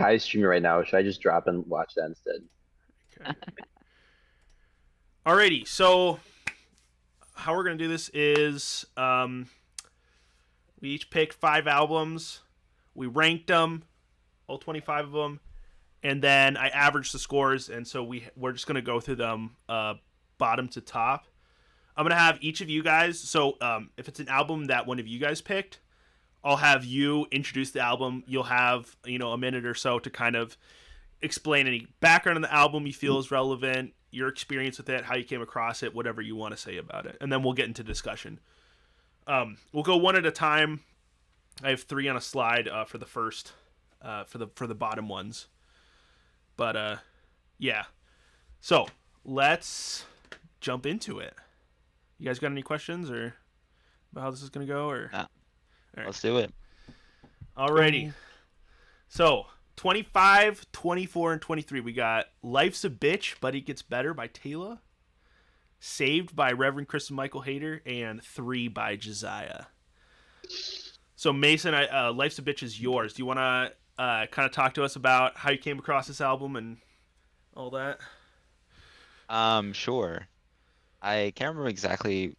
Kai's streaming right now. Should I just drop and watch that instead? Okay. Alrighty, so how we're gonna do this is we each picked 5 albums. We ranked them, all 25 of them, and then I averaged the scores. And so we're just gonna go through them bottom to top. I'm gonna have each of you guys. So if it's an album that one of you guys picked, I'll have you introduce the album. You'll have a minute or so to kind of explain any background on the album you feel is relevant, your experience with it, how you came across it, whatever you want to say about it, and then we'll get into discussion. We'll go one at a time. I have 3 on a slide for the first, for the bottom ones. But yeah, so let's jump into it. You guys got any questions or about how this is gonna go? Or Nah, all right, let's do it. alrighty. So 25, 24, and 23. We got Life's a Bitch, but It Gets Better by Taylor. Saved by Reverend Kristen Michael Hayter, and 3 by Josiah. So Mason, Life's a Bitch is yours. Do you want to kind of talk to us about how you came across this album and all that? Sure. I can't remember exactly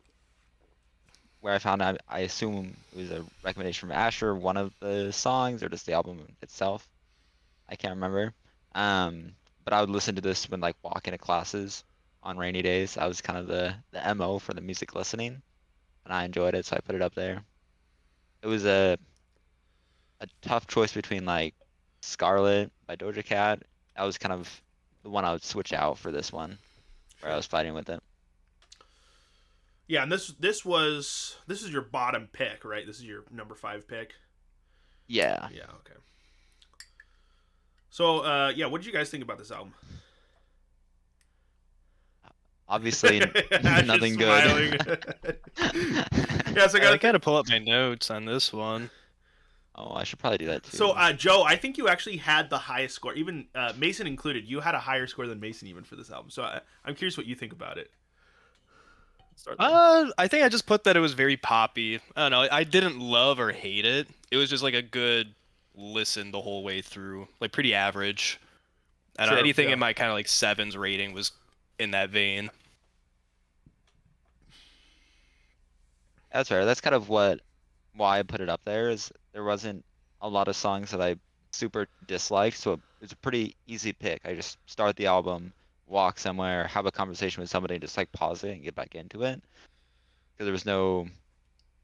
where I found it. I assume it was a recommendation from Asher, one of the songs, or just the album itself. I can't remember. But I would listen to this when like walking to classes on rainy days. That was kind of the MO for the music listening, and I enjoyed it, so I put it up there. It was a tough choice between like Scarlet by Doja Cat. That was kind of the one I would switch out for this one, where I Sure. was fighting with it. Yeah, and this is your bottom pick, right? This is your number 5 pick. Yeah. Yeah. Okay. So yeah, what did you guys think about this album? Obviously, Ash is nothing good. smiling. Yeah, so I I got gotta pull up my notes on this one. Oh, I should probably do that so too. Joe, I think you actually had the highest score, even Mason included. You had a higher score than Mason even for this album. So I'm curious what you think about it. Start there. I think I just put that it was very poppy. I don't know. I didn't love or hate it. It was just like a good listen the whole way through, like pretty average. I don't know, Sure. anything Yeah. in my kind of like sevens rating was in that vein. That's fair. That's kind of why I put it up there is there wasn't a lot of songs that I super disliked, so it's a pretty easy pick. I just start the album, walk somewhere, have a conversation with somebody, just like pause it and get back into it. Because there was no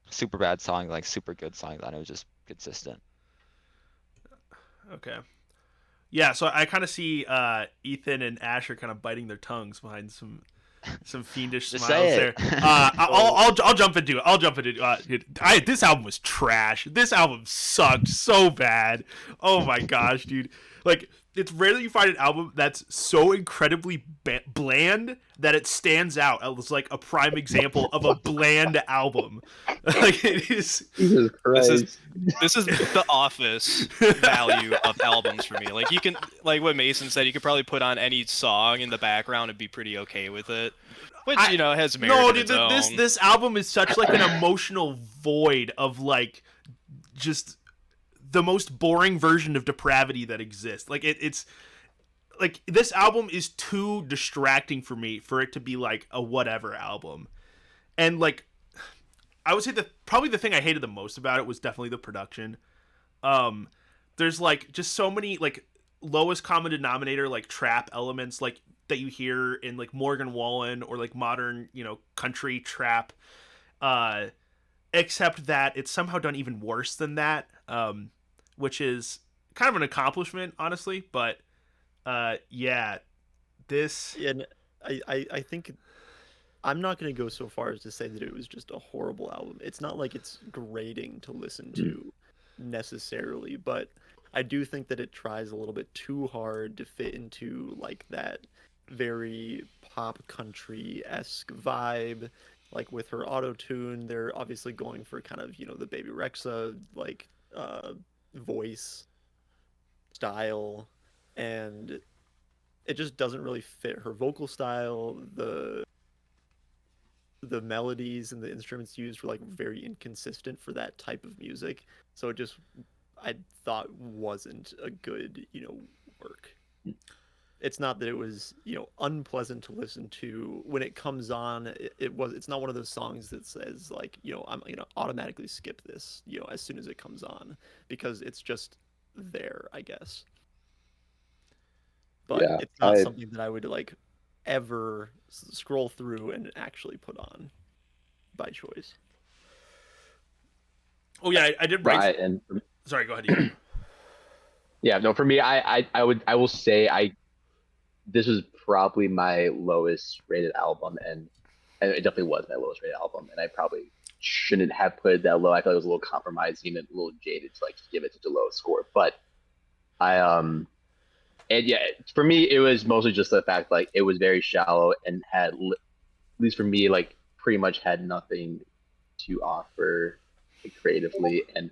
super bad song, like super good songs on it. It was just consistent. Okay. Yeah. So I kind of see Ethan and Asher kind of biting their tongues behind some fiendish Just smiles say there. it. I'll jump into it. I'll jump into it. This album was trash. This album sucked so bad. Oh my gosh, dude! Like it's rare that you find an album that's so incredibly bland that it stands out as like a prime example of a bland album. Like it is. Jesus This is Christ. this is the office value of albums for me. Like you can, like what Mason said, you could probably put on any song in the background and be pretty okay with it, which has merit No, in dude, its own. this album is such like an emotional void of like just the most boring version of depravity that exists. Like it's like this album is too distracting for me for it to be like a whatever album. And like I would say that probably the thing I hated the most about it was definitely the production. Um there's like just so many like lowest common denominator like trap elements like that you hear in like Morgan Wallen or like modern, country trap. Uh except that it's somehow done even worse than that. Which is kind of an accomplishment, honestly, but yeah, this. And I think I'm not going to go so far as to say that it was just a horrible album. It's not like it's grating to listen to necessarily, but I do think that it tries a little bit too hard to fit into like that very pop country-esque vibe. Like with her auto tune, they're obviously going for kind of, the Baby Rexa like voice style, and it just doesn't really fit her vocal style. The melodies and the instruments used were like very inconsistent for that type of music. So it just I thought wasn't a good, work. It's not that it was, unpleasant to listen to when it comes on. It's not one of those songs that says like, I'm gonna automatically skip this, as soon as it comes on, because it's just there, I guess. But Yeah, it's not something that I would like ever scroll through and actually put on by choice. Oh yeah, I did write. Right, and Sorry, go ahead. Ian. yeah, no, for me, I will say this was probably my lowest rated album, and it definitely was my lowest rated album, and I probably shouldn't have put it that low. I feel like it was a little compromising and a little jaded to like give it such a low score. But and yeah, for me, it was mostly just the fact like it was very shallow and had, at least for me, like pretty much had nothing to offer creatively, and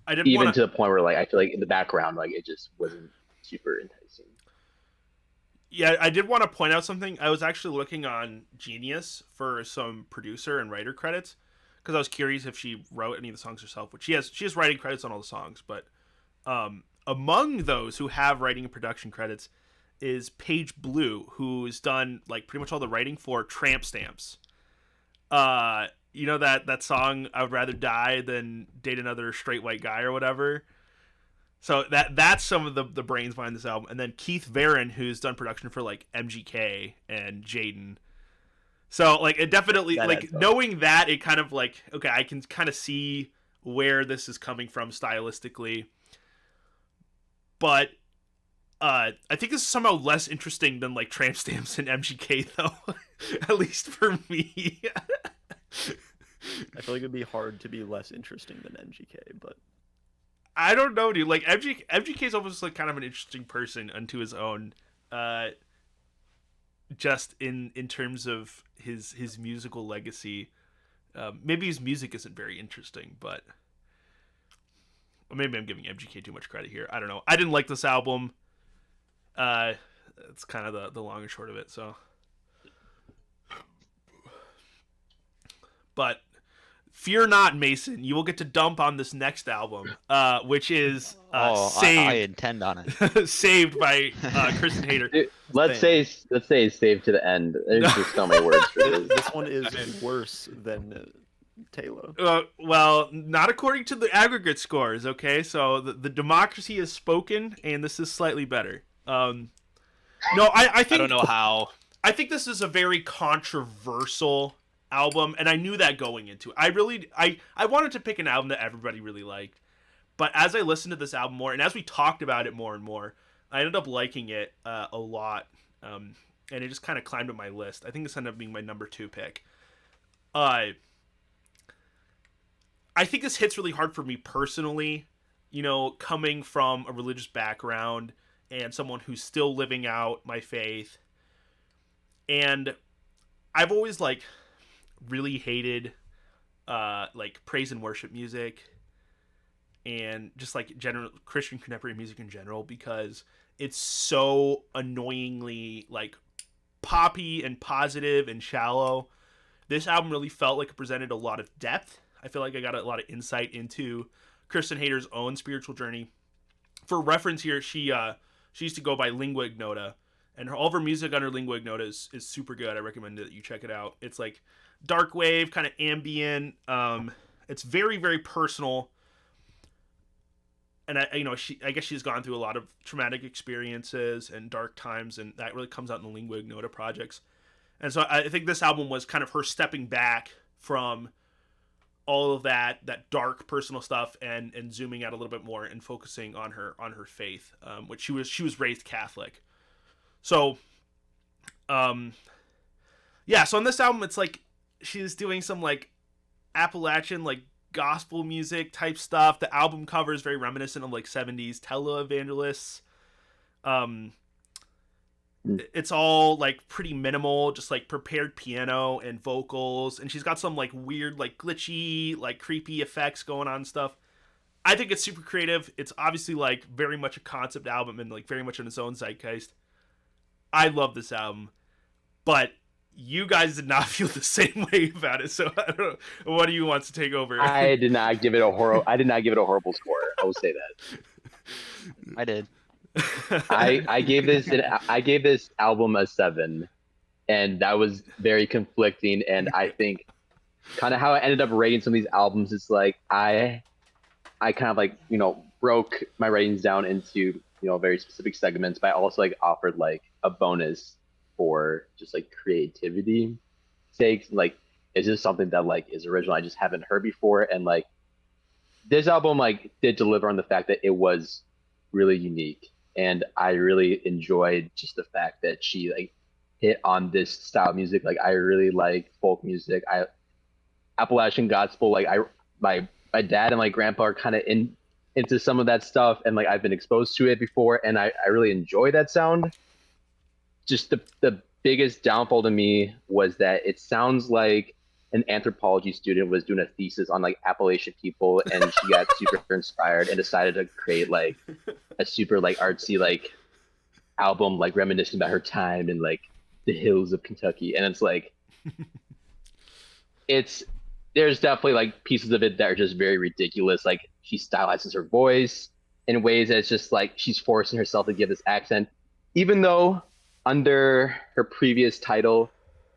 I did even wanna... to the point where like I feel like in the background, like it just wasn't super enticing. Yeah, I did want to point out something. I was actually looking on Genius for some producer and writer credits because I was curious if she wrote any of the songs herself, which she has writing credits on all the songs. But among those who have writing and production credits is Paige Blue, who's done like pretty much all the writing for Tramp Stamps. You know that song "I Would Rather Die Than Date Another Straight White Guy" or whatever. So that's some of the brains behind this album. And then Keith Varon, who's done production for like MGK and Jaden. So like it definitely That like adds up. knowing that, it kind of like, okay, I can kind of see where this is coming from stylistically. But I think this is somehow less interesting than like Tramp Stamps and MGK though. At least for me. I feel like it'd be hard to be less interesting than MGK, but I don't know, dude. Like MGK is almost like kind of an interesting person unto his own, just in terms of his musical legacy. Maybe his music isn't very interesting, but or maybe I'm giving MGK too much credit here. I don't know. I didn't like this album. It's kind of the long and short of it. So, but fear not, Mason. You will get to dump on this next album, which is Saved. I intend on it. Saved by Kristen Hayter. Dude, let's say it's saved to the end. There's just so many words for this. this one is worse than Taylor. Well, not according to the aggregate scores. Okay, so the democracy has spoken, and this is slightly better. No, I think I don't know how. I think this is a very controversial album, and I knew that going into it. I wanted to pick an album that everybody really liked, but as I listened to this album more, and as we talked about it more and more, I ended up liking it a lot, and it just kind of climbed up my list. I think this ended up being my number 2 pick. I think this hits really hard for me personally, coming from a religious background and someone who's still living out my faith. And I've always like really hated like praise and worship music and just like general Christian contemporary music in general, because it's so annoyingly like poppy and positive and shallow. This album really felt like it presented a lot of depth. I feel like I got a lot of insight into Kristen Hayter's own spiritual journey. For reference here, she used to go by Lingua Ignota, and all of her music under Lingua Ignota is super good. I recommend that you check it out. It's like dark wave, kind of ambient. It's very, very personal. And I guess she's gone through a lot of traumatic experiences and dark times, and that really comes out in the Lingua Ignota projects. And so I think this album was kind of her stepping back from all of that dark personal stuff and zooming out a little bit more and focusing on her faith, which she was raised Catholic. So, yeah. So on this album, it's like she's doing some like Appalachian like gospel music type stuff. The album cover is very reminiscent of like 70s televangelists. It's all like pretty minimal, just like prepared piano and vocals, and she's got some like weird, like glitchy, like creepy effects going on and stuff. I think it's super creative. It's obviously like very much a concept album and like very much in its own zeitgeist. I love this album, but you guys did not feel the same way about it. So I don't know. What do you want to take over? I did not give it a horrible score. I will say that. I did. I gave this album a 7, and that was very conflicting. And I think kind of how I ended up rating some of these albums is like I kind of like broke my ratings down into very specific segments, but I also like offered like a bonus for just like creativity sakes. Like, is this something that like is original I just haven't heard before? And like this album like did deliver on the fact that it was really unique, and I really enjoyed just the fact that she like hit on this style of music. Like I really like folk music. I Appalachian gospel. Like my dad and my grandpa are kind of into some of that stuff, and like I've been exposed to it before, and I really enjoy that sound. Just the biggest downfall to me was that it sounds like an anthropology student was doing a thesis on like Appalachian people, and she got super inspired and decided to create like a super like artsy like album like reminiscing about her time in like the hills of Kentucky. And it's like it's there's definitely like pieces of it that are just very ridiculous. Like she stylizes her voice in ways that's just like she's forcing herself to give this accent, even though under her previous title,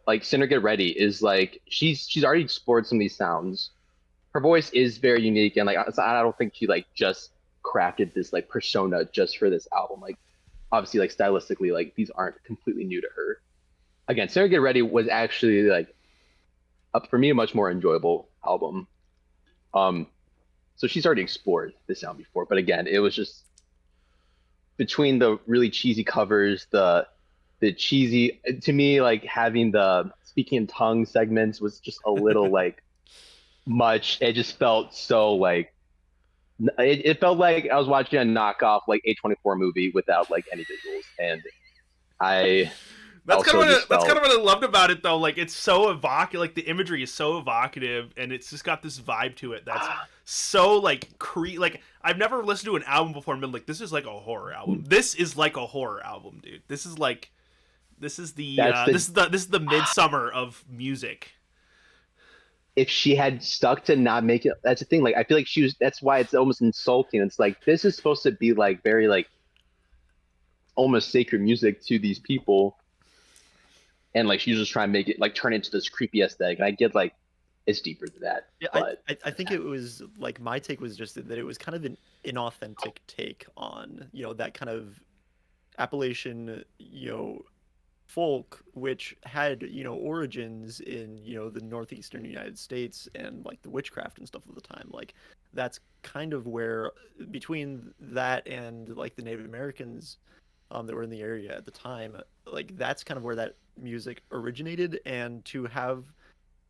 like Sinner Get Ready is like she's already explored some of these sounds. Her voice is very unique, and like I don't think she like just crafted this like persona just for this album. Like obviously like stylistically like these aren't completely new to her. Again, Sarah Get Ready was actually like up for me a much more enjoyable album. Um, so she's already explored this sound before, but again, it was just between the really cheesy covers, the cheesy to me like having the speaking in tongues segments was just a little like much. It just felt so like it felt like I was watching a knockoff like A24 movie without like any visuals, and I That's kind also of what just that's felt kind of what I loved about it, though. Like it's so evocative. Like the imagery is so evocative, and it's just got this vibe to it that's so like like I've never listened to an album before and been like, this is like a horror album. This is like a horror album, dude. This is like this is the that's the this is the midsummer of music. if she had stuck to not make it, that's the thing. Like I feel like she was. That's why it's almost insulting. It's like this is supposed to be like very like almost sacred music to these people, and like she's just trying to make it like turn into this creepy aesthetic. And I get like it's deeper than that, Yeah, but I think it was like my take was just that it was kind of an inauthentic take on that kind of Appalachian folk, which had origins in the northeastern United States and like the witchcraft and stuff of the time. Like that's kind of where between that and like the Native Americans that were in the area at the time, like that's kind of where that music originated. And to have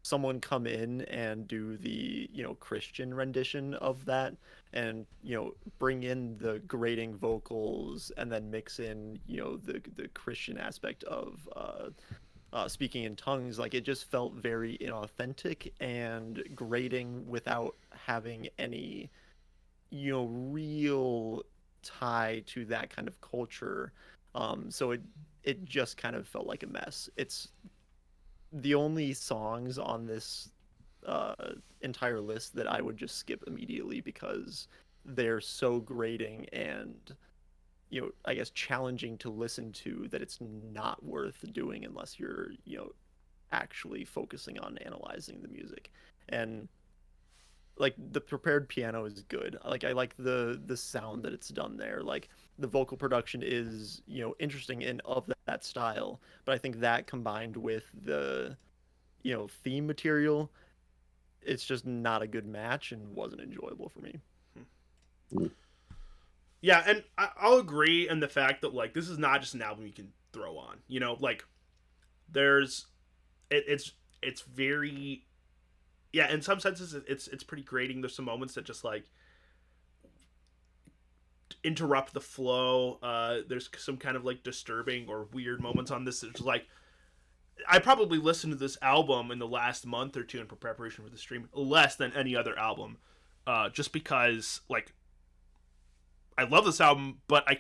someone come in and do the Christian rendition of that, and bring in the grating vocals and then mix in the Christian aspect of speaking in tongues, like it just felt very inauthentic and grating without having any real tie to that kind of culture. So it just kind of felt like a mess. It's the only songs on this uh, entire list that I would just skip immediately because they're so grating and I guess challenging to listen to that it's not worth doing unless you're actually focusing on analyzing the music. And like the prepared piano is good. Like I like the sound that it's done there. Like the vocal production is interesting and of that style, but I think that combined with the theme material, it's just not a good match and wasn't enjoyable for me. Yeah, and I'll agree in the fact that like this is not just an album you can throw on. Like there's it's very, yeah, in some senses it's pretty grating. There's some moments that just like interrupt the flow. There's some kind of like disturbing or weird moments on this. It's like I probably listened to this album in the last month or two in preparation for the stream less than any other album, just because like I love this album, but I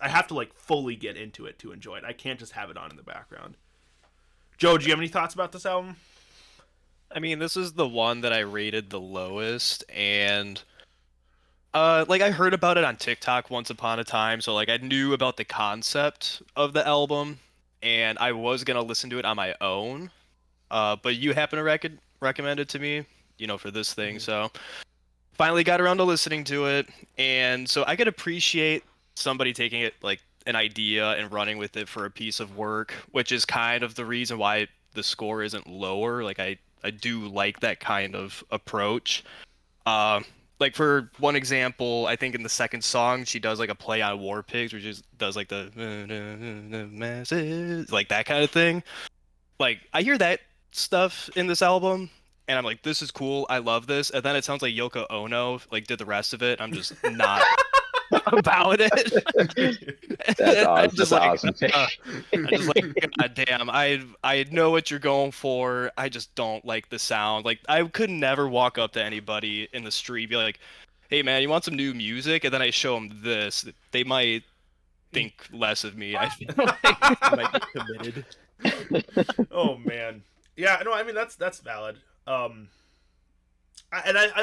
have to like fully get into it to enjoy it. I can't just have it on in the background. Joe, do you have any thoughts about this album? I mean, this is the one that I rated the lowest, and like I heard about it on TikTok once upon a time, so like I knew about the concept of the album, and I was gonna listen to it on my own. But you happen to recommend it to me, for this thing, so finally got around to listening to it, and so I could appreciate somebody taking it like an idea and running with it for a piece of work, which is kind of the reason why the score isn't lower. Like I do like that kind of approach. Uh, like for one example, I think in the second song she does like a play on War Pigs, which is does like the masses, like that kind of thing. Like I hear that stuff in this album, and I'm like, this is cool. I love this. And then it sounds like Yoko Ono like did the rest of it. I'm just not about it. That's I'm awesome. just That's like, awesome. I'm just like, God damn, I know what you're going for. I just don't like the sound. Like I could never walk up to anybody in the street and be like, hey man, you want some new music? And then I show them this. They might think less of me. I feel like. You might be committed. Oh man, yeah, no, I mean that's valid. I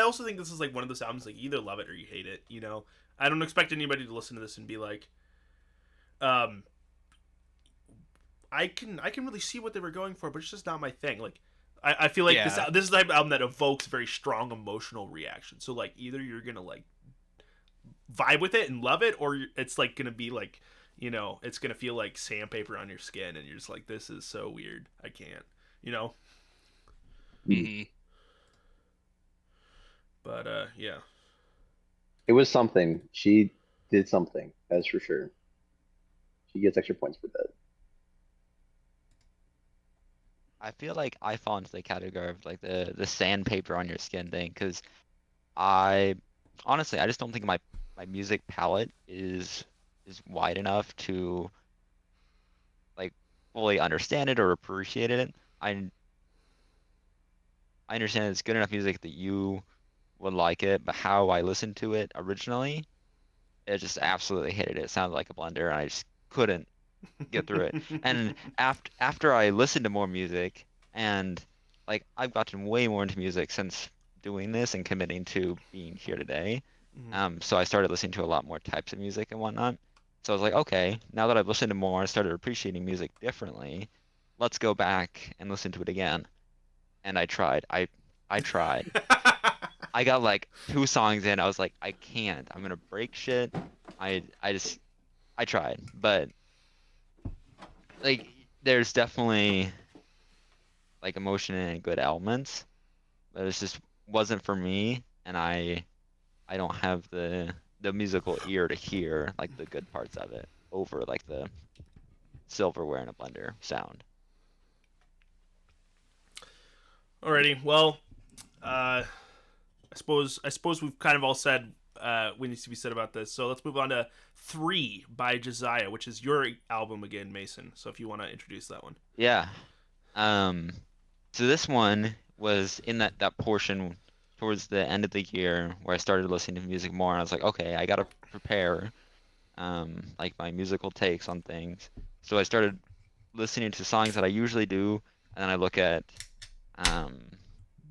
also think this is like one of those albums like you either love it or you hate it. You know, I don't expect anybody to listen to this and be like, um, I can really see what they were going for, but it's just not my thing. Like, I feel like Yeah. this is the type of album that evokes very strong emotional reaction. So like either you're gonna like vibe with it and love it, or it's like gonna be like, it's gonna feel like sandpaper on your skin, and you're just like, this is so weird. I can't, you know. Mhm. But yeah. It was something. She did something. That's for sure. She gets extra points for that. I feel like I fall into the category of like the sandpaper on your skin thing, because I honestly I just don't think my music palette is wide enough to like fully understand it or appreciate it. I understand it's good enough music that you would like it, but how I listened to it originally, it just absolutely hated it. It sounded like a blender, and I just couldn't get through it. And after I listened to more music, and like I've gotten way more into music since doing this and committing to being here today. Mhm. So I started listening to a lot more types of music and whatnot. So I was like, okay, now that I've listened to more, I started appreciating music differently. Let's go back and listen to it again. And I tried. I tried. I got like two songs in. I was like, I can't. I'm gonna break shit. I tried, but like there's definitely like emotion and good elements, but it just wasn't for me, and I don't have the musical ear to hear like the good parts of it over like the silverware in a blender sound. Alrighty. Well, I suppose we've kind of all said what needs to be said about this. So let's move on to 3 by Josiah, which is your album again, Mason. So if you want to introduce that one. Yeah. Um, so this one was in that portion towards the end of the year where I started listening to music more, and I was like, okay, I gotta prepare like my musical takes on things. So I started listening to songs that I usually do, and then I look at um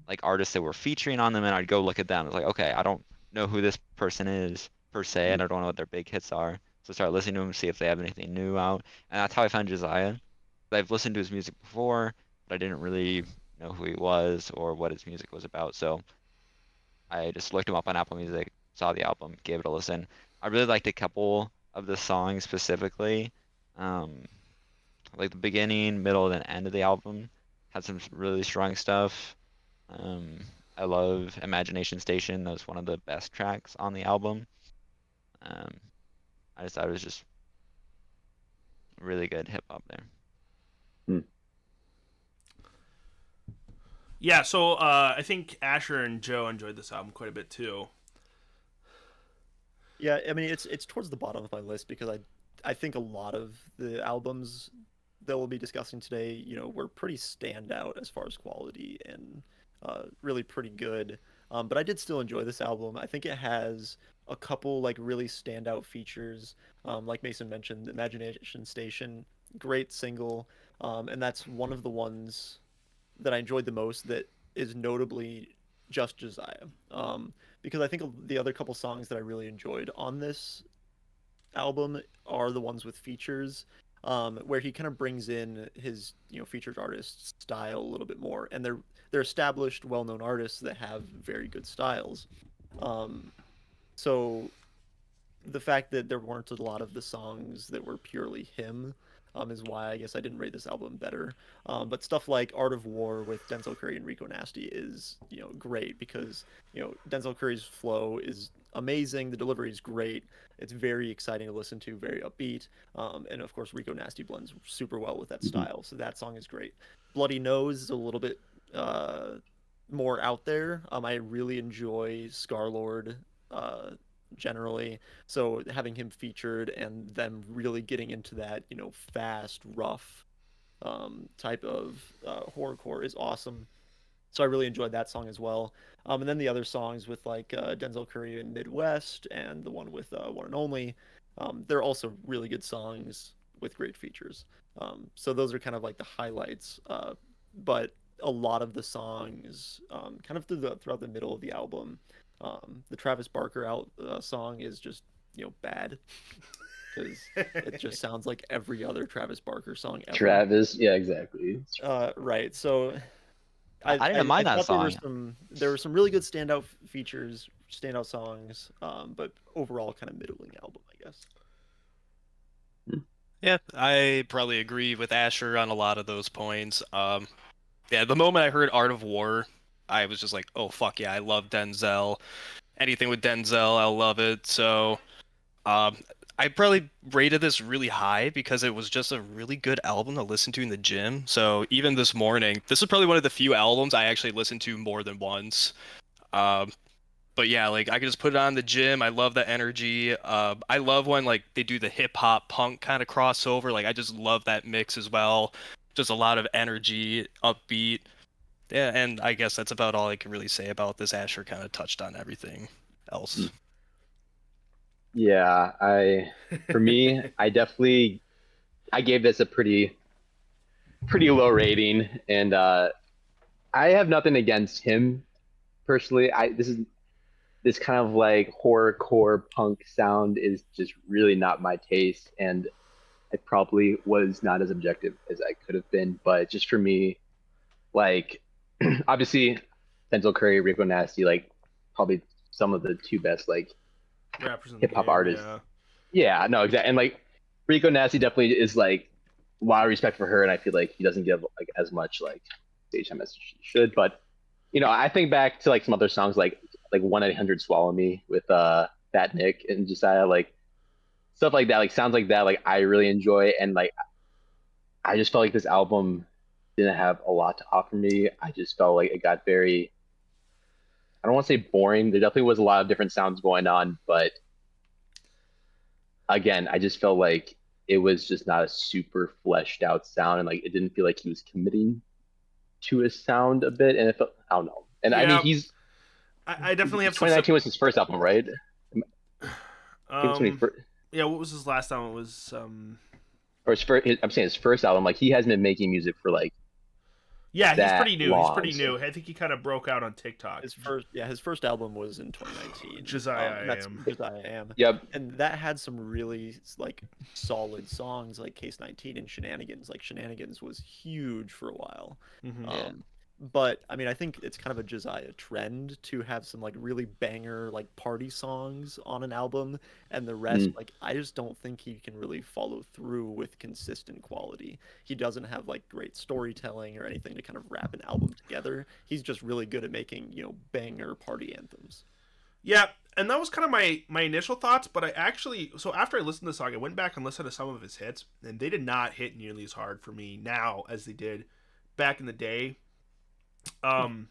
like artists that were featuring on them, and I'd go look at them. It's like, okay, I don't know who this person is per se, and I don't know what their big hits are. So start listening to them, see if they have anything new out, and that's how I found Josiah. I've listened to his music before, but I didn't really know who he was or what his music was about. So I just looked him up on Apple Music, saw the album, gave it a listen. I really liked a couple of the songs specifically. Um, like the beginning, middle, and end of the album had some really strong stuff. Um, I love Imagination Station. That was one of the best tracks on the album. Um, I just thought it was just really good hip hop there. Hmm. Yeah. So I think Asher and Joe enjoyed this album quite a bit too. Yeah, I mean it's towards the bottom of my list because I think a lot of the albums that we'll be discussing today, were pretty standout as far as quality and really pretty good. But I did still enjoy this album. I think it has a couple like really standout features. Like Mason mentioned, Imagination Station, great single. and that's one of the ones that I enjoyed the most that is notably just Josiah. Because I think the other couple songs that I really enjoyed on this album are the ones with features, where he kind of brings in his featured artist style a little bit more, and they're established, well-known artists that have very good styles. Um, so the fact that there weren't a lot of the songs that were purely him is why I guess I didn't rate this album better. But stuff like Art of War with Denzel Curry and Rico Nasty is great because Denzel Curry's flow is amazing, the delivery is great, it's very exciting to listen to, very upbeat, and of course Rico Nasty blends super well with that Mhm. style, so that song is great. Bloody Nose is a little bit more out there. I really enjoy Scarlord generally. So having him featured and them really getting into that, fast, rough type of horrorcore is awesome. So I really enjoyed that song as well. And then the other songs with like Denzel Curry in Midwest and the one with One and Only, they're also really good songs with great features. So those are kind of like the highlights. But a lot of the songs, kind of throughout the middle of the album, the Travis Barker song is just bad because it just sounds like every other Travis Barker song ever. Travis, yeah, exactly. Right. So I didn't I mind that thought there were song. some really good standout features, standout songs, but overall kind of middling album, I guess. Yeah, I probably agree with Asher on a lot of those points. Yeah, the moment I heard Art of War, I was just like, oh fuck yeah, I love Denzel. Anything with Denzel, I love it. So, um, I probably rated this really high because it was just a really good album to listen to in the gym. So even this morning, this is probably one of the few albums I actually listened to more than once. Um, but yeah, like I could just put it on in the gym. I love the energy. I love when like they do the hip hop punk kind of crossover. Like I just love that mix as well. Just a lot of energy, upbeat. Yeah, and I guess that's about all I can really say about this. Asher kind of touched on everything else. Yeah, for me, I gave this a pretty low rating, and I have nothing against him personally. This kind of like horrorcore punk sound is just really not my taste, and I probably was not as objective as I could have been. But just for me, like obviously Denzel Curry, Rico Nasty, like probably some of the two best like Rappers in the hip hop game, artists. yeah. Yeah, no, exactly. And like Rico Nasty definitely is like a lot of respect for her, and I feel like he doesn't give like as much like stage time as he should. But I think back to like some other songs like 1-800 Swallow Me with Fat Nick and Josiah, like stuff like that, like sounds like that, like I really enjoy, and like I just felt like this album didn't have a lot to offer me. I just felt like it got very, I don't want to say boring. There definitely was a lot of different sounds going on, but again, I just felt like it was just not a super fleshed out sound, and like it didn't feel like he was committing to his sound a bit, and it felt, I don't know. And I mean, Yeah, I definitely have some 2019 was his first album, right? He was when he um first, yeah, what was his last album? It was or I'm saying his first album. Like he hasn't been making music for like yeah, he's that pretty new. He's long. pretty So new. I think he kind of broke out on TikTok. His first album was in 2019. Josiah And I that's Am. Josiah Am. yep. And that had some really like solid songs like Case 19 and Shenanigans. Like Shenanigans was huge for a while. Mm-hmm. Yeah. But I mean, I think it's kind of a Josiah trend to have some like really banger like party songs on an album, and the rest, Mm. like I just don't think he can really follow through with consistent quality. He doesn't have like great storytelling or anything to kind of wrap an album together. He's just really good at making, banger party anthems. Yeah, and that was kind of my initial thoughts, but I actually, so after I listened to the song, I went back and listened to some of his hits, and they did not hit nearly as hard for me now as they did back in the day. Um,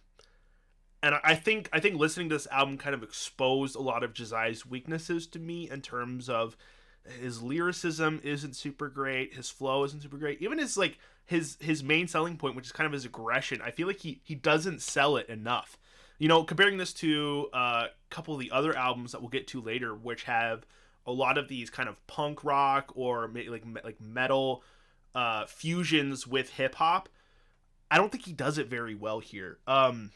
and I think listening to this album kind of exposed a lot of Josiah's weaknesses to me in terms of his lyricism isn't super great, his flow isn't super great, even his like his main selling point, which is kind of his aggression. I feel like he doesn't sell it enough. Comparing this to a couple of the other albums that we'll get to later, which have a lot of these kind of punk rock or like metal fusions with hip hop. I don't think he does it very well here. And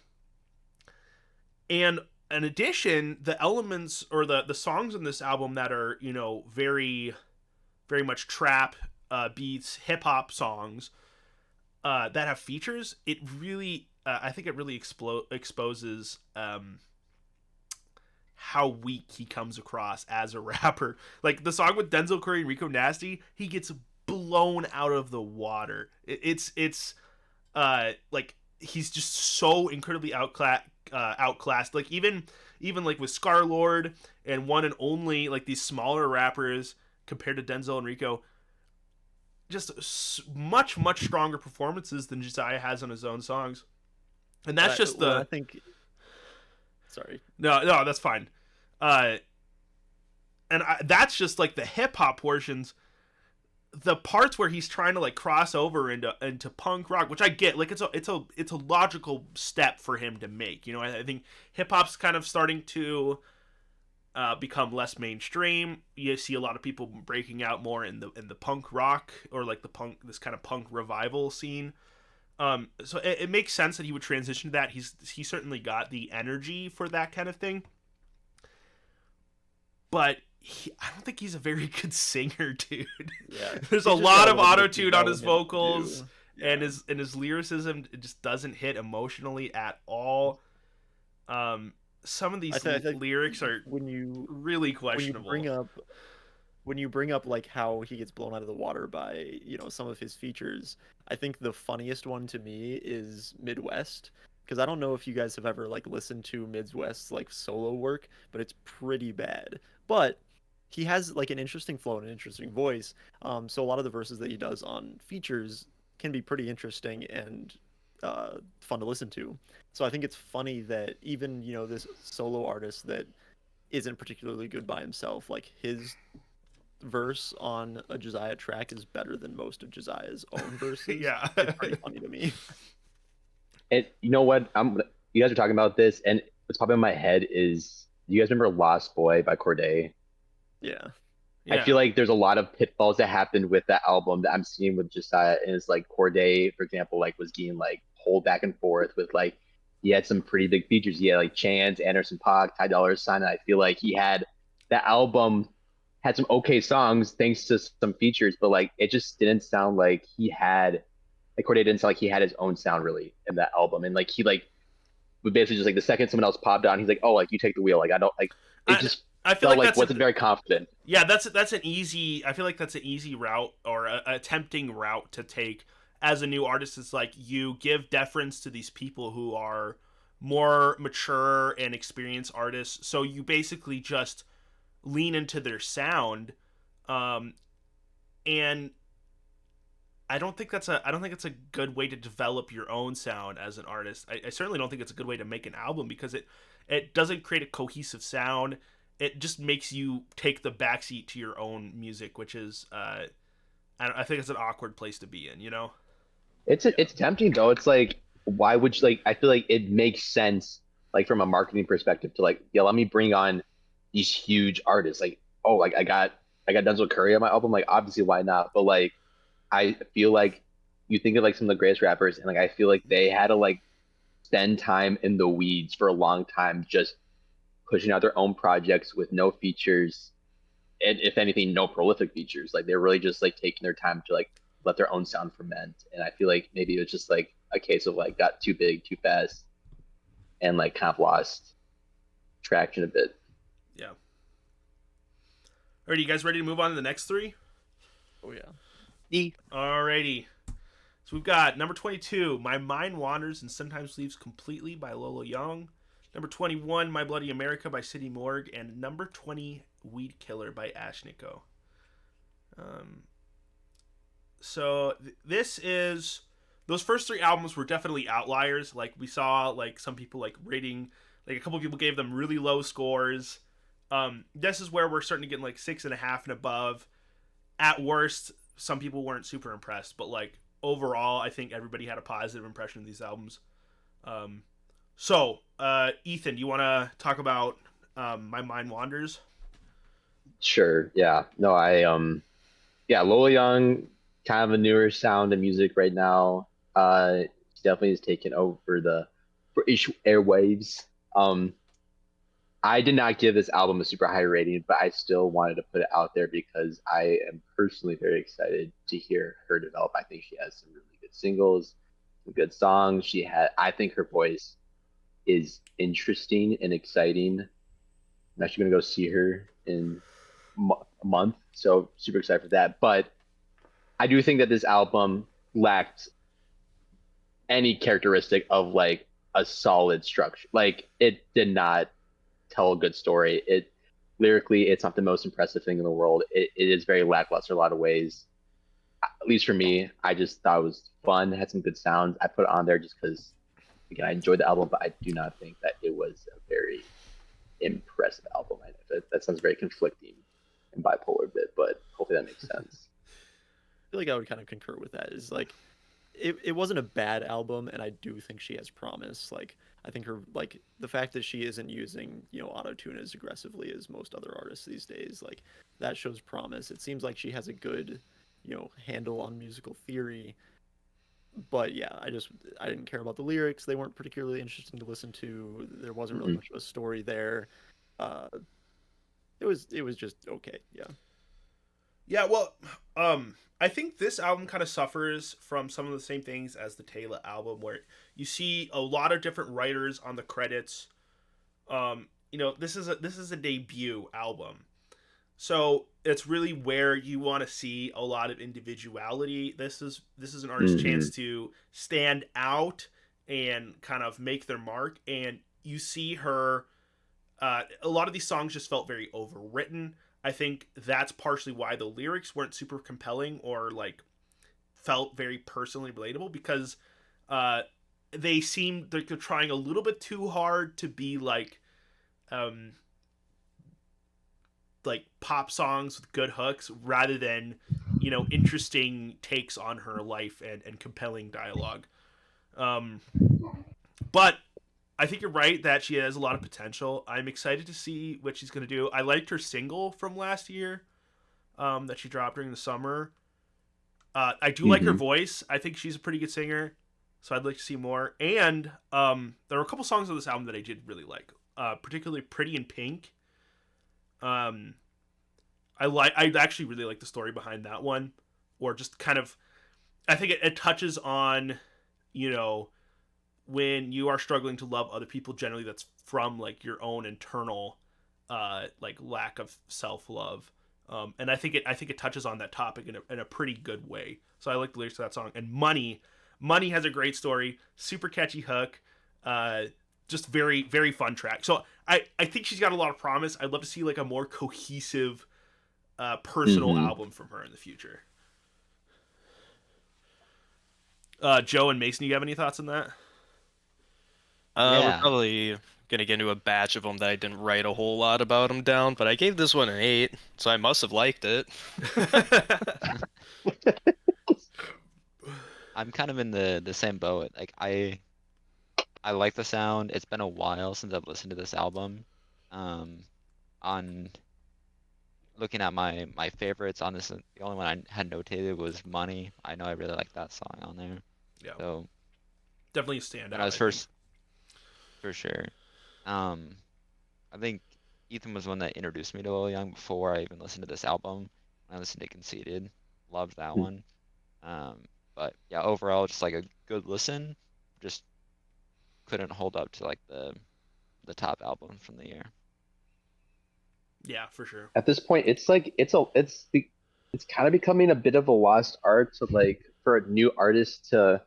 in addition, the elements or the songs in this album that are, you know, very very much trap beats, hip hop songs that have features, it really I think it really exposes how weak he comes across as a rapper. Like the song with Denzel Curry and Rico Nasty, he gets blown out of the water. It's like he's just so incredibly outclassed. Like even like with Scarlord and One and Only, like these smaller rappers compared to Denzel and Rico, just much stronger performances than Josiah has on his own songs. And that's just the. Well, I think. Sorry. No, that's fine. That's just like the hip hop portions. The parts where he's trying to like cross over into punk rock, which I get, like it's a logical step for him to make. You know, I think hip hop's kind of starting to become less mainstream. You see a lot of people breaking out more in the punk rock or like this kind of punk revival scene. So it makes sense that he would transition to that. He certainly got the energy for that kind of thing, but I don't think he's a very good singer, dude. Yeah, There's a lot of auto-tune on his vocals, and his lyricism just doesn't hit emotionally at all. Some of these lyrics are really questionable. When you bring up like how he gets blown out of the water by, you know, some of his features, I think the funniest one to me is Midwest, because I don't know if you guys have ever like listened to Midwest's like solo work, but it's pretty bad. But he has like an interesting flow and an interesting voice. So a lot of the verses that he does on features can be pretty interesting and fun to listen to. So I think it's funny that even, you know, this solo artist that isn't particularly good by himself, like his verse on a Josiah track is better than most of Josiah's own verses. Yeah. It's pretty funny to me. And you know what? You guys are talking about this, and what's popping in my head is, do you guys remember Lost Boy by Corday? Yeah. I feel like there's a lot of pitfalls that happened with that album that I'm seeing with Josiah. And it's like Corday, for example, like was getting like pulled back and forth with like, he had some pretty big features. He had like Chance, Anderson .Paak, Ty Dolla $ign, and I feel like he had that album had some okay songs thanks to some features, but like it just didn't sound like he had, like Corday didn't sound like he had his own sound really in that album. And like he like would basically just like the second someone else popped on, he's like, oh, like you take the wheel. Like I don't like it just I feel felt like like wasn't very confident. Yeah, that's an easy. I feel like that's an easy route or a tempting route to take as a new artist. It's like you give deference to these people who are more mature and experienced artists, so you basically just lean into their sound, and I don't think that's a good way to develop your own sound as an artist. I certainly don't think it's a good way to make an album because it doesn't create a cohesive sound. It just makes you take the backseat to your own music, which is I think it's an awkward place to be in, you know? It's tempting though. It's like, why would you like? I feel like it makes sense, like from a marketing perspective, to like, yeah, let me bring on these huge artists. Like, oh, like I got Denzel Curry on my album. Like, obviously, why not? But like, I feel like you think of like some of the greatest rappers, and like I feel like they had to like spend time in the weeds for a long time, just pushing out their own projects with no features, and if anything, no prolific features. Like they're really just like taking their time to like let their own sound ferment. And I feel like maybe it was just like a case of like got too big too fast and like kind of lost traction a bit. Yeah. All right, you guys ready to move on to the next three? Oh yeah. Alrighty. So we've got number 22, My Mind Wanders and Sometimes Leaves Completely by Lolo Young. Number 21, My Bloody America by City Morgue. And number 20, Weed Killer by Ashnikko. This is... Those first three albums were definitely outliers. Like, we saw, like, some people, like, rating... Like, a couple people gave them really low scores. This is where we're starting to get, like, 6.5 and above. At worst, some people weren't super impressed. But, like, overall, I think everybody had a positive impression of these albums. Ethan, do you want to talk about My Mind Wanders? Sure. Yeah. No, Lola Young kind of a newer sound of music right now. She definitely has taken over the British airwaves. Um, I did not give this album a super high rating, but I still wanted to put it out there because I am personally very excited to hear her develop. I think she has some really good singles, some good songs. I think her voice is interesting and exciting. I'm actually gonna go see her in a month, so super excited for that. But I do think that this album lacked any characteristic of like a solid structure. Like it did not tell a good story. It lyrically, it's not the most impressive thing in the world. It is very lackluster in a lot of ways. At least for me, I just thought it was fun. Had some good sounds. I put it on there just because, again, I enjoyed the album, but I do not think that it was a very impressive album. I know that sounds very conflicting and bipolar a bit, but hopefully that makes sense. I feel like I would kind of concur with that. Is like it wasn't a bad album, and I do think she has promise. Like I think her like the fact that she isn't using auto tune as aggressively as most other artists these days, like that shows promise. It seems like she has a good handle on musical theory. But yeah, I didn't care about the lyrics. They weren't particularly interesting to listen to. There wasn't really Mhm. much of a story there. Uh, it was just okay. Yeah. Yeah, well, I think this album kind of suffers from some of the same things as the Taylor album, where you see a lot of different writers on the credits. This is a debut album, so it's really where you want to see a lot of individuality. This is an artist's chance Mhm. to stand out and kind of make their mark, and you see her a lot of these songs just felt very overwritten. I think that's partially why the lyrics weren't super compelling or like felt very personally relatable because uh, they seem they're trying a little bit too hard to be um, like pop songs with good hooks rather than interesting takes on her life and compelling dialogue. Um, but I think you're right that she has a lot of potential. I'm excited to see what she's going to do. I liked her single from last year that she dropped during the summer. I do like her Mhm. voice. I think she's a pretty good singer, so I'd like to see more. And there were a couple songs on this album that I did really like, particularly "Pretty in Pink." Um, I actually really like the story behind that one, or just kind of. I think it touches on, you know, when you are struggling to love other people. Generally, that's from like your own internal, like lack of self love. And I think it touches on that topic in a pretty good way. So I like the lyrics to that song. And Money has a great story, super catchy hook, uh, just very very fun track. So I think she's got a lot of promise. I'd love to see like a more cohesive, personal Mhm. album from her in the future. Joe and Mason, you have any thoughts on that? We're Yeah. probably gonna get into a batch of them that I didn't write a whole lot about them down, but I gave this one an 8, so I must have liked it. I'm kind of in the same boat. Like I like the sound. It's been a while since I've listened to this album. Um, on looking at my favorites on this, the only one I had notated was Money. I know I really like that song on there. Yeah, So definitely a when I standout. was I think. first, for sure. Um, I think Ethan was one that introduced me to Lil Young before I even listened to this album. I listened to Conceited, loved that one. Um, but yeah, overall, just like a good listen. Just couldn't hold up to like the top album from the year. Yeah, for sure. At this point, it's like it's kind of becoming a bit of a lost art to like for a new artist to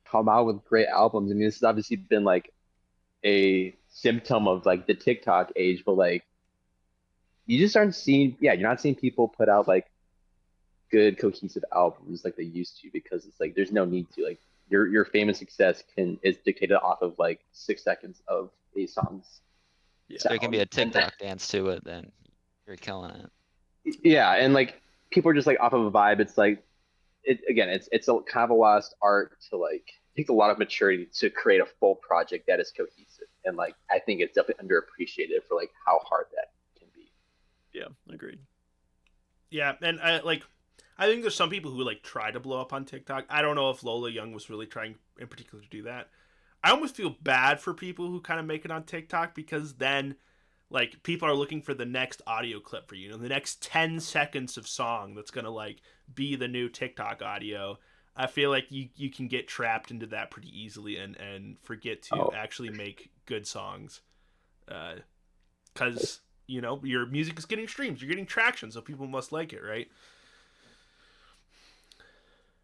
come out with great albums. I mean, this has obviously been like a symptom of like the TikTok age, but like you just aren't seeing, yeah, you're not seeing people put out like good cohesive albums like they used to because it's like there's no need to like your famous success can is dictated off of like 6 seconds of a song's Yeah. There can be sound a and TikTok dance to it, then you're killing it. yeah, and like people are just like off of a vibe. It's like it again. It's a kind of a lost art to like it takes a lot of maturity to create a full project that is cohesive, and like I think it's definitely underappreciated for like how hard that can be. Yeah. Agreed. Yeah, and I like I think there's some people who like try to blow up on TikTok. I don't know if Lola Young was really trying in particular to do that. I almost feel bad for people who kind of make it on TikTok because then like people are looking for the next audio clip for you know the next 10 seconds of song that's going to like be the new TikTok audio. I feel like you can get trapped into that pretty easily and forget to Oh, actually make good songs. Cuz you know, your music is getting streams, you're getting traction, so people must like it, right?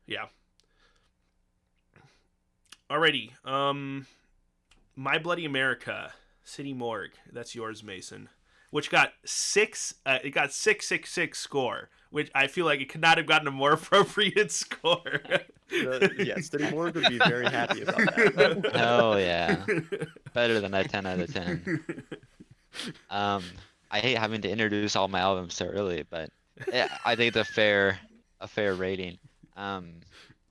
Yeah. Alrighty. My Bloody America, City Morgue. That's yours, Mason. Which got six. It got 666 score, which I feel like it could not have gotten a more appropriate score. Yes, City Morgue would be very happy about that. Hell yeah. Better than a 10 out of 10. I hate having to introduce all my albums so early, but yeah, I think it's a fair rating. Um,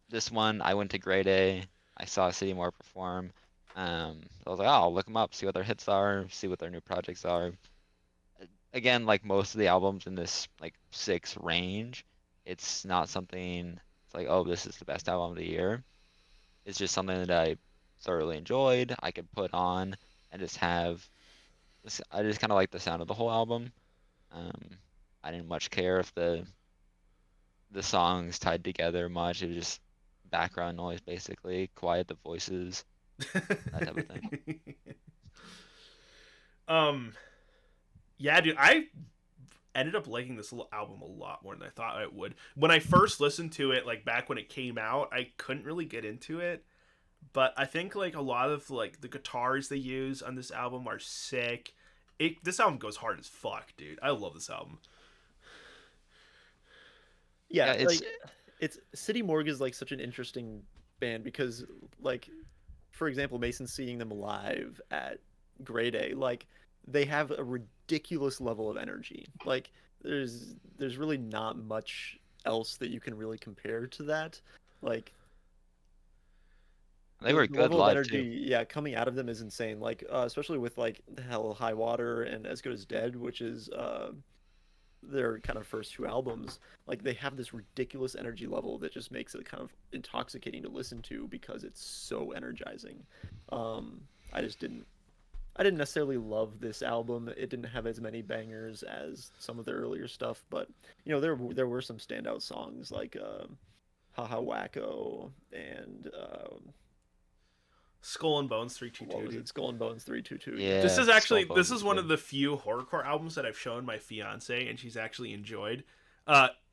this one I went to grade A. I saw City More perform. I was like, oh, I'll look them up, see what their hits are, see what their new projects are. Again, like most of the albums in this like 6 range, it's not something it's like, oh, this is the best album of the year. It's just something that I thoroughly enjoyed. I could put on and just have I just kind of like the sound of the whole album. Um, I didn't much care if the songs tied together much. It was just background noise basically, quiet the voices, that type of thing. um, yeah, dude, I ended up liking this album a lot more than I thought I would. When I first listened to it, like back when it came out, I couldn't really get into it. But I think like a lot of like the guitars they use on this album are sick. This album goes hard as fuck, dude. I love this album. Yeah, Yeah, like it's City Morgue is like such an interesting band because like for example, Mason seeing them live at Grade A, like they have a ridiculous level of energy. Like there's really not much else that you can really compare to that. Like they were the good level of live too. energy, yeah, coming out of them is insane. Like especially with like the Hell High Water and As Good as Dead, which is their kind of first 2 albums, like they have this ridiculous energy level that just makes it kind of intoxicating to listen to because it's so energizing. I just I didn't necessarily love this album. It didn't have as many bangers as some of their earlier stuff, but you know there were some standout songs like Haha Wacko and Skull and Bones what 322, was dude. it? Skull and Bones 322. Yeah. This Yeah, is Skull actually and this Bones is is one of good. the few horrorcore albums that I've shown my fiance and she's actually enjoyed.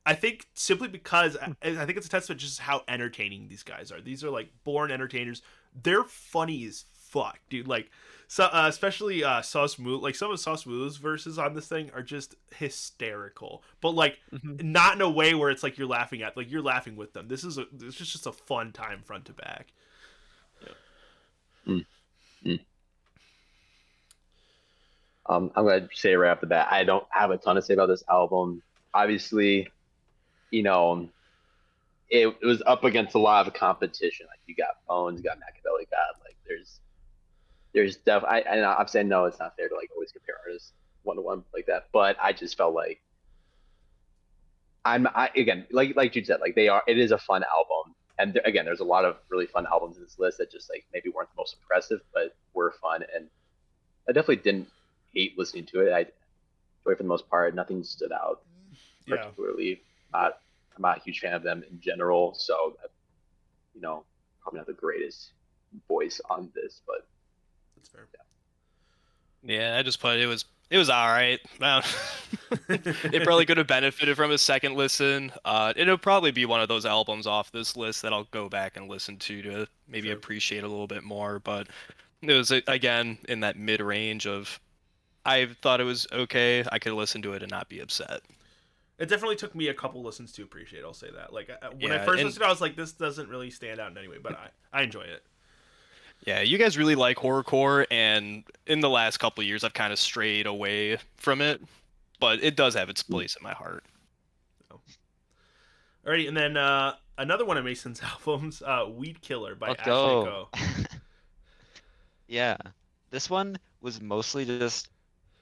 I think simply because I think it's a testament just how entertaining these guys are. These are like born entertainers. They're funny as fuck, dude. Like so, especially Sauce Moo. Like some of Sauce Moo's verses on this thing are just hysterical, but like Mhm. not in a way where it's like you're laughing with them. This is just a fun time front to back. mm, mm. I'm gonna say right off the bat, I don't have a ton to say about this album. Obviously, you know, it was up against a lot of competition. Like you got Bones, you got Machiavelli, got like there's I'm saying no, it's not fair to like always compare artists one to one like that. But I just felt like I again like Jude said, like it is a fun album. And again, there's a lot of really fun albums in this list that just like maybe weren't the most impressive, but were fun. And I definitely didn't hate listening to it. I enjoyed for the most part. Nothing stood out Yeah, particularly. Not, I'm not a huge fan of them in general, so you know, probably not the greatest voice on this, but that's fair. Yeah, I just put it was all right. It probably could have benefited from a second listen. It'll probably be one of those albums off this list that I'll go back and listen to maybe Sure. appreciate a little bit more. But it was again in that mid range of I thought it was okay. I could listen to it and not be upset. It definitely took me a couple listens to appreciate. I'll say that. Like when I Yeah, first and listened, I was like, this doesn't really stand out in any way, but I enjoy it. yeah, you guys really like horrorcore, and in the last couple of years, I've kind of strayed away from it, but it does have its place in my heart. Alrighty, and then another one of Mason's albums, "Weed Killer" by Let's Ashley go. Go. Yeah, this one was mostly just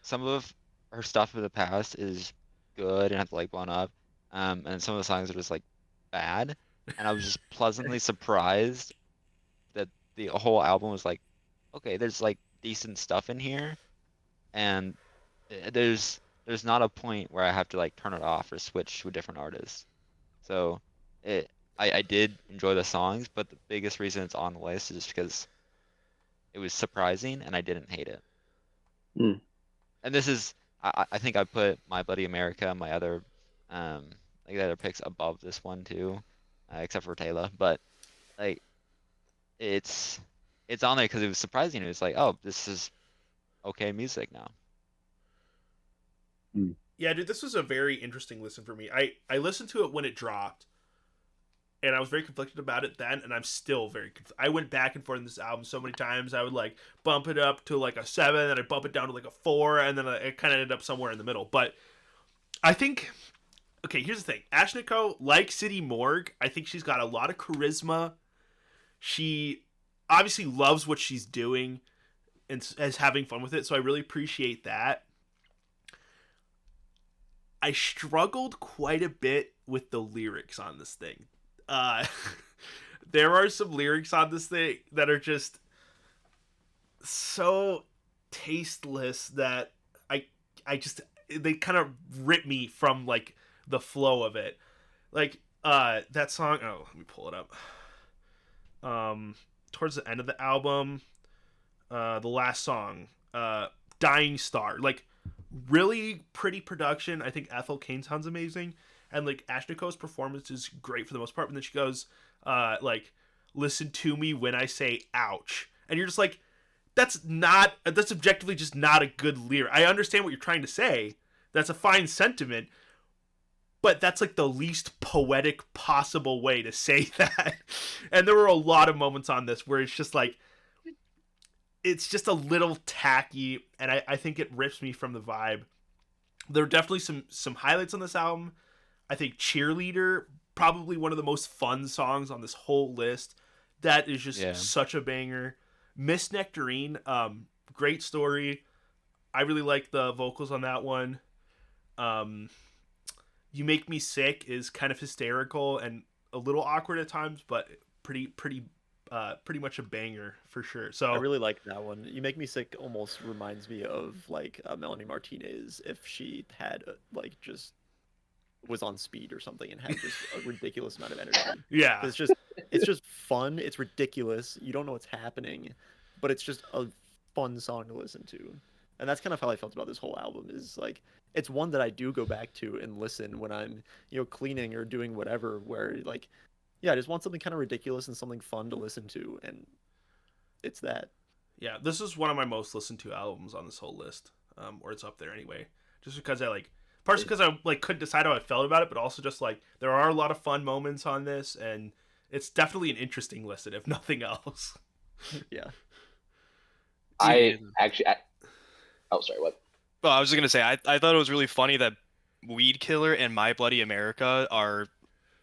some of her stuff of the past is good and have like blown up. and some of the songs are just like bad, and I was just pleasantly surprised that the whole album was like, okay, there's like decent stuff in here, and there's not a point where I have to like turn it off or switch to a different artist. So it I did enjoy the songs, but the biggest reason it's on the list is just because it was surprising and I didn't hate it. Mm. And this is I think I put My Bloody America, my other like the other picks above this one too, except for Taylor. But like it's it's on there because it was surprising. It was like, oh, this is okay music now. Mm. Yeah, dude, this was a very interesting listen for me. I listened to it when it dropped, and I was very conflicted about it then, and I'm still I went back and forth in this album so many times. I would like bump it up to like a 7, and I bump it down to like a 4, and then it kind of ended up somewhere in the middle. But I think, okay, here's the thing: Ashniko, like City Morgue, I think she's got a lot of charisma. She obviously loves what she's doing and is having fun with it, so I really appreciate that. I struggled quite a bit with the lyrics on this thing. Uh, there are some lyrics on this thing that are just so tasteless that I I just they kind of rip me from like the flow of it. Like that song, oh, let me pull it up. Towards the end of the album, the last song, Dying Star. Like really pretty production. I think Ethel Kane sounds amazing, and like Ashniko's performance is great for the most part. And then she goes, like, "Listen to me when I say ouch," and you're just like, that's objectively just not a good lyric. I understand what you're trying to say. That's a fine sentiment, but that's like the least poetic possible way to say that. And there were a lot of moments on this where it's just like it's just a little tacky, and I think it rips me from the vibe. There are definitely some highlights on this album. I think Cheerleader, probably one of the most fun songs on this whole list. That is just Yeah. such a banger. Miss Nectarine, great story. I really like the vocals on that one. Um, you Make Me Sick is kind of hysterical and a little awkward at times, but pretty much a banger for sure. I So really like that one. You Make Me Sick almost reminds me of like Melanie Martinez if she had like just was on speed or something and had just a ridiculous amount of energy. yeah, It's just fun. It's ridiculous. You don't know what's happening, but it's just a fun song to listen to. And that's kind of how I felt about this whole album. Is like it's one that I do go back to and listen when I'm cleaning or doing whatever. Where like yeah, I just want something kind of ridiculous and something fun to listen to, and it's that. yeah. This is one of my most listened to albums on this whole list, or it's up there anyway. Just because I like, partially because I like couldn't decide how I felt about it, but also just like there are a lot of fun moments on this, and it's definitely an interesting listen, if nothing else. Yeah. I actually, oh sorry, what? Well, I was just gonna say, I thought it was really funny that Weed Killer and My Bloody America are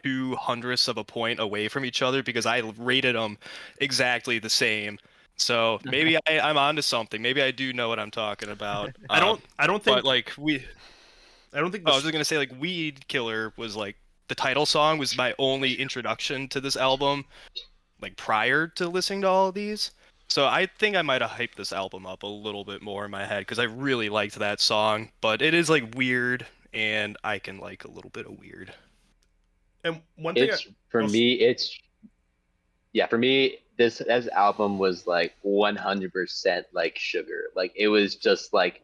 2/100ths of a point away from each other because I rated them exactly the same. So maybe I'm onto something. Maybe I do know what I'm talking about. I don't think But like I don't think I was this, just gonna say like Weed Killer was like the title song was my only introduction to this album, like prior to listening to all of these. So I think I might have hyped this album up a little bit more in my head because I really liked that song. But it is like weird, and I can like a little bit of weird. and one thing It's for I'll me, it's yeah, for me, this album was like 100% like sugar. Like it was just like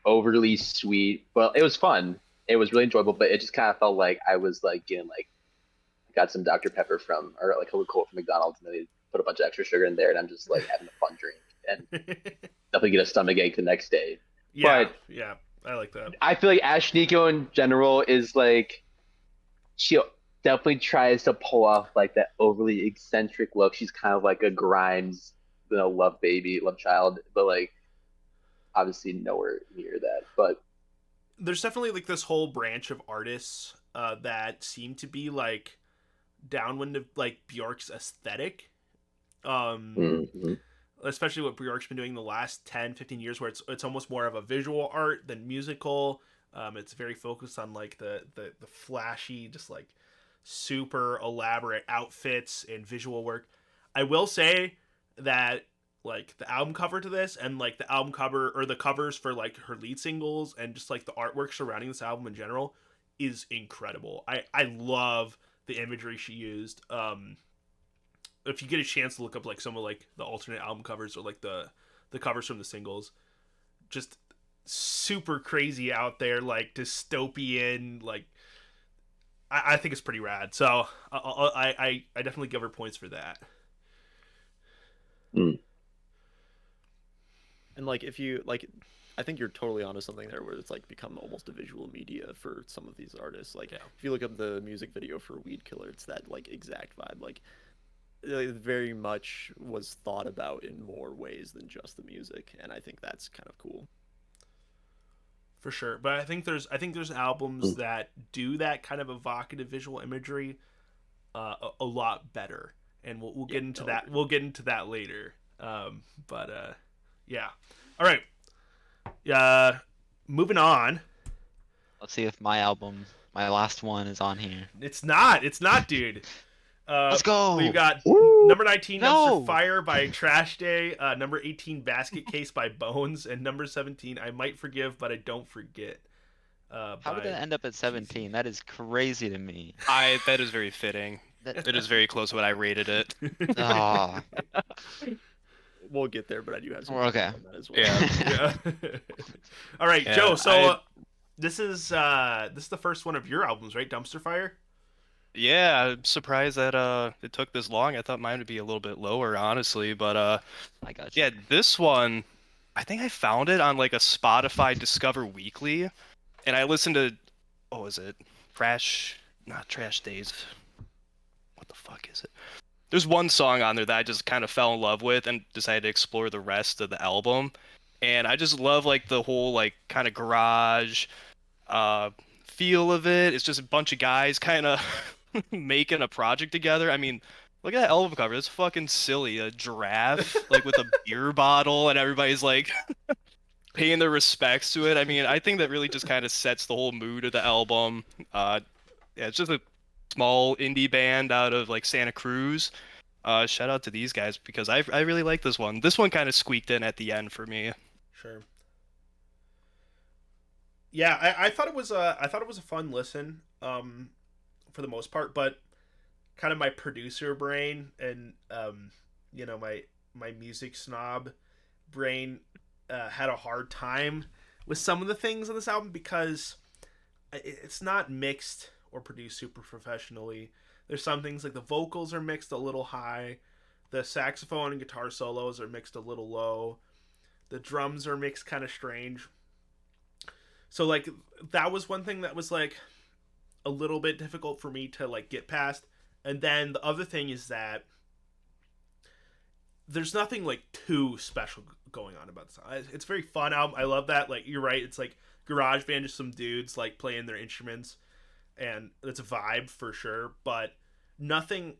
overly sweet. Well, it was fun. It was really enjoyable, but it just kind of felt like I was like getting like got some Dr. Pepper from or like Coca-Cola from McDonald's, and then they put a bunch of extra sugar in there, and I'm just like having a fun drink and definitely get a stomach ache the next day. yeah, But yeah, I like that. I feel like Ash Nico in general is like she definitely tries to pull off like that overly eccentric look. She's kind of like a Grimes, love baby, love child, but like obviously nowhere near that. But There's definitely like this whole branch of artists that seem to be like downwind of like Bjork's aesthetic. Um, mhm. Especially what Bjork's been doing the last 10, 15 years where it's almost more of a visual art than musical. It's very focused on like the flashy, just like super elaborate outfits and visual work. I will say that like the album cover to this and like the album cover or the covers for like her lead singles and just like the artwork surrounding this album in general is incredible. I love the imagery she used. If you get a chance to look up like some of like the alternate album covers or like the covers from the singles, just super crazy out there, like dystopian, like I think it's pretty rad. So I definitely give her points for that. Mm. And like if you like, I think you're totally onto something there, where it's like become almost a visual media for some of these artists. Like Yeah. if you look up the music video for Weed Killer, it's that like exact vibe. Like it very much was thought about in more ways than just the music, and I think that's kind of cool. For sure. But I think there's albums Mm. that do that kind of evocative visual imagery a lot better, and we'll Yeah, get into no, that. agreed. We'll get into that later. But yeah. All right. Moving on. Let's see if my album, my last one, is on here. It's not. It's not, dude. Let's go. We've got Woo! number 19, No. Dumpster Fire by Trash Day. Number 18, Basket Case by Bones. And number 17, I Might Forgive, But I Don't Forget. How by did that end up at 17? That is crazy to me. That is very fitting. That, It is very close to what I rated it. ah, We'll get there, but I do have some We're okay. thoughts on that as well. Yeah. Yeah. All right, Yeah, Joe. So I- this is the first one of your albums, right? Dumpster Fire. Yeah, I'm surprised that it took this long. I thought mine would be a little bit lower, honestly, but I got you. yeah, this one, I think I found it on like a Spotify Discover Weekly, and I listened to, what was it? Not Trash Days. What the fuck is it? There's one song on there that I just kind of fell in love with and decided to explore the rest of the album. And I just love like the whole like kind of garage feel of it. It's just a bunch of guys kind of making a project together. I mean, look at that album cover. It's fucking silly. A giraffe like with a beer bottle and everybody's like paying their respects to it. I mean, I think that really just kind of sets the whole mood of the album. Yeah, it's just a small indie band out of like Santa Cruz. Shout out to these guys because I really like this one. This one kind of squeaked in at the end for me. Sure. Yeah, I thought it was a fun listen, for the most part, but kind of my producer brain and my music snob brain had a hard time with some of the things on this album because it's not mixed or produced super professionally. There's some things like the vocals are mixed a little high, the saxophone and guitar solos are mixed a little low, the drums are mixed kind of strange. So like that was one thing that was like a little bit difficult for me to like get past. And then the other thing is that there's nothing like too special going on about this. It's a very fun album. I love that. Like you're right. It's like garage band, just some dudes like playing their instruments, and it's a vibe for sure. But nothing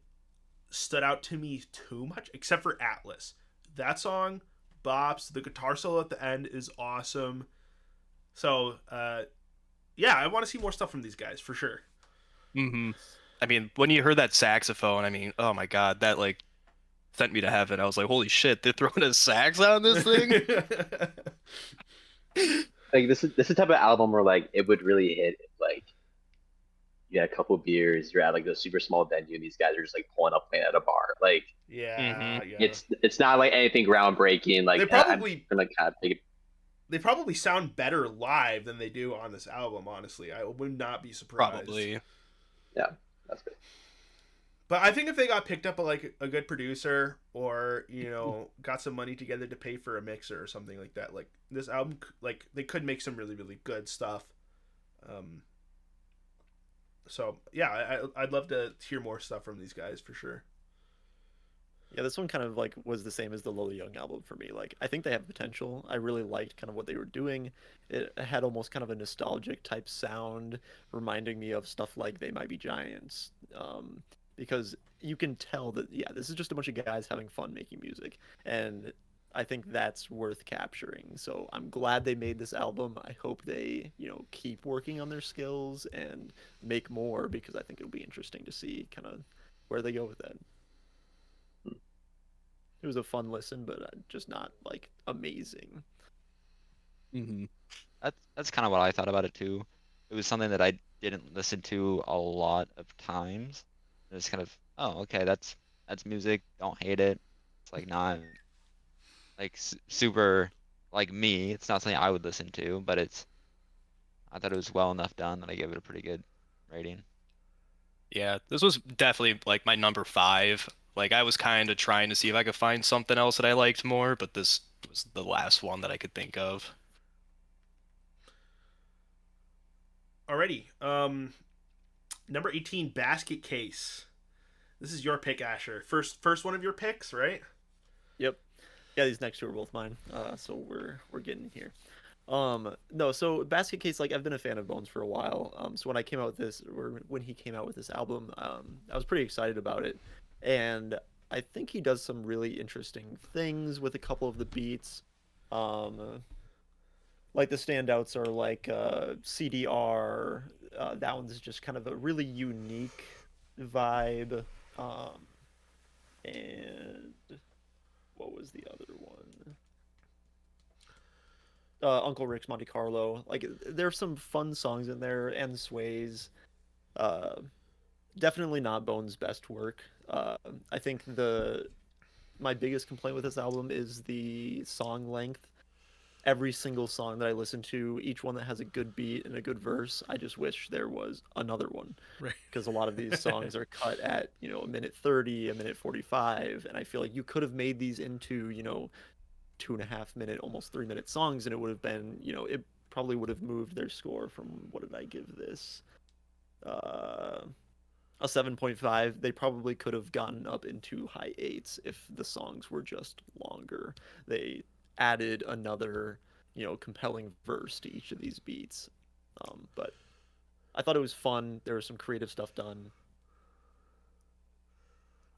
stood out to me too much except for Atlas. That song bops. The guitar solo at the end is awesome. So yeah, I want to see more stuff from these guys for sure. Mm-hmm. I mean, when you heard that saxophone, I mean, oh my god, that like sent me to heaven. I was like, holy shit, they're throwing a sax on this thing. Like this is the type of album where like it would really hit if like you had a couple beers, you're at like a super small venue, and these guys are just like pulling up playing at a bar. Like Yeah, Mhm. yeah. it's not like anything groundbreaking. Like They probably- I'm like kind of big. They probably sound better live than they do on this album. Honestly, I would not be surprised. Probably. Yeah, that's good. But I think if they got picked up by like a good producer or got some money together to pay for a mixer or something like that, like this album, like they could make some really really good stuff. So yeah, I'd love to hear more stuff from these guys for sure. Yeah, this one kind of like was the same as the Lola Young album for me. Like I think they have potential. I really liked kind of what they were doing. It had almost kind of a nostalgic type sound, reminding me of stuff like They Might Be Giants. Because you can tell that this is just a bunch of guys having fun making music. And I think that's worth capturing. So I'm glad they made this album. I hope they, keep working on their skills and make more because I think it'll be interesting to see kind of where they go with that. It was a fun listen, but just not like amazing. Hmm. That's kind of what I thought about it too. It was something that I didn't listen to a lot of times. It's kind of, oh, okay, that's music. Don't hate it. It's like not like super like me. It's not something I would listen to, but I thought it was well enough done that I gave it a pretty good rating. Yeah, this was definitely like my number five. Like I was kind of trying to see if I could find something else that I liked more, but this was the last one that I could think of. Alrighty. Number 18, Basket Case. This is your pick, Asher. First one of your picks, right? Yep. Yeah, these next two are both mine. So we're getting here. No, so Basket Case, like I've been a fan of Bones for a while. So when I came out with this, or when he came out with this album, I was pretty excited about it, and I think he does some really interesting things with a couple of the beats. Like the standouts are like CDR. That one's just kind of a really unique vibe. Um, and what was the other one? Uncle Rick's Monte Carlo. Like there's some fun songs in there and sways. Uh, Definitely not Bones' best work. I think the my biggest complaint with this album is the song length. Every single song that I listen to, each one that has a good beat and a good verse, I just wish there was another one. Right. Because a lot of these songs are cut at, a minute 30, a minute 45, and I feel like you could have made these into, 2.5 minute, almost 3 minute songs, and it would have been, it probably would have moved their score from, what did I give this? Uh, a 7.5. They probably could have gotten up into high eights if the songs were just longer. They added another, compelling verse to each of these beats. But I thought it was fun. There was some creative stuff done.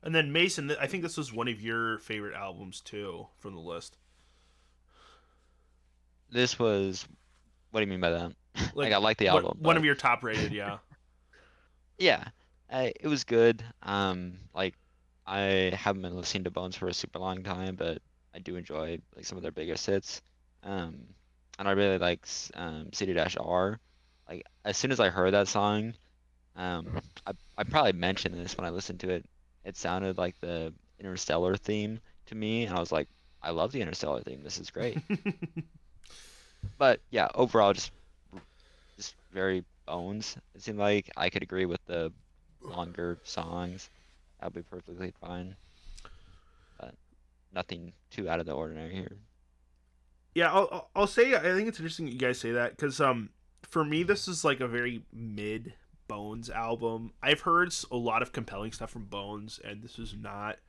And then Mason, I think this was one of your favorite albums too from the list. This was, what do you mean by that? Like Like I like the what album, one but of your top rated, yeah. yeah, it was good. Like I haven't been listening to Bones for a super long time, but I do enjoy like some of their biggest hits. Um, and I really like CD-R. Like as soon as I heard that song, I probably mentioned this when I listened to it. It sounded like the Interstellar theme to me, and I was like, I love the Interstellar theme. This is great. But yeah, overall, just very Bones. It seemed like I could agree with the longer songs. That'd be perfectly fine. But nothing too out of the ordinary here. Yeah, I'll say I think it's interesting that you guys say that because for me this is like a very mid Bones album. I've heard a lot of compelling stuff from Bones, and this is not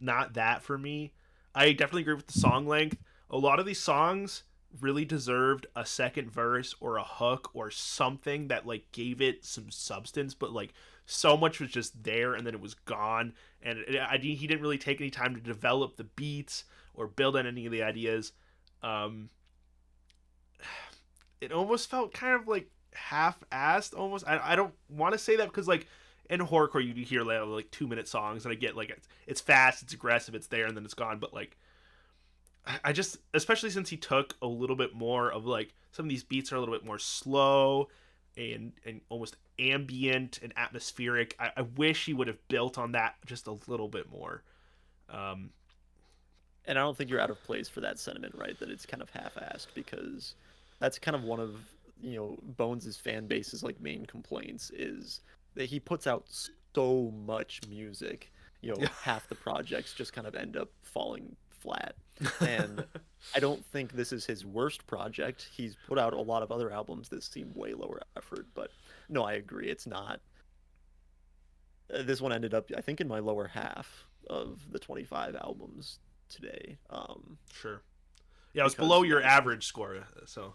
that for me. I definitely agree with the song length. A lot of these songs really deserved a second verse or a hook or something that like gave it some substance, but like so much was just there and then it was gone. And he didn't really take any time to develop the beats or build on any of the ideas. Um, it almost felt kind of like half-assed. Almost, I don't want to say that because like in horrorcore you hear like 2 minute songs, and I get like it's fast, it's aggressive, it's there, and then it's gone. But like I just, especially since he took a little bit more of like some of these beats are a little bit more slow and almost ambient and atmospheric. I wish he would have built on that just a little bit more. Um, And I don't think you're out of place for that sentiment, right? That it's kind of half-assed because that's kind of one of, Bones's fan base's like main complaints is that he puts out so much music. Yeah. Half the projects just kind of end up falling flat. And I don't think this is his worst project. He's put out a lot of other albums that seem way lower effort, but no, I agree. It's not. This one ended up, I think, in my lower half of the 25 albums today. Sure. Yeah, it was Because, below your yeah, average score, so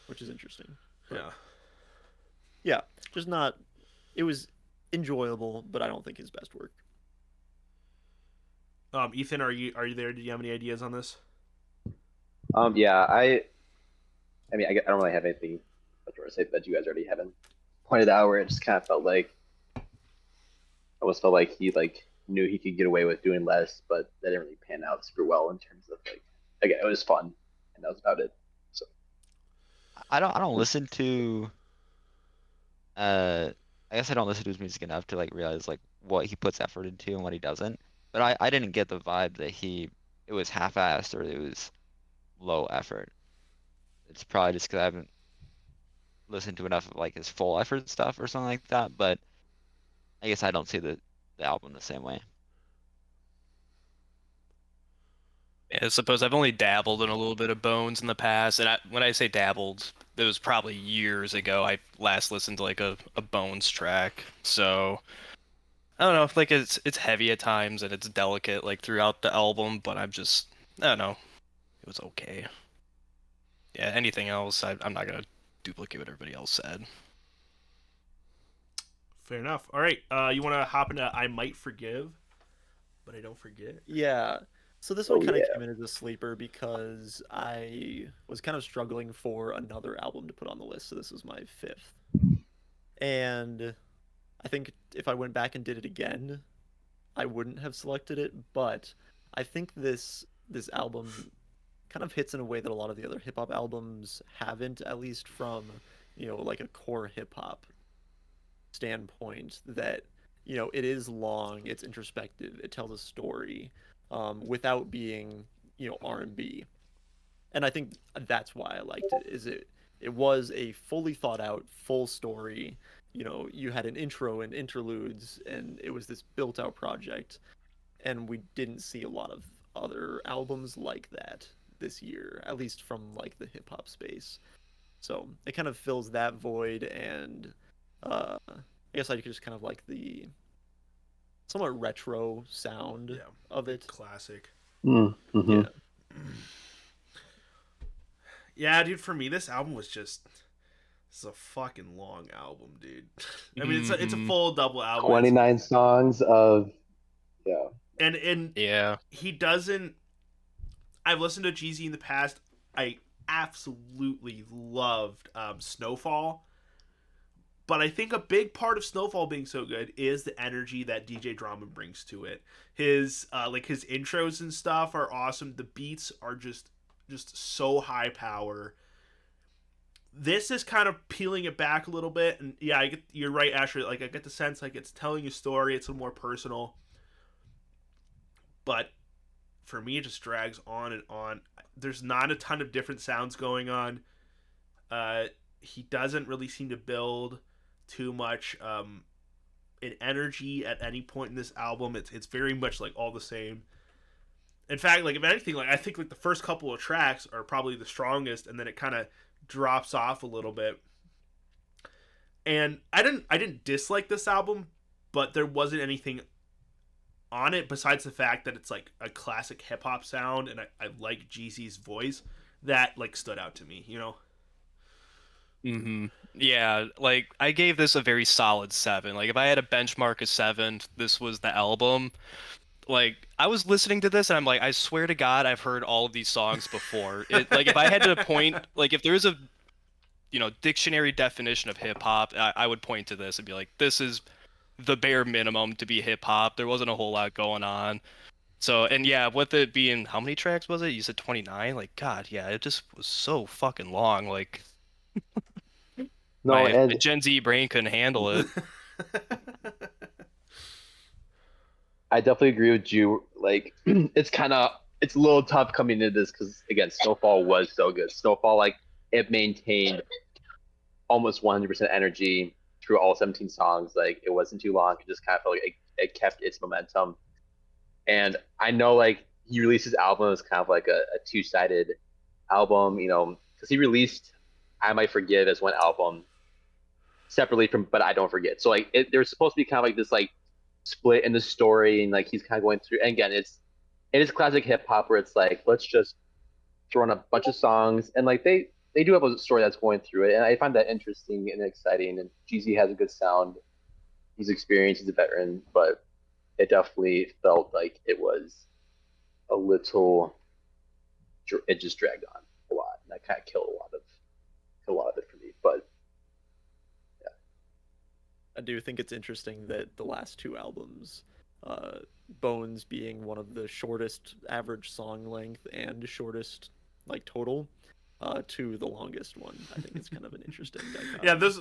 which is interesting. But, yeah. yeah, just not. It was enjoyable, but I don't think his best work. Ethan, are you there? Do you have any ideas on this? Yeah, I mean, I don't really have anything much more to say that you guys already haven't pointed out. Where it just kind of felt like, I almost felt like he like knew he could get away with doing less, but that didn't really pan out super well in terms of like, again, it was fun, and that was about it. So, I don't listen to uh I guess I don't listen to his music enough to like realize like what he puts effort into and what he doesn't. But I didn't get the vibe that it was half-assed or it was low effort. It's probably just because I haven't listened to enough of like his full effort stuff or something like that. But I guess I don't see the album the same way. I suppose I've only dabbled in a little bit of Bones in the past, and when I say dabbled, it was probably years ago. I last listened to like a Bones track, so I don't know. Like it's heavy at times and it's delicate like throughout the album, but I don't know. It was okay. Yeah, anything else, I'm not gonna duplicate what everybody else said. Fair enough. All right, you want to hop into I Might Forgive, but I Don't Forget? Yeah. So this one oh kind of yeah, came in as a sleeper because I was kind of struggling for another album to put on the list. So this was my fifth. And I think if I went back and did it again, I wouldn't have selected it, but I think this album kind of hits in a way that a lot of the other hip hop albums haven't, at least from, like a core hip hop standpoint. That, it is long, it's introspective, it tells a story, without being, R&B. And I think that's why I liked it. It was a fully thought out, full story. You had an intro and interludes, and it was this built out project. And we didn't see a lot of other albums like that this year, at least from like the hip hop space. So it kind of fills that void, and I guess I just kind of like the somewhat retro sound Yeah, of it. classic. mm-hmm. Yeah. Yeah, dude. For me, this album was just it's a fucking long album, dude. I mean, it's a Hmm. full double album. 29 songs of yeah. And Yeah. he doesn't. I've listened to Jeezy in the past. I absolutely loved Snowfall, but I think a big part of Snowfall being so good is the energy that DJ Drama brings to it. His like his intros and stuff are awesome. The beats are just so high power. This is kind of peeling it back a little bit, and yeah, you're right, Asher. Like I get the sense like it's telling a story. It's a more personal, but for me, it just drags on and on. There's not a ton of different sounds going on. Uh, he doesn't really seem to build too much in energy at any point in this album. It's very much like all the same. In fact, like if anything, like I think like the first couple of tracks are probably the strongest, and then it kind of drops off a little bit. And I didn't dislike this album, but there wasn't anything on it besides the fact that it's like a classic hip hop sound, and I like Jeezy's voice that like stood out to me. You know. Hmm. Yeah, like I gave this a very solid 7. Like if I had a benchmark of 7, this was the album. Like I was listening to this and I'm like, I swear to God, I've heard all of these songs before. It like if I had to point, like if there's a dictionary definition of hip hop, I would point to this and be like, this is the bare minimum to be hip hop. There wasn't a whole lot going on. So, and yeah, with it being, how many tracks was it? You said 29? Like, God, yeah, it just was so fucking long. Like, No, my and Gen Z brain couldn't handle it. I definitely agree with you. Like, it's a little tough coming into this because again, Snowfall was so good. Snowfall, like, it maintained almost 100% energy through all 17 songs. Like, it wasn't too long. It just kind of felt like it kept its momentum. And I know, like, he released his album as kind of like a two-sided album, because he released I Might Forgive as one album separately from But I Don't Forget. So like there's supposed to be kind of like this like split in the story, and like he's kind of going through. And again, it is classic hip hop where it's like let's just throw in a bunch of songs, and like they do have a story that's going through it, and I find that interesting and exciting. And Jeezy has a good sound. He's experienced. He's a veteran, but it definitely felt like it was a little it just dragged on a lot, and that kind of killed a lot of it for me. But I do think it's interesting that the last two albums, uh, Bones being one of the shortest average song length and shortest like total, to the longest one. I think it's kind of an interesting dichotomy. Yeah, this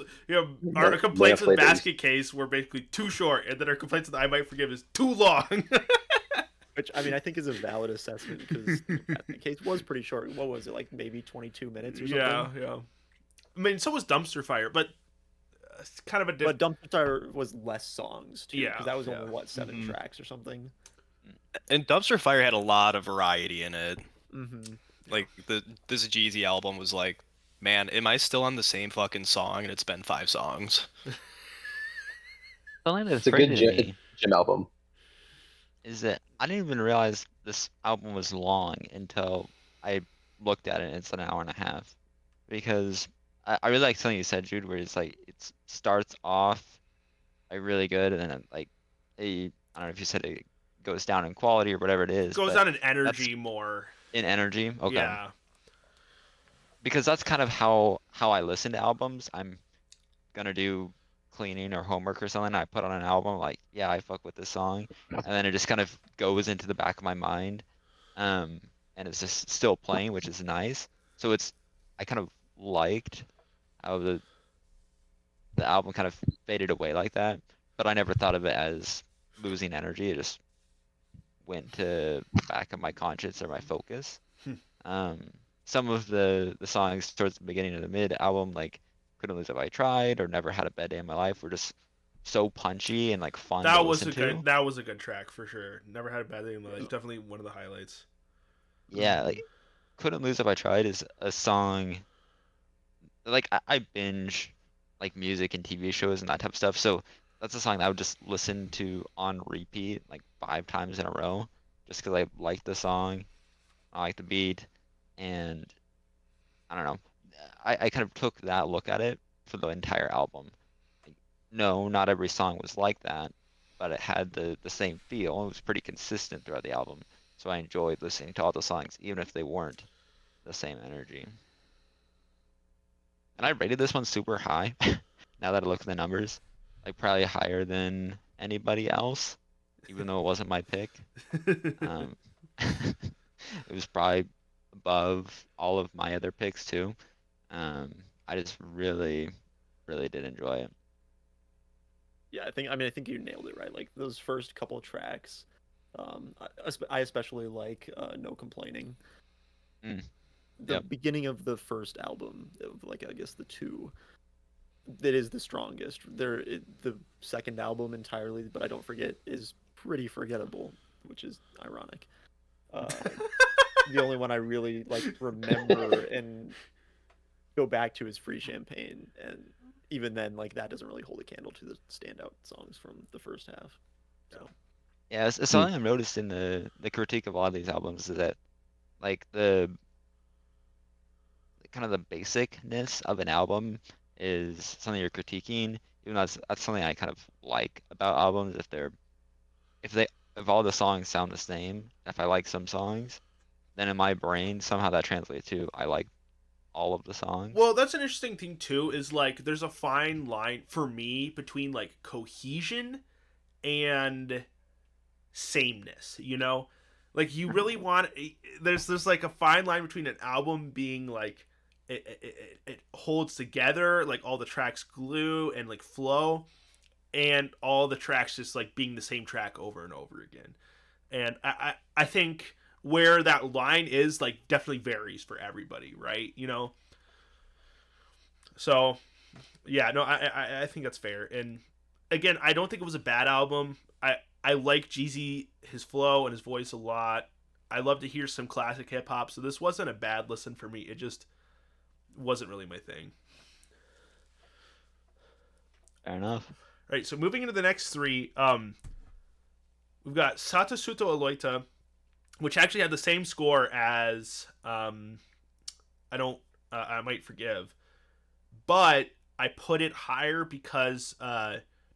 our complaints with flavors. Basket Case were basically too short, and then our complaints with I Might Forgive is too long. Which I mean, I think is a valid assessment because the case was pretty short. What was it, like maybe 22 minutes or something? Yeah. I mean, so was Dumpster Fire, but it's kind of a But Dumpster was less songs too, Yeah, because that was yeah. only what 7 Mhm. tracks or something. And Dumpster Fire had a lot of variety in it. Mm-hmm. Like this Jeezy album was like, man, am I still on the same fucking song? And it's been 5 songs. Something that's It's a good crazy to me gym album. is that I didn't even realize this album was long until I looked at it and it's an hour and a half. Because I really like something you said, Jude, where it's like it starts off like really good and then I don't know if you said it goes down in quality or whatever it is, goes but on in that's energy more. in energy. Okay. Yeah. Because that's kind of how I listen to albums. I'm gonna do cleaning or homework or something. I put on an album like, yeah, I fuck with this song, and then it just kind of goes into the back of my mind, um, and it's just still playing, which is nice. So I kind of liked how the album kind of faded away like that, but I never thought of it as losing energy. It just went to the back of my conscience or my focus. Hmm. Um, some of the songs towards the beginning of the mid album, like Couldn't Lose If I Tried or Never Had a Bad Day in My Life, were just so punchy and like fun to listen to. That was a good track for sure. Never had a bad day in my life. Definitely one of the highlights. Yeah, like Couldn't Lose If I Tried is a song like I binge like music and TV shows and that type of stuff. So that's a song that I would just listen to on repeat like 5 times in a row just because I like the song, I like the beat, and I don't know. I kind of took that look at it for the entire album. Like, no, not every song was like that, but it had the same feel. It was pretty consistent throughout the album. So I enjoyed listening to all the songs, even if they weren't the same energy. And I rated this one super high. Now that I look at the numbers, like probably higher than anybody else, even though it wasn't my pick. Um, it was probably above all of my other picks too. Um, I just really, really did enjoy it. Yeah, I think you nailed it right. Like those first couple tracks, I especially like No Complaining. Mm, The yep. beginning of the first album, of like I guess the two, that is the strongest. The second album entirely, but I don't forget, is pretty forgettable, which is ironic. Uh, the only one I really like remember and go back to is Free Champagne, and even then, like that doesn't really hold a candle to the standout songs from the first half. So Yeah, it's something I've noticed in the critique of a lot of these albums is that like the kind of the basicness of an album is something you're critiquing, even though that's something I kind of like about albums if they if all the songs sound the same, if I like some songs, then in my brain somehow that translates to I like all of the songs. Well, that's an interesting thing too. Is like there's a fine line for me between like cohesion and sameness. Like you really want there's like a fine line between an album being like it holds together, like all the tracks glue and like flow, and all the tracks just like being the same track over and over again. And I think where that line is like definitely varies for everybody, right? So yeah, no, I think that's fair. And again, I don't think it was a bad album. I like Jeezy, his flow and his voice a lot. I love to hear some classic hip hop, so this wasn't a bad listen for me. It just wasn't really my thing. Fair enough. All right, so moving into the next three, we've got Satasuto Aloita, which actually had the same score as I don't I Might Forgive, but I put it higher because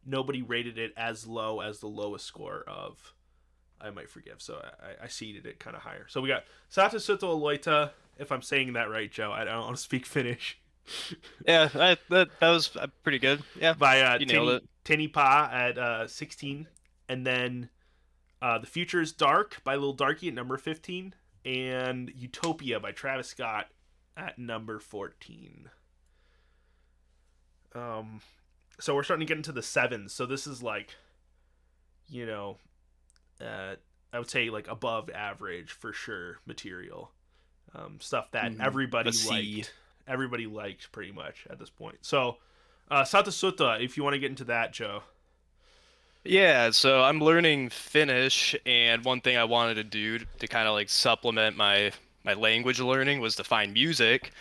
nobody rated it as low as the lowest score of I might forgive. So I seeded it kind of higher. So we got Sata Suto Loita, if I'm saying that right, Joe. I don't want to speak Finnish. Yeah, that was pretty good. Yeah, By you nailed it. Tini Pa at 16. And then The Future is Dark by Lil Darky at number 15. And Utopia by Travis Scott at number 14. So we're starting to get into the sevens. So this is like, you know, I would say like above average for sure material. Stuff that Mhm. A C. everybody liked pretty much at this point. So, Sata Sutta, if you want to get into that, Joe. Yeah, so I'm learning Finnish, and one thing I wanted to do to kind of like supplement my language learning was to find music.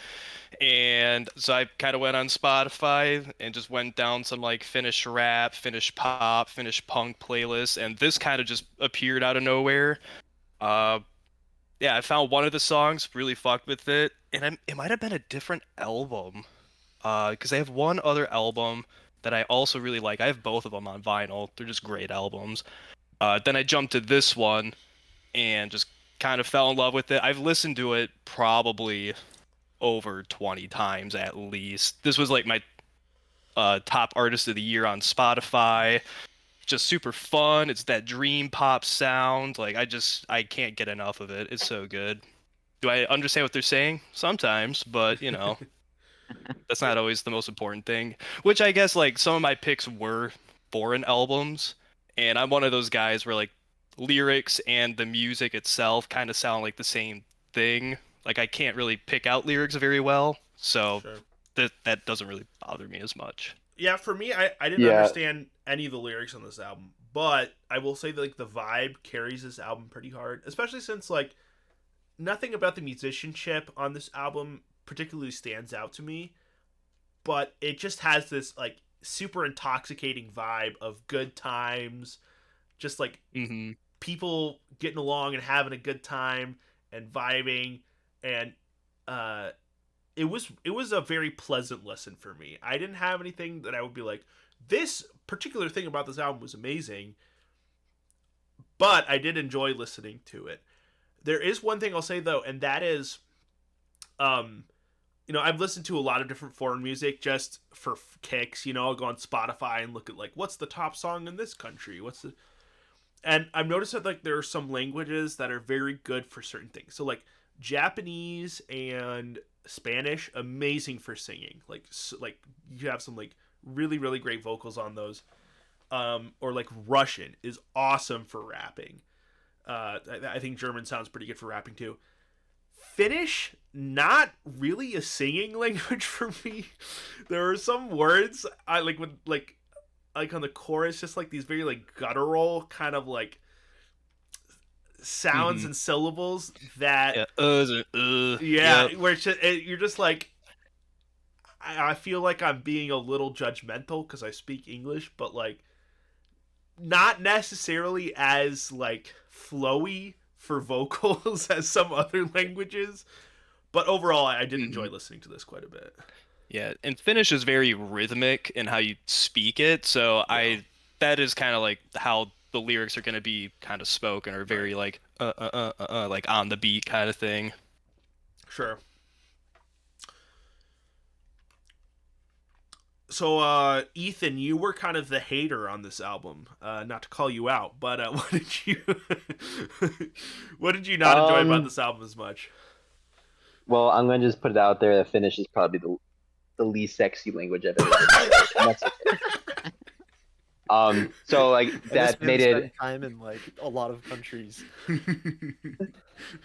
And so I kind of went on Spotify and just went down some like Finnish rap, Finnish pop, Finnish punk playlists, and this kind of just appeared out of nowhere. Uh, yeah, I found one of the songs, really fucked with it, and it might have been a different album. Because they have one other album that I also really like. I have both of them on vinyl. They're just great albums. Then I jumped to this one and just kind of fell in love with it. I've listened to it probably over 20 times at least. This was like my top artist of the year on Spotify. Just super fun. It's that dream pop sound. Like I can't get enough of it. It's so good. Do I understand what they're saying? Sometimes, but that's not always the most important thing. Which I guess like some of my picks were foreign albums, and I'm one of those guys where like lyrics and the music itself kind of sound like the same thing. Like I can't really pick out lyrics very well, so Sure. that doesn't really bother me as much. Yeah, for me, I didn't Yeah, understand any of the lyrics on this album, but I will say that like the vibe carries this album pretty hard, especially since like nothing about the musicianship on this album particularly stands out to me, but it just has this like super intoxicating vibe of good times, just like Mm-hmm. people getting along and having a good time and vibing, and uh it was a very pleasant listen for me. I didn't have anything that I would be like, this particular thing about this album was amazing, but I did enjoy listening to it. There is one thing I'll say though, and that is, um, I've listened to a lot of different foreign music just for kicks. I'll go on Spotify and look at like what's the top song in this country, and I've noticed that like there are some languages that are very good for certain things. So like Japanese and Spanish, amazing for singing. Like you have some like really really great vocals on those. Or like Russian is awesome for rapping. I think German sounds pretty good for rapping too. Finnish, not really a singing language for me. There are some words I like when like on the chorus, just like these very like guttural kind of like sounds Mm-hmm. and syllables that Yeah. yeah, Yep. where you're just like I feel like I'm being a little judgmental because I speak English, but like not necessarily as like flowy for vocals as some other languages. But overall, I did Mm-hmm. enjoy listening to this quite a bit. Yeah, and Finnish is very rhythmic in how you speak it, so Yeah, I that is kind of like how the lyrics are going to be kind of spoken, or right. very like like on the beat kind of thing. Sure. So, Ethan, you were kind of the hater on this album. Not to call you out, but what did you what did you not enjoy about Um, this album as much? well, I'm gonna just put it out there that Finnish is probably the least sexy language I've ever heard in my life, and that's okay. So like And this that man made spent it time in like a lot of countries.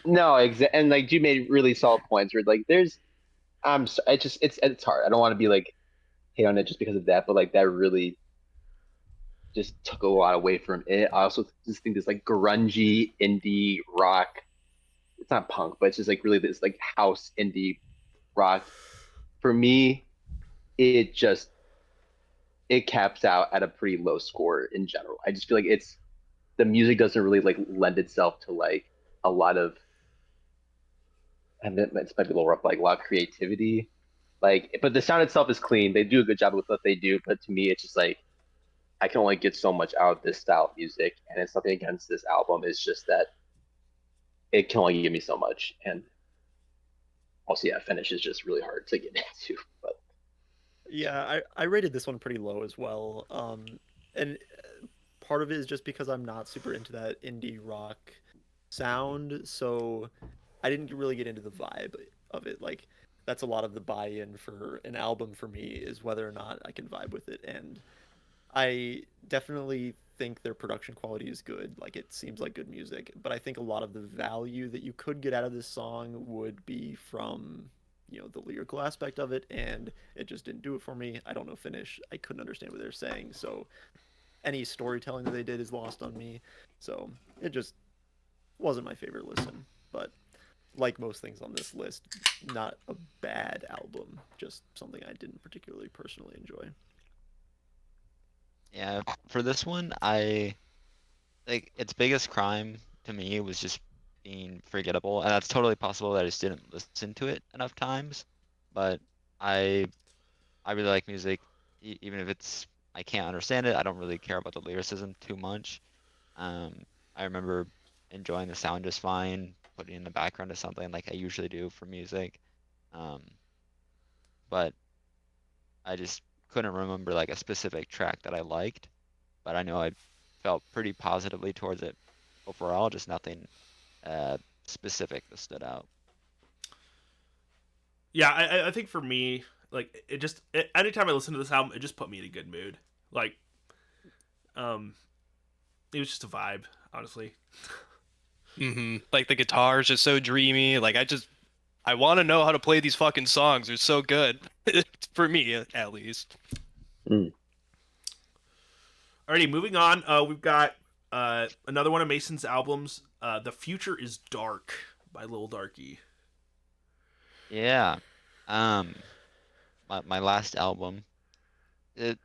no, and like you made really solid points where like there's it's hard. I don't want to be like hate on it just because of that, but like that really just took a lot away from it. I also just think this like grungy indie rock. It's not punk, but it's just like really this like house indie rock. For me, it just it caps out at a pretty low score in general. I just feel like it's the music doesn't really like lend itself to like a lot of and it's might be a little rough, like a lot of creativity. Like, but the sound itself is clean. They do a good job with what they do, but to me, it's just like I can only get so much out of this style of music, and it's nothing against this album. It's just that it can only give me so much, and also, yeah, Finish is just really hard to get into. But Yeah, I rated this one pretty low as well. And part of it is just because I'm not super into that indie rock sound, so I didn't really get into the vibe of it. Like that's a lot of the buy-in for an album for me is whether or not I can vibe with it. And I definitely think their production quality is good. Like it seems like good music, but I think a lot of the value that you could get out of this song would be from, the lyrical aspect of it, and it just didn't do it for me. I don't know Finnish. I couldn't understand what they're saying, so any storytelling that they did is lost on me. So it just wasn't my favorite listen, but like most things on this list, not a bad album, just something I didn't particularly personally enjoy. Yeah, for this one, I like its biggest crime to me was just being forgettable, and that's totally possible that I just didn't listen to it enough times. But I I really like music, even if I can't understand it. I don't really care about the lyricism too much. Um, I remember enjoying the sound just fine, putting in the background to something like I usually do for music. Um, but I just couldn't remember like a specific track that I liked, but I know I felt pretty positively towards it overall, just nothing uh specific that stood out. Yeah, I think for me, like anytime I listen to this album, it just put me in a good mood. Like, um, it was just a vibe, honestly. Like the guitar is just so dreamy. Like I want to know how to play these fucking songs. They're so good. For me, at least. mm. Alrighty, moving on. We've got another one of Mason's albums. The Future is Dark by Lil Darky. Yeah. Um, my last album, it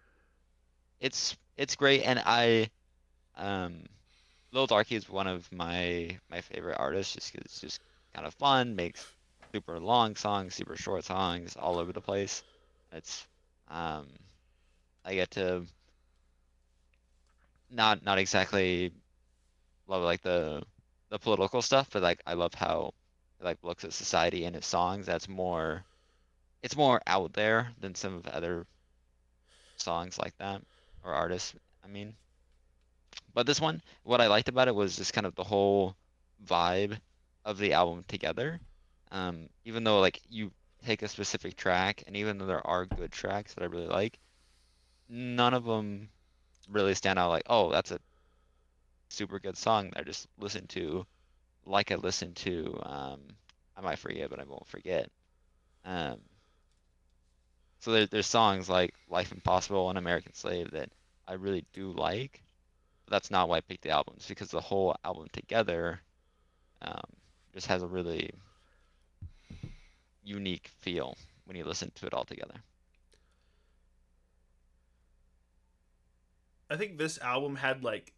it's great, and um Lil Darky is one of my favorite artists just 'cause it's just kind of fun, makes super long songs, super short songs, all over the place. It's um I get to not exactly love like the political stuff, but like I love how he like looks at society in his songs. It's more out there than some of the other songs like that or artists. I mean, but this one, what I liked about it was just kind of the whole vibe of the album together. Even though like you take a specific track, and even though there are good tracks that I really like, none of them really stand out like, oh, that's a super good song that I just listened to, like I listened to I might forget, but I won't forget. Um, so there's songs like Life Impossible and American Slave that I really do like. But that's not why I picked the albums because the whole album together um, just has a really unique feel when you listen to it all together. I think this album had like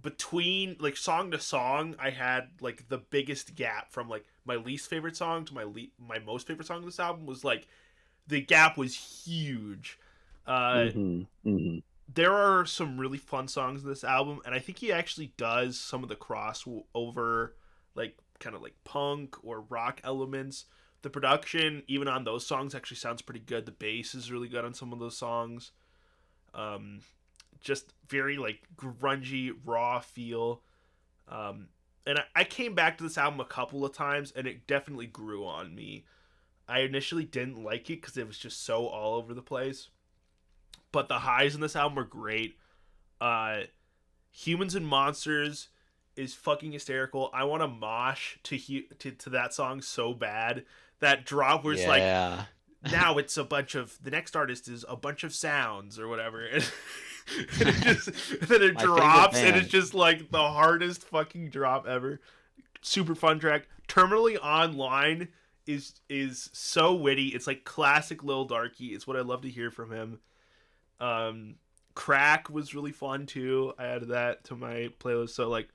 between like song to song, I had like the biggest gap from like my least favorite song to my most favorite song of this album was like the gap was huge. Uh, Mm-hmm. Mm-hmm. there are some really fun songs in this album, and I think he actually does some of the crossover, like kind of like punk or rock elements. The production, even on those songs, actually sounds pretty good. The bass is really good on some of those songs. Um, just very like grungy, raw feel. And I came back to this album a couple of times, and it definitely grew on me. I initially didn't like it because it was just so all over the place, but the highs in this album are great. Uh, Humans and Monsters is fucking hysterical. I want to mosh to that song so bad. That drop where it's like, Yeah, now it's a bunch of the next artist is a bunch of sounds or whatever, and it just and then it my favorite drops and it's band. just like the hardest fucking drop ever. Super fun track. Terminally Online is so witty. It's like classic Lil Darky. It's what I love to hear from him. Um, Crack was really fun too. I added that to my playlist. So like,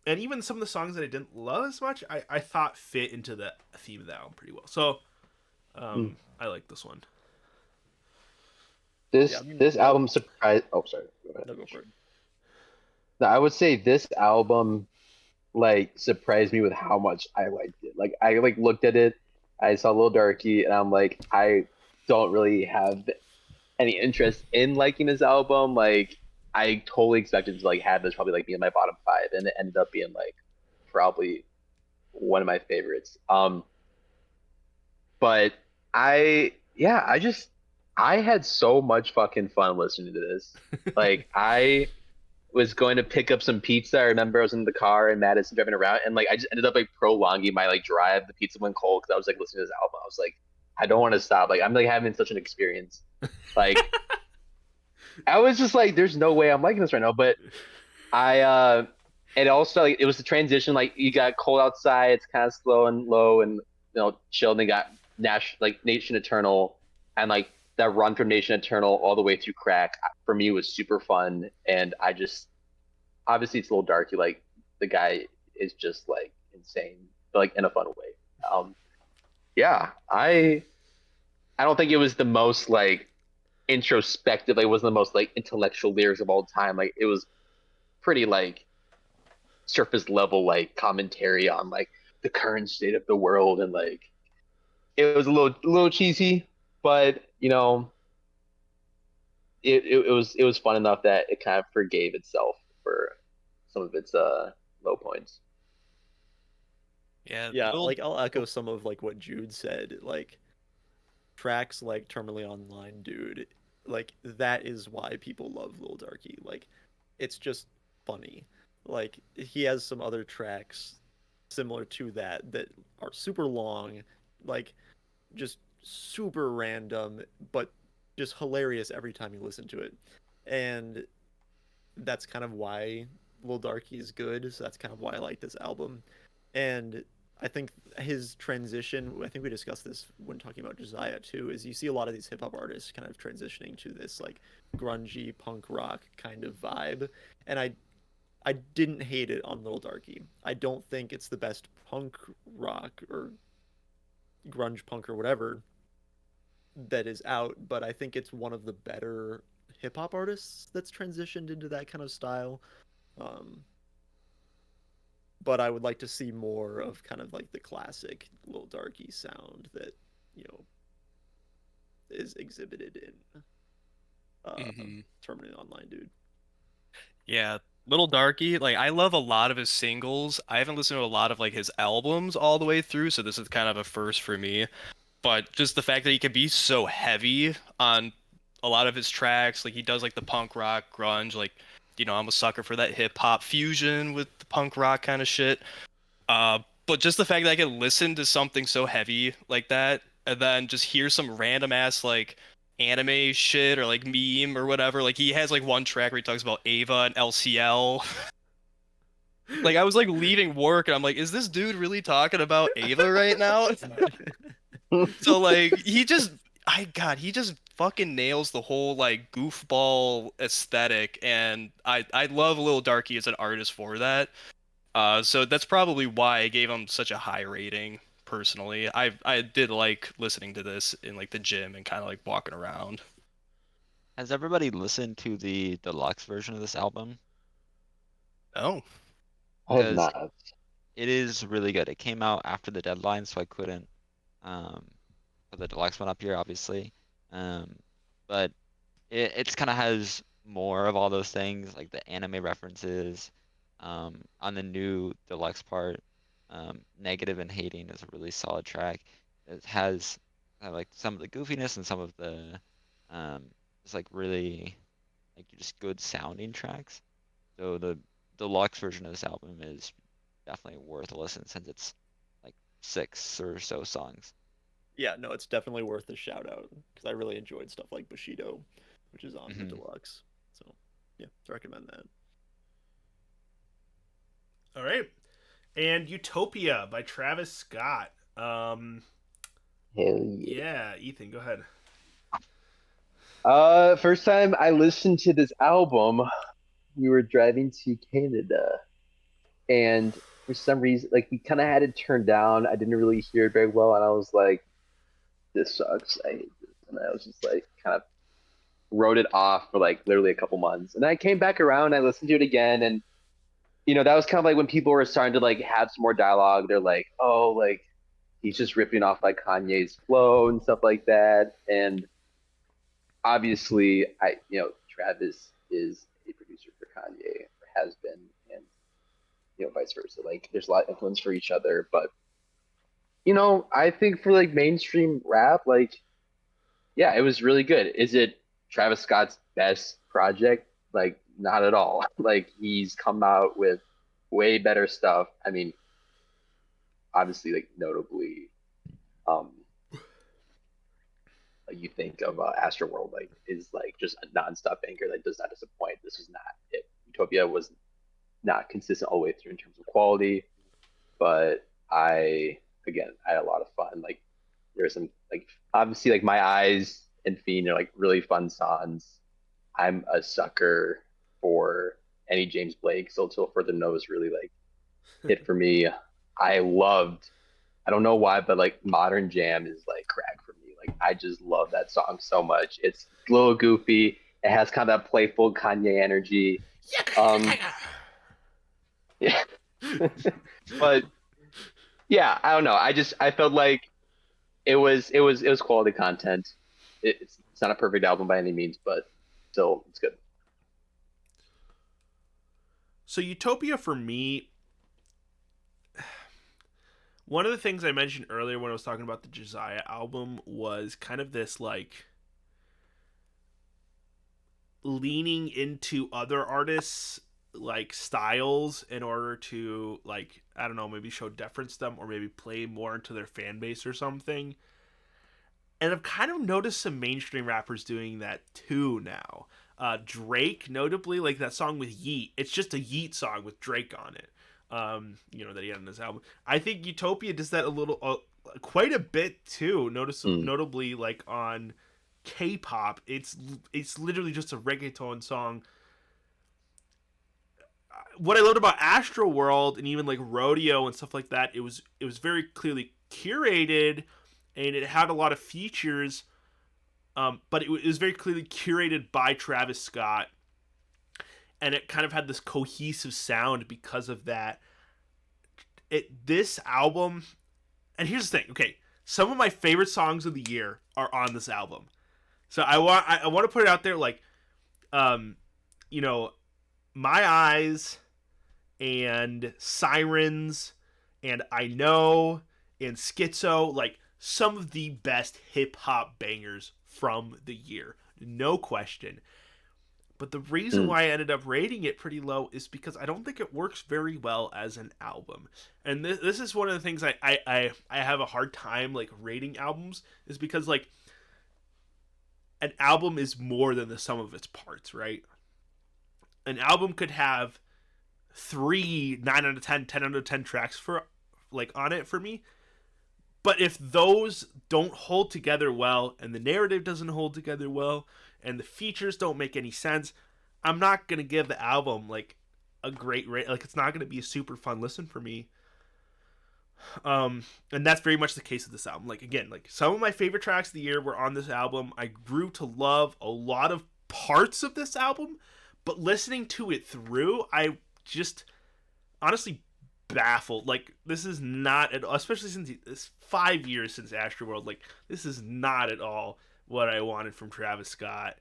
and even some of the songs that I didn't love as much, I thought fit into the theme of the album pretty well. So, I like this one. This Yeah, I mean, this album surprised. Oh, sorry. Go ahead. no, go for it. No, I would say this album like surprised me with how much I liked it. Like I like looked at it, I saw Lil Darky, and I'm like, I don't really have any interest in liking this album. Like I totally expected to like have this probably like be in my bottom five, and it ended up being like probably one of my favorites. But yeah, I had so much fucking fun listening to this. Like I was going to pick up some pizza. I remember I was in the car in Madison driving around, and like I just ended up like prolonging my like drive. The pizza went cold because I was like listening to this album. I was like, I don't want to stop. Like I'm like having such an experience. Like I was just like, there's no way I'm liking this right now. But I and also like it was the transition. Like you got cold outside, it's kind of slow and low and chill. And they got Nation Eternal, and like that run from Nation Eternal all the way through Crack for me was super fun. And I just obviously it's a little darky. Like the guy is just like insane, but like in a fun way. Yeah, I don't think it was the most like introspective. Like it wasn't the most like intellectual lyrics of all time. Like it was pretty like surface level like commentary on like the current state of the world, and like it was a little cheesy, but it was fun enough that it kind of forgave itself for some of its low points. Yeah, Yeah, Lil like I'll echo some of like what Jude said. Like tracks like Terminally Online, dude. Like that is why people love Lil Darky. Like it's just funny. Like he has some other tracks similar to that that are super long, like just super random, but just hilarious every time you listen to it. And that's kind of why Lil Darky is good. So that's kind of why I like this album. And I think his transition, I think we discussed this when talking about Josiah too, is you see a lot of these hip hop artists kind of transitioning to this like grungy punk rock kind of vibe. And I didn't hate it on Little Darky. I don't think it's the best punk rock or grunge punk or whatever that is out, but I think it's one of the better hip hop artists that's transitioned into that kind of style. Um, but I would like to see more of kind of like the classic Little Darky sound that you know is exhibited in Mhm. Terminated Online, dude. Yeah, Little Darky, like I love a lot of his singles. I haven't listened to a lot of like his albums all the way through, so this is kind of a first for me. But just the fact that he can be so heavy on a lot of his tracks, like he does like the punk rock, grunge, like I'm a sucker for that hip hop fusion with the punk rock kind of shit. But just the fact that I can listen to something so heavy like that and then just hear some random ass like anime shit or like meme or whatever. Like he has like one track where he talks about Ava and LCL. Like I was like leaving work and I'm like, is this dude really talking about Ava right now? So like he just fucking nails the whole like goofball aesthetic and I love Lil Darky as an artist for that. So that's probably why I gave him such a high rating personally. I did like listening to this in like the gym and kind of like walking around. Has everybody listened to the deluxe version of this album? Oh, I have Because not. it is really good. It came out after the deadline, so I couldn't um, put the deluxe one up here, obviously. Um, but it's kind of has more of all those things, like the anime references. On the new deluxe part, Negative and Hating is a really solid track. It has like some of the goofiness and some of the um, it's like really like just good sounding tracks. So the deluxe version of this album is definitely worth a listen since it's like six or so songs. Yeah, no, it's definitely worth a shout out because I really enjoyed stuff like Bushido, which is on the Hmm. deluxe. So yeah, I recommend that. All right. And Utopia by Travis Scott. Hell yeah. Yeah, Ethan, go ahead. First time I listened to this album, we were driving to Canada, and for some reason, like we kind of had it turned down. I didn't really hear it very well, and I was like, "This sucks. I hate this." And I was just like, kind of wrote it off for like literally a couple months, and then I came back around. I listened to it again, and that was kind of like when people were starting to like have some more dialogue. They're like, oh, like he's just ripping off like Kanye's flow and stuff like that. And obviously, Travis is a producer for Kanye, or has been, and vice versa. Like, there's a lot of influence for each other. But I think for like mainstream rap, like, yeah, it was really good. Is it Travis Scott's best project? Like, not at all. Like, he's come out with way better stuff. I mean, obviously, like, notably, um, you think of Astroworld, like, is like just a nonstop banger that does not disappoint. This is not it. Utopia was not consistent all the way through in terms of quality, but I had a lot of fun. Like, there's some, like, obviously, like, My Eyes and Fiend are like really fun songs. I'm a sucker for any James Blake, so Till Further Notice really like hit for me. I don't know why, but like Modern Jam is like crack for me. Like, I just love that song so much. It's a little goofy. It has kind of that playful Kanye energy. Yeah. But yeah, I don't know. I felt like it was quality content. It's not a perfect album by any means, but still it's good. So Utopia for me, one of the things I mentioned earlier when I was talking about the Josiah album was kind of this like leaning into other artists like styles in order to, like, I don't know, maybe show deference to them or maybe play more into their fan base or something. And I've kind of noticed some mainstream rappers doing that too now. Drake, notably, like that song with Yeet. It's just a Yeet song with Drake on it. That he had on his album. I think Utopia does that a little, quite a bit too. Notably, like on K-pop, it's literally just a reggaeton song. What I loved about Astro World and even like Rodeo and stuff like that, it was very clearly curated, and it had a lot of features, but it was very clearly curated by Travis Scott, and it kind of had this cohesive sound because of that. This album, and here's the thing, okay, some of my favorite songs of the year are on this album, so I want to put it out there, like, um, you know, My Eyes and Sirens and I Know and Schizo, like some of the best hip hop bangers from the year, no question. But the reason why I ended up rating it pretty low is because I don't think it works very well as an album. And this is one of the things I have a hard time like rating albums, is because like an album is more than the sum of its parts, right? An album could have three 9 out of 10, 10 out of 10 tracks for like on it for me, but if those don't hold together well and the narrative doesn't hold together well and the features don't make any sense, I'm not gonna give the album like a great rate. Like, it's not gonna be a super fun listen for me. And that's very much the case of this album. Like, again, like some of my favorite tracks of the year were on this album. I grew to love a lot of parts of this album, but listening to it through, I just honestly baffled. Like, this is not at all, especially since it's 5 years since Astroworld. Like, this is not at all what I wanted from Travis Scott,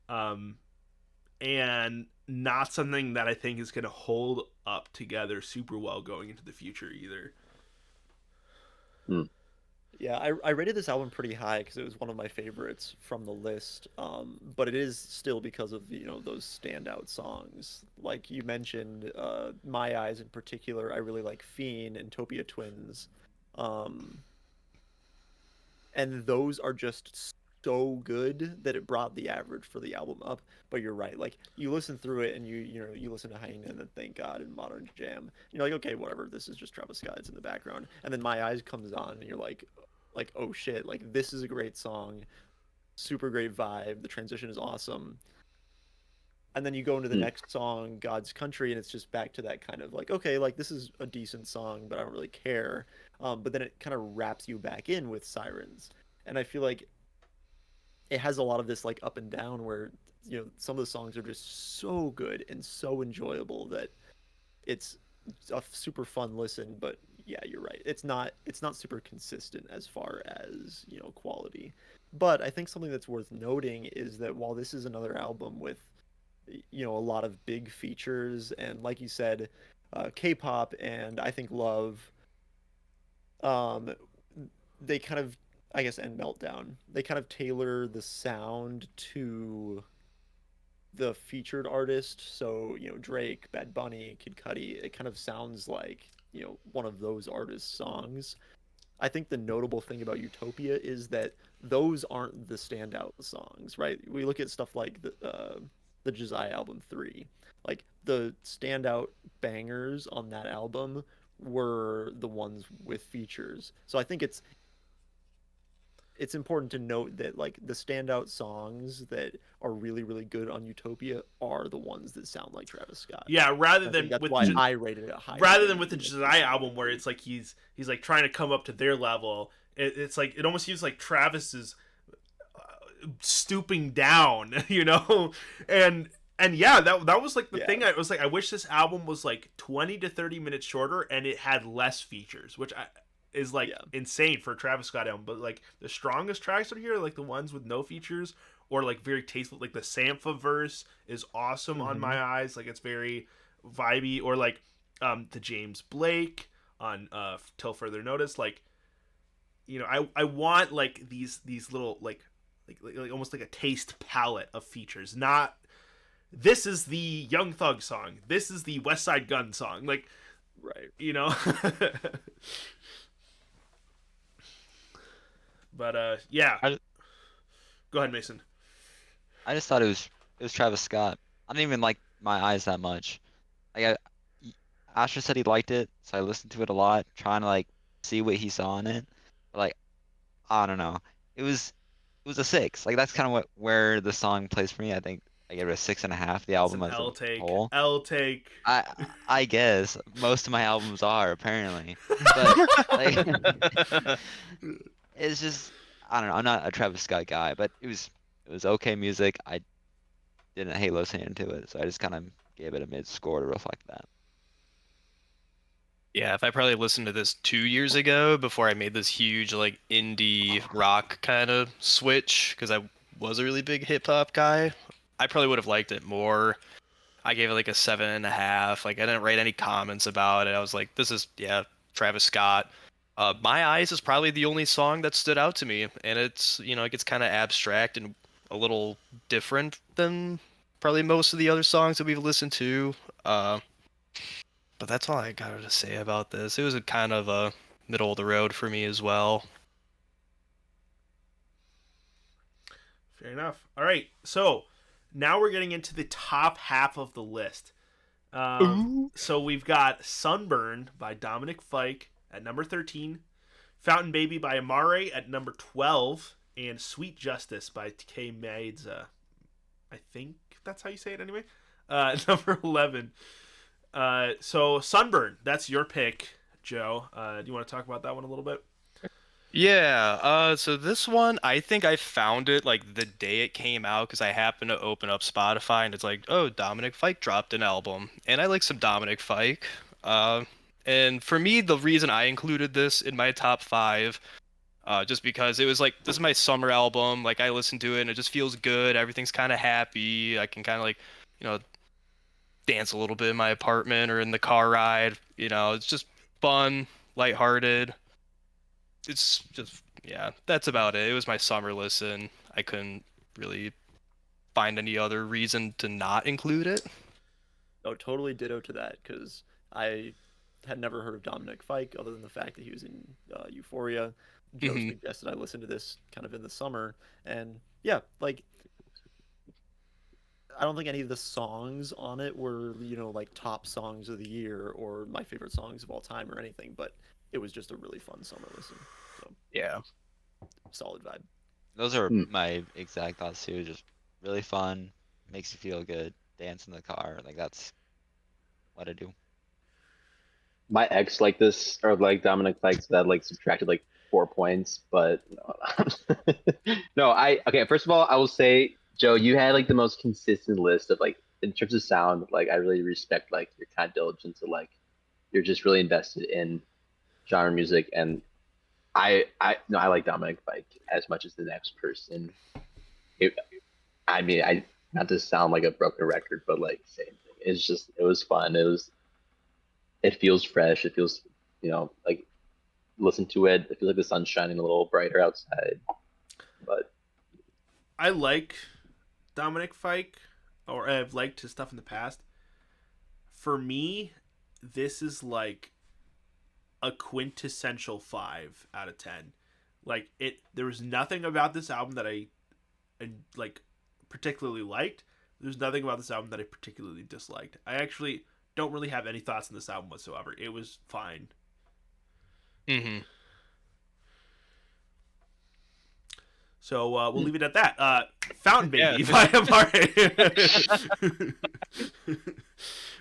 and not something that I think is going to hold up together super well going into the future either. Yeah, I rated this album pretty high because it was one of my favorites from the list. But it is still because of those standout songs, like you mentioned. My Eyes in particular, I really like Fiend and Topia Twins, and those are just so good that it brought the average for the album up. But you're right, like you listen through it and you listen to Hyena and then Thank God and Modern Jam. You're like, okay, whatever. This is just Travis Scott. It's in the background, and then My Eyes comes on, and you're like, oh shit, like this is a great song, super great vibe, the transition is awesome. And then you go into the next song, God's Country, and it's just back to that kind of like, okay, like this is a decent song, but I don't really care. But then it kind of wraps you back in with Sirens, and I feel like it has a lot of this like up and down, where some of the songs are just so good and so enjoyable that it's a super fun listen. But yeah, you're right. It's not super consistent as far as quality. But I think something that's worth noting is that while this is another album with a lot of big features and, like you said, K-pop and I think Love, um, they kind of, I guess, and Meltdown, they kind of tailor the sound to the featured artist. So, Drake, Bad Bunny, Kid Cudi, it kind of sounds like, one of those artists' songs. I think the notable thing about Utopia is that those aren't the standout songs, right? We look at stuff like the Josiah album 3. Like the standout bangers on that album were the ones with features. So I think it's important to note that like the standout songs that are really really good on Utopia are the ones that sound like Travis Scott. Yeah, rather I think than that's with why I rated it higher. rather than than with the most Josiah people album where do. it's like he's like trying to come up to their level. It's like it almost seems like Travis is stooping down, and yeah, that was like the Yeah. thing. I was like, I wish this album was like 20 to 30 minutes shorter and it had less features, which is like Yeah. insane for a Travis Scott album. But like the strongest tracks on here are like the ones with no features or like very tasteful. Like the Sampha verse is awesome on my eyes. Like it's very vibey. Or like the James Blake on Till Further Notice. Like I want like these little like almost like a taste palette of features. Not this is the Young Thug song. This is the West Side Gun song. Like Right. But yeah. I, Go ahead, Mason. I just thought it was Travis Scott. I didn't even like My Eyes that much. Like Asher said he liked it, so I listened to it a lot, trying to like see what he saw in it. But like I don't know. It was a 6. Like that's kind of where the song plays for me. I think I gave it a 6.5. The It's album an as a L take. whole. L take. I I guess most of my albums are apparently, but like it's just I don't know. I'm not a Travis Scott guy, but it was okay music. I didn't hate listening to it, so I just kind of gave it a mid score to reflect that. Yeah, if I probably listened to this 2 years ago before I made this huge like indie rock kind of switch, because I was a really big hip hop guy, I probably would have liked it more. I gave it like a 7.5. Like I didn't write any comments about it. I was like, this is yeah, Travis Scott. My Eyes is probably the only song that stood out to me, and it's it gets kind of abstract and a little different than probably most of the other songs that we've listened to. But that's all I got to say about this. It was a kind of a middle of the road for me as well. Fair enough. All right, so now we're getting into the top half of the list. So we've got Sunburn by Dominic Fike at number 13, Fountain Baby by Amare at number 12, and Sweet Justice by K Maidza. I think that's how you say it anyway. Number 11. So Sunburn, that's your pick, Joe. Do you want to talk about that one a little bit? Yeah, so this one, I think I found it like the day it came out because I happened to open up Spotify and it's like, oh, Dominic Fike dropped an album. And I like some Dominic Fike. And for me, the reason I included this in my top five, just because it was like, this is my summer album. Like, I listen to it and it just feels good. Everything's kind of happy. I can kind of like, you know, dance a little bit in my apartment or in the car ride. It's just fun, lighthearted. It's just yeah, that's about it. It was my summer listen. I couldn't really find any other reason to not include it. Oh, totally ditto to that because I had never heard of Dominic Fike other than the fact that he was in Euphoria. Joe Mhm. suggested I listen to this kind of in the summer, and yeah, like I don't think any of the songs on it were like top songs of the year or my favorite songs of all time or anything, but it was just a really fun summer listen. So Yeah. solid vibe. Those are Hmm. my exact thoughts too. Just really fun, makes you feel good, dance in the car. Like that's what I do. My ex like this, or like Dominic likes that, like subtracted like 4 points, but no. No, okay. First of all, I will say Joe, you had like the most consistent list of like in terms of sound. Like I really respect like your kind of diligence to like you're just really invested in genre music, and I no I like Dominic like as much as the next person. It, I mean I not to sound like a broken record, but like same thing. It's just it was fun. It feels fresh. It feels like listen to it. It feels like the sun's shining a little brighter outside. But I like Dominic Fike, or I've liked his stuff in the past. For me, this is like a quintessential 5 out of 10. Like there was nothing about this album that I like particularly liked. There's nothing about this album that I particularly disliked. I actually don't really have any thoughts on this album whatsoever. It was fine. Mm-hmm. So we'll leave it at that. Fountain Baby Yeah. by MRA.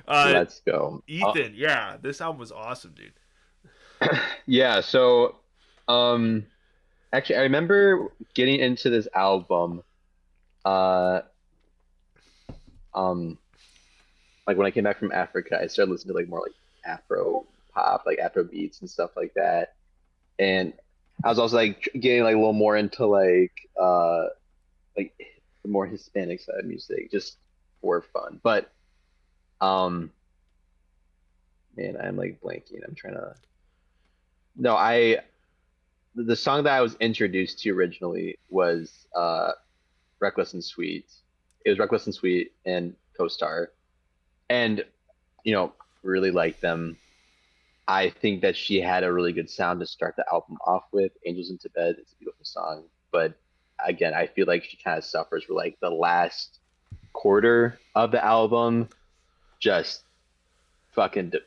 let's go. Ethan, yeah, this album was awesome, dude. Yeah, so actually I remember getting into this album uh like when I came back from Africa, I started listening to like more like Afro pop, like Afro beats and stuff like that. And I was also like getting like a little more into like the more Hispanic side of music just for fun. But um man, I'm like blanking. I'm trying to no, I the song that I was introduced to originally was Reckless and Sweet. It was Reckless and Sweet and Co-Star. And really like them. I think that she had a really good sound to start the album off with. Angels into Bed is a beautiful song, but again, I feel like she kind of suffers for like the last quarter of the album. Just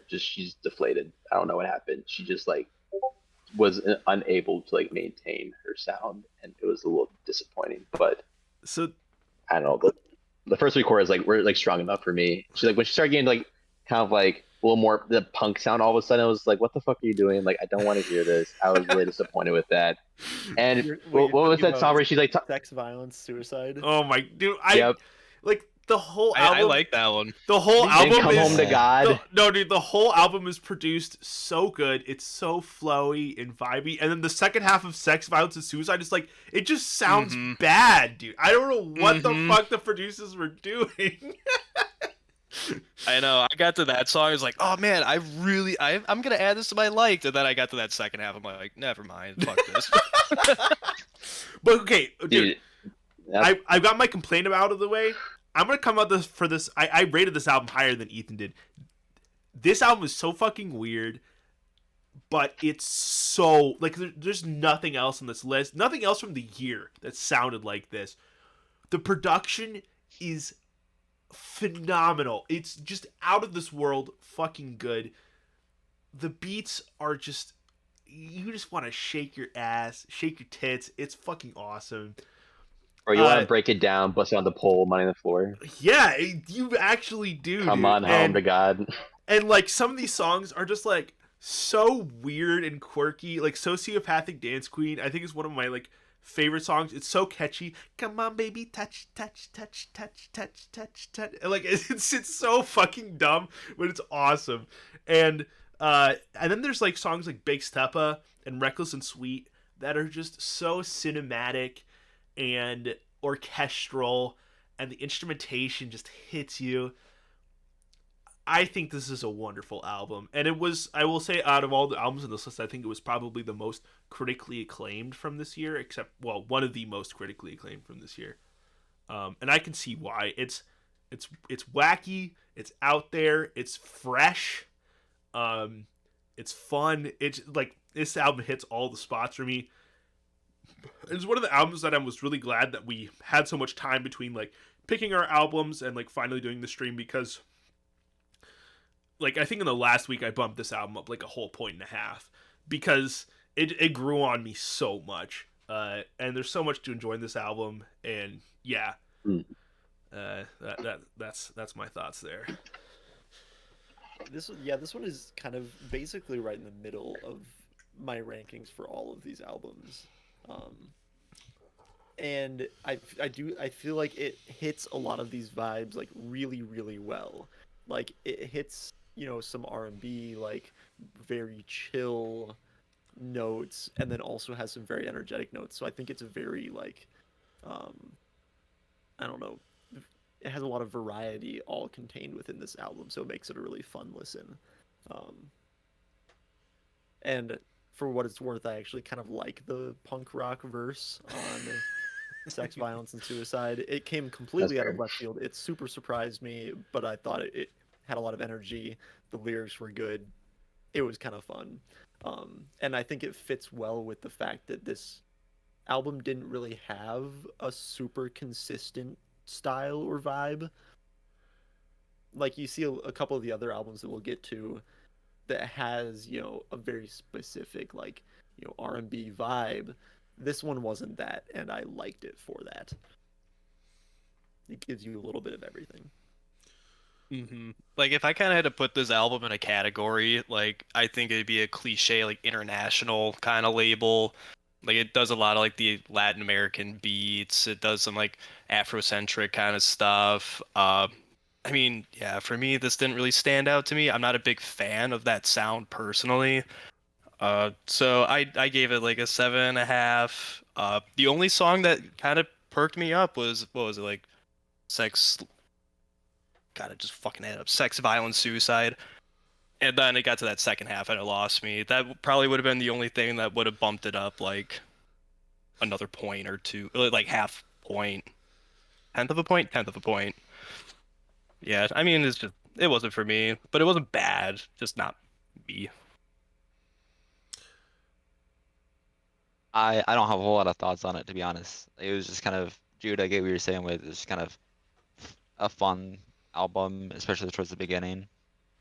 just she's deflated. I don't know what happened. She just like was unable to like maintain her sound, and it was a little disappointing. But So I don't know. The first 3 quarters like were like strong enough for me. She's like when she started getting like kind of like a little more the punk sound, all of a sudden I was like, what the fuck are you doing? Like I don't want to hear this. I was really disappointed with that. And what You're was talking that song about where she's like, sex, violence, suicide. oh my dude, yep, like the whole I album. like that one. The whole And and album Come is Home to God. no, dude. The whole album is produced so good. It's so flowy and vibey, and then the second half of Sex, Violence, and Suicide is like it just sounds Mhm. bad, dude. I don't know what the Mhm. fuck the producers were doing. I know. I got to that song. I was like, oh man, I'm gonna add this to my liked. And then I got to that second half. I'm like, never mind. Fuck this. But okay, dude, Dude, that's- I got my complaint out of the way. I'm gonna come out for this. I rated this album higher than Ethan did. This album is so fucking weird, but it's so like there's nothing else on this list, nothing else from the year that sounded like this. The production is phenomenal. It's just out of this world fucking good. The beats are just you just want to shake your ass, shake your tits. It's fucking awesome. or you want to break it down, bust it on the pole, money on the floor. Yeah, you actually do. Come dude. on home to God. And like some of these songs are just like so weird and quirky. Like Sociopathic Dance Queen, I think is one of my like favorite songs. It's so catchy. Come on, baby, touch, touch, touch, touch, touch, touch, touch. And like it's so fucking dumb, but it's awesome. And then there's like songs like Big Steppa and Reckless and Sweet that are just so cinematic and orchestral, and the instrumentation just hits you. I think this is a wonderful album, and it was, I will say, out of all the albums in this list, I think it was probably the most critically acclaimed from this year, except, well, one of the most critically acclaimed from this year. And I can see why. It's wacky, it's out there, it's fresh, it's fun. It's like this album hits all the spots for me. It's one of the albums that I was really glad that we had so much time between like picking our albums and like finally doing the stream, because like I think in the last week I bumped this album up like a whole point and a half because it grew on me so much. And there's so much to enjoy in this album, and yeah, that's my thoughts there. This one is kind of basically right in the middle of my rankings for all of these albums. and I feel like it hits a lot of these vibes like really really well. Like it hits, you know, some R&B, like very chill notes, and then also has some very energetic notes. So I think it's a very like um I don't know, it has a lot of variety all contained within this album, so it makes it a really fun listen. Um and for what it's worth, I actually kind of like the punk rock verse on Sex, Violence, and Suicide. It came That's completely out of fair. left field. It super surprised me, but I thought it had a lot of energy. The lyrics were good. It was kind of fun. And I think it fits well with the fact that this album didn't really have a super consistent style or vibe. Like you see a couple of the other albums that we'll get to that has, you know, a very specific like, you know, R&B vibe. This one wasn't that, and I liked it for that. It gives you a little bit of everything. Like if I kind of had to put this album in a category, like I think it'd be a cliche like international kind of label. Like it does a lot of like the Latin American beats. It does some like Afrocentric kind of stuff. I mean, yeah, for me this didn't really stand out to me. I'm not a big fan of that sound personally. So I gave it like a 7.5. The only song that kind of perked me up was what was it like sex gotta just fucking add up. Sex, violence, suicide. And then it got to that second half and it lost me. That probably would have been the only thing that would have bumped it up like another point or two, like half point, tenth of a point, tenth of a point. Yeah, I mean, it wasn't for me, but it wasn't bad, just not me. I don't have a whole lot of thoughts on it, to be honest. It was just kind of, Jude, I get what you're saying with it's kind of a fun album, especially towards the beginning.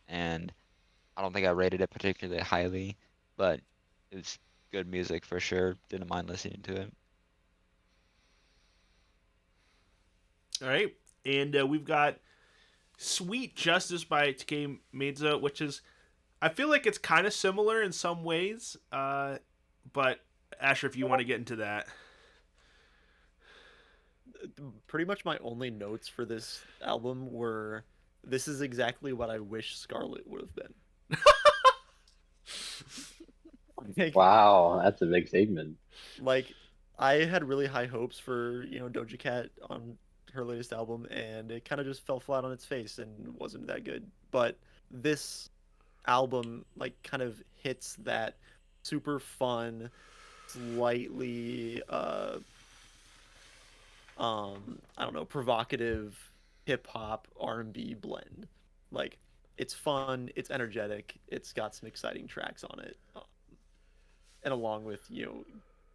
And I don't think I rated it particularly highly, but it was good music for sure. Didn't mind listening to it. All right, and we've got Sweet Justice by Takei Meiza, which is, I feel like it's kind of similar in some ways, but Asher, if you want to get into that. Pretty much my only notes for this album were, this is exactly what I wish Scarlet would have been. Like, Wow, that's a big statement. like I had really high hopes for, you know, Doja Cat on her latest album, and it kind of just fell flat on its face and wasn't that good. But this album like kind of hits that super fun, slightly I don't know, provocative hip hop R&B blend. Like it's fun, it's energetic, it's got some exciting tracks on it, and along with, you know,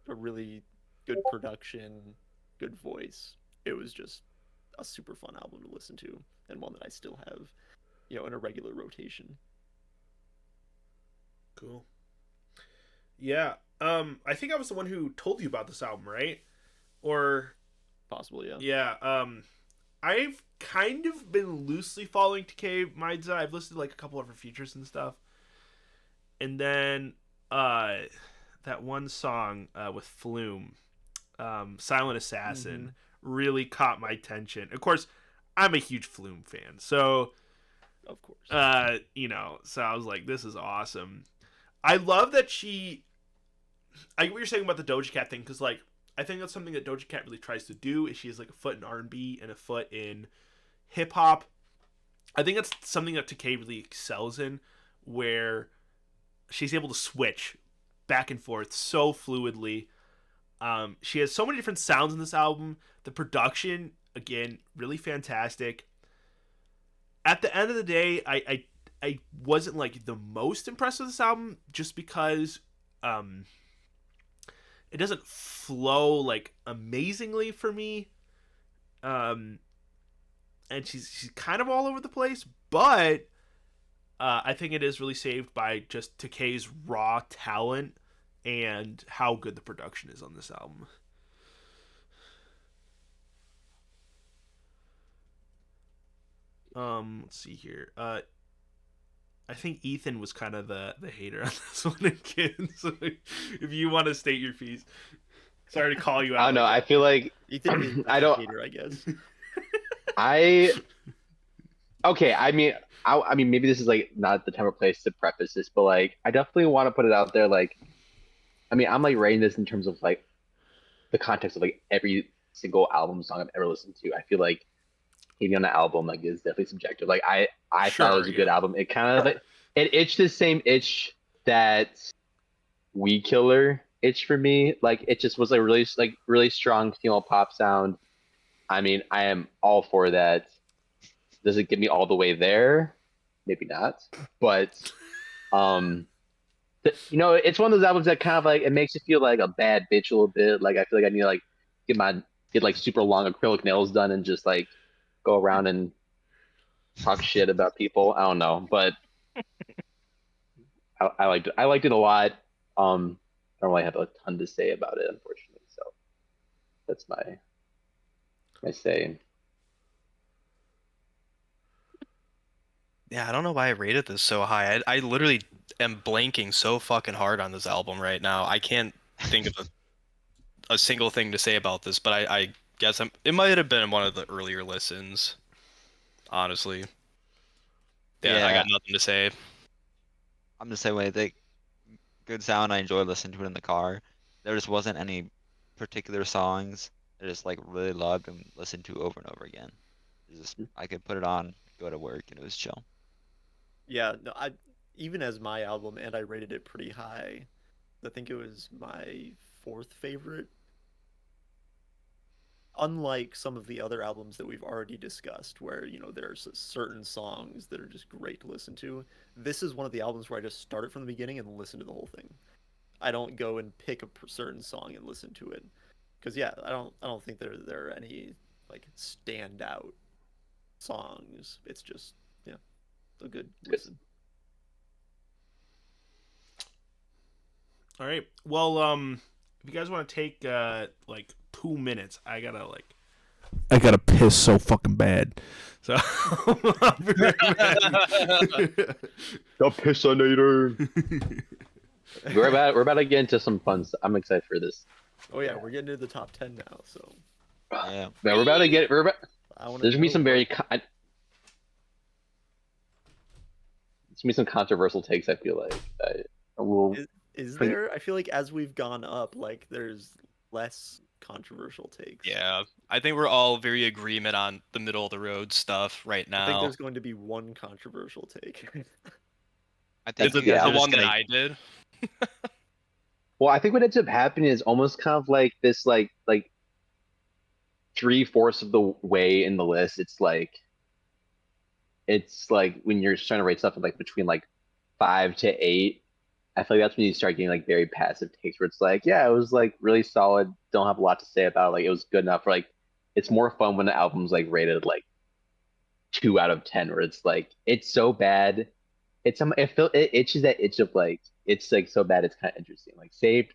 a really good production, good voice. It was just a super fun album to listen to, and one that I still have, you know, in a regular rotation. Cool. Yeah. I think I was the one who told you about this album, right? Or Possibly, yeah. yeah. I've kind of been loosely following Takei Maidza. I've listened to like a couple of her features and stuff, and then that one song with Flume, Silent Assassin, really caught my attention. Of course, I'm a huge Flume fan, so Of course. you know, so I was like, this is awesome. I love that she. I get what you're saying about the Doja Cat thing, because like I think that's something that Doja Cat really tries to do. Is she has like a foot in R&B and a foot in hip hop. I think that's something that Takei really excels in, where she's able to switch back and forth so fluidly. She has so many different sounds in this album. The production, again, really fantastic. At the end of the day, I wasn't like the most impressed with this album, just because it doesn't flow like amazingly for me. Um, and she's kind of all over the place, but I think it is really saved by just Takei's raw talent and how good the production is on this album. Let's see here. I think Ethan was kind of the hater on this one again. So if you want to state your piece. Sorry to call you I out. don't know. Like I that. feel like Ethan is I such a don't. hater, I guess. I okay. I mean, maybe this is like not the time or place to preface this, but like, I definitely want to put it out there. Like, I mean, I'm like rating this in terms of like the context of like every single album song I've ever listened to. I feel like hating on the album like is definitely subjective. Like, I thought it Sure, was a good yeah. album. It kind of like it itched the same itch that Weed Killer itched for me. Like, it just was like really strong female pop sound. I mean, I am all for that. Does it get me all the way there? Maybe not. But um it's one of those albums that kind of like it makes you feel like a bad bitch a little bit. Like, I feel like I need to like get like super long acrylic nails done and just like go around and talk shit about people. I don't know, but I liked it. I liked it a lot. I don't really have a ton to say about it, unfortunately. So that's my say. Yeah, I don't know why I rated this so high. I literally am blanking so fucking hard on this album right now. I can't think of a single thing to say about this, but I guess it might have been one of the earlier listens, honestly. Yeah, I Yeah, got nothing to say. I'm the same way. They good sound. I enjoy listening to it in the car. There just wasn't any particular songs I just like really loved and listened to over and over again. It's just I could put it on, go to work, and it was chill. Yeah, no, I even as my album, and I rated it pretty high. I think it was my fourth favorite. Unlike some of the other albums that we've already discussed, where there's certain songs that are just great to listen to, this is one of the albums where I just start it from the beginning and listen to the whole thing. I don't go and pick a certain song and listen to it, because yeah, I don't think there are any like standout songs. It's just yeah, a good listen. All right. Well, if you guys want to take like 2 minutes, I gotta piss so fucking bad. So I'll be right back. The Pissinator. We're about to get into some fun stuff. I'm excited for this. Oh yeah, we're getting into the top 10 now, so Yeah. Man, we're about to get we're about, I want to there's gonna be know some what there's gonna be some controversial takes. I feel like will is there. I feel like as we've gone up, like there's less controversial takes. Yeah, I think we're all very agreement on the middle of the road stuff right I think now. there's going to be one controversial take. I Is think it you guys yeah. the are just one that gonna. I did? Well, I think what ends up happening is almost kind of like this, like 3/4 of the way in the list. It's like when you're trying to rate stuff like between like 5 to 8. I feel like that's when you start getting like very passive takes where it's like, yeah, it was like really solid. Don't have a lot to say about it. Like, it was good enough. Like, it's more fun when the album's like rated like 2 out of 10, where it's like it's so bad. It itches that itch of like it's like so bad it's kind of interesting. Like Saved,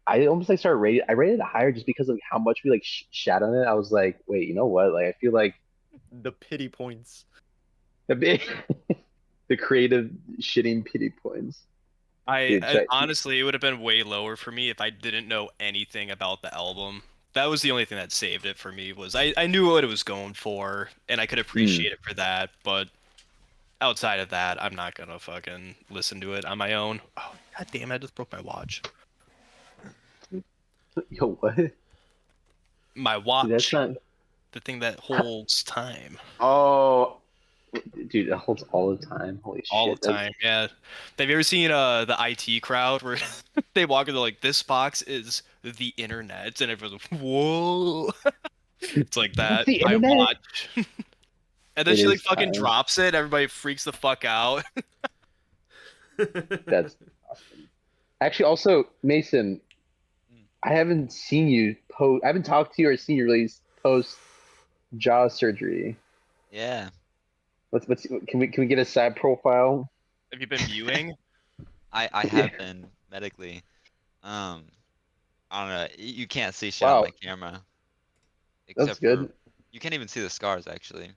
I almost like started rated. I rated it higher just because of how much we like shat on it. I was like, wait, you know what? Like, I feel like The pity points. a bit the creative shitting pity points. I, Dude, I honestly, it would have been way lower for me if I didn't know anything about the album. That was the only thing that saved it for me was I knew what it was going for and I could appreciate it for that, but outside of that, I'm not gonna fucking listen to it on my own. Oh, god damn it, I just broke my watch. yo, what? Dude, My that's watch, not. the thing that holds time. Oh, dude, it holds all the time. Holy All shit! the time, yeah. Have you ever seen the IT crowd where they walk in, they're like, "This box is the internet," and everyone's like, "Whoa!" It's like What's that. the My internet? watch, and then It she like is fucking time. drops it. Everybody freaks the fuck out. That's awesome. Actually, also, Mason, I haven't seen you post. I haven't talked to you or seen you really post jaw surgery. Yeah. Let's can we get a side profile? Have you been viewing? I Yeah. have been medically. Um, I don't know. You can't see shit on Wow, my camera that's except for good. you can't even see the scars actually.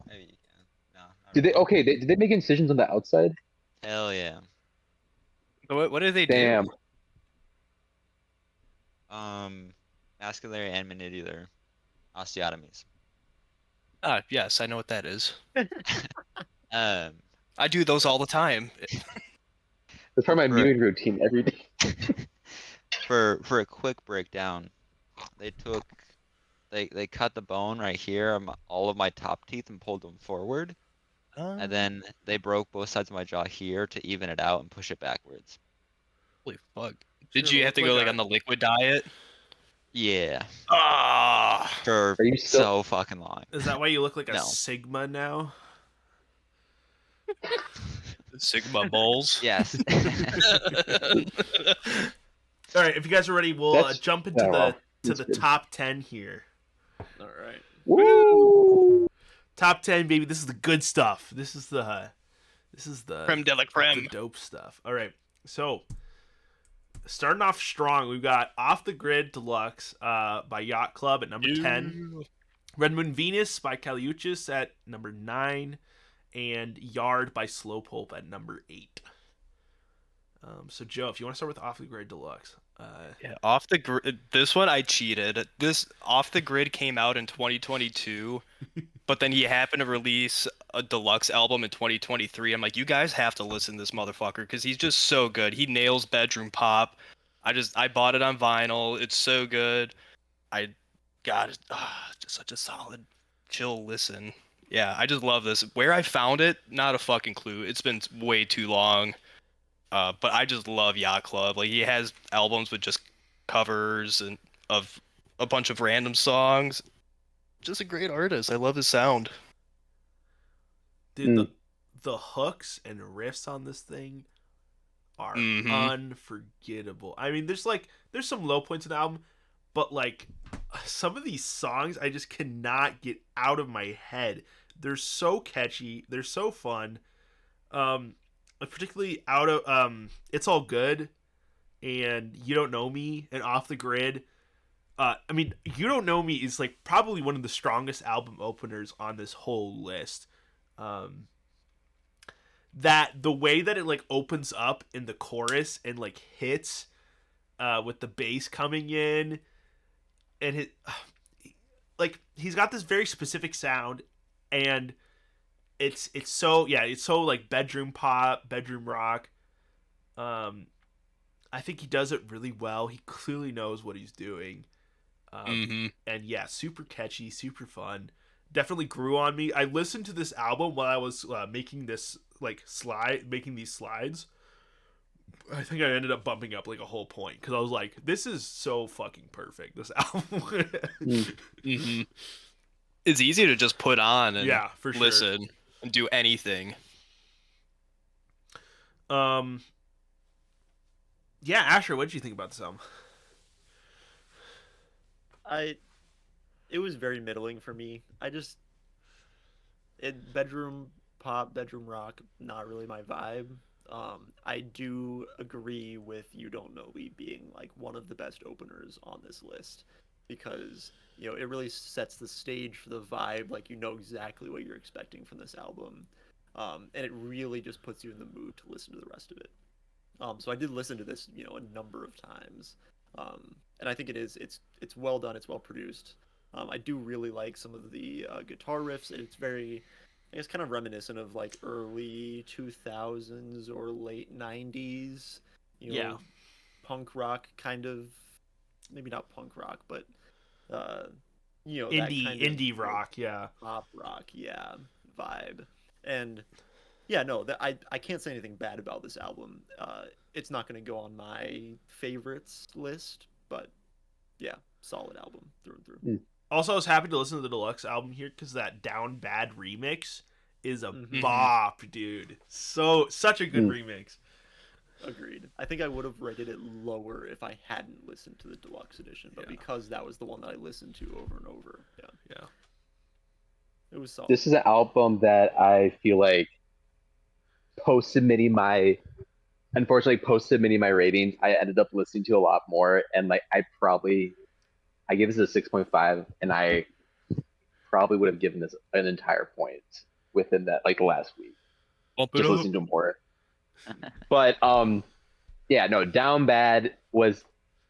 Maybe you can. No, not Did they really. okay? Did they make incisions on the outside? Hell yeah. What did they do? Damn. Mascillary and mandibular osteotomies. Yes, I know what that is. Um, I do those all the time. That's part of my for viewing routine every day. for a quick breakdown, they took they cut the bone right here on all of my top teeth and pulled them forward, and then they broke both sides of my jaw here to even it out and push it backwards. Holy fuck! It's Did gonna you have look to go like a- on the liquid diet? Yeah, Ah, for Are you still? so fucking long. Is that why you look like a No. Sigma now? Sigma balls. Yes. All right, if you guys are ready, we'll That's jump into oh, well, the that's good. top 10 here. All right. Woo! Top 10, baby. This is the good stuff. This is the Creme de la the creme. dope stuff. All right, so starting off strong, we've got Off the Grid Deluxe by Yacht Club at number 10. Red Moon Venus by Caliuchis at number 9. And Yard by Slowpoke at number 8. So Joe, if you want to start with Off the Grid Deluxe. Yeah, off the grid. This one I cheated. This off the grid came out in 2022, but then he happened to release a deluxe album in 2023. I'm like, you guys have to listen to this motherfucker because he's just so good. He nails bedroom pop. I bought it on vinyl. It's so good. I got it. Just such a solid, chill listen. Yeah, I just love this. Where I found it, not a fucking clue. It's been way too long. But I just love Yacht Club. Like he has albums with just covers and of a bunch of random songs. Just a great artist. I love his sound. Dude, the hooks and riffs on this thing are unforgettable. I mean, there's some low points in the album, but like some of these songs I just cannot get out of my head. They're so catchy, they're so fun. Particularly out of It's All Good and You Don't Know Me and Off the Grid. I mean, You Don't Know Me is like probably one of the strongest album openers on this whole list. That the way that it like opens up in the chorus and like hits with the bass coming in and his like he's got this very specific sound and it's so like bedroom pop, bedroom rock. I think he does it really well. He clearly knows what he's doing. And yeah, super catchy, super fun. Definitely grew on me. I listened to this album while I was making this making these slides. I think I ended up bumping up like a whole point because I was like, "This is so fucking perfect." This album. It's easy to just put on and Yeah, for sure. listen and do anything. Yeah, Asher, what did you think about this album? It was very middling for me. Bedroom pop, bedroom rock, not really my vibe. I do agree with You Don't Know Me being like one of the best openers on this list because it really sets the stage for the vibe. Like you know exactly what you're expecting from this album, and it really just puts you in the mood to listen to the rest of it. So I did listen to this a number of times, and I think it's well done. It's well produced. I do really like some of the guitar riffs. It's very, I guess, kind of reminiscent of like early 2000s or late 90s, Yeah. punk rock kind of, maybe not punk rock, but that Indie kind of, indie rock, yeah. pop rock, yeah, vibe. And yeah, no, I can't say anything bad about this album. It's not going to go on my favorites list, but yeah, solid album through and through. Also, I was happy to listen to the deluxe album here because that Down Bad remix is a Mhm. bop, dude. Such a good remix. Agreed. I think I would have rated it lower if I hadn't listened to the deluxe edition, but because that was the one that I listened to over and over, Yeah. it was solid. This is an album that I feel like unfortunately post submitting my ratings, I ended up listening to a lot more, and like I gave this a 6.5, and I probably would have given this an entire point within that like the last week. Just listening to more. But yeah, no, Down Bad was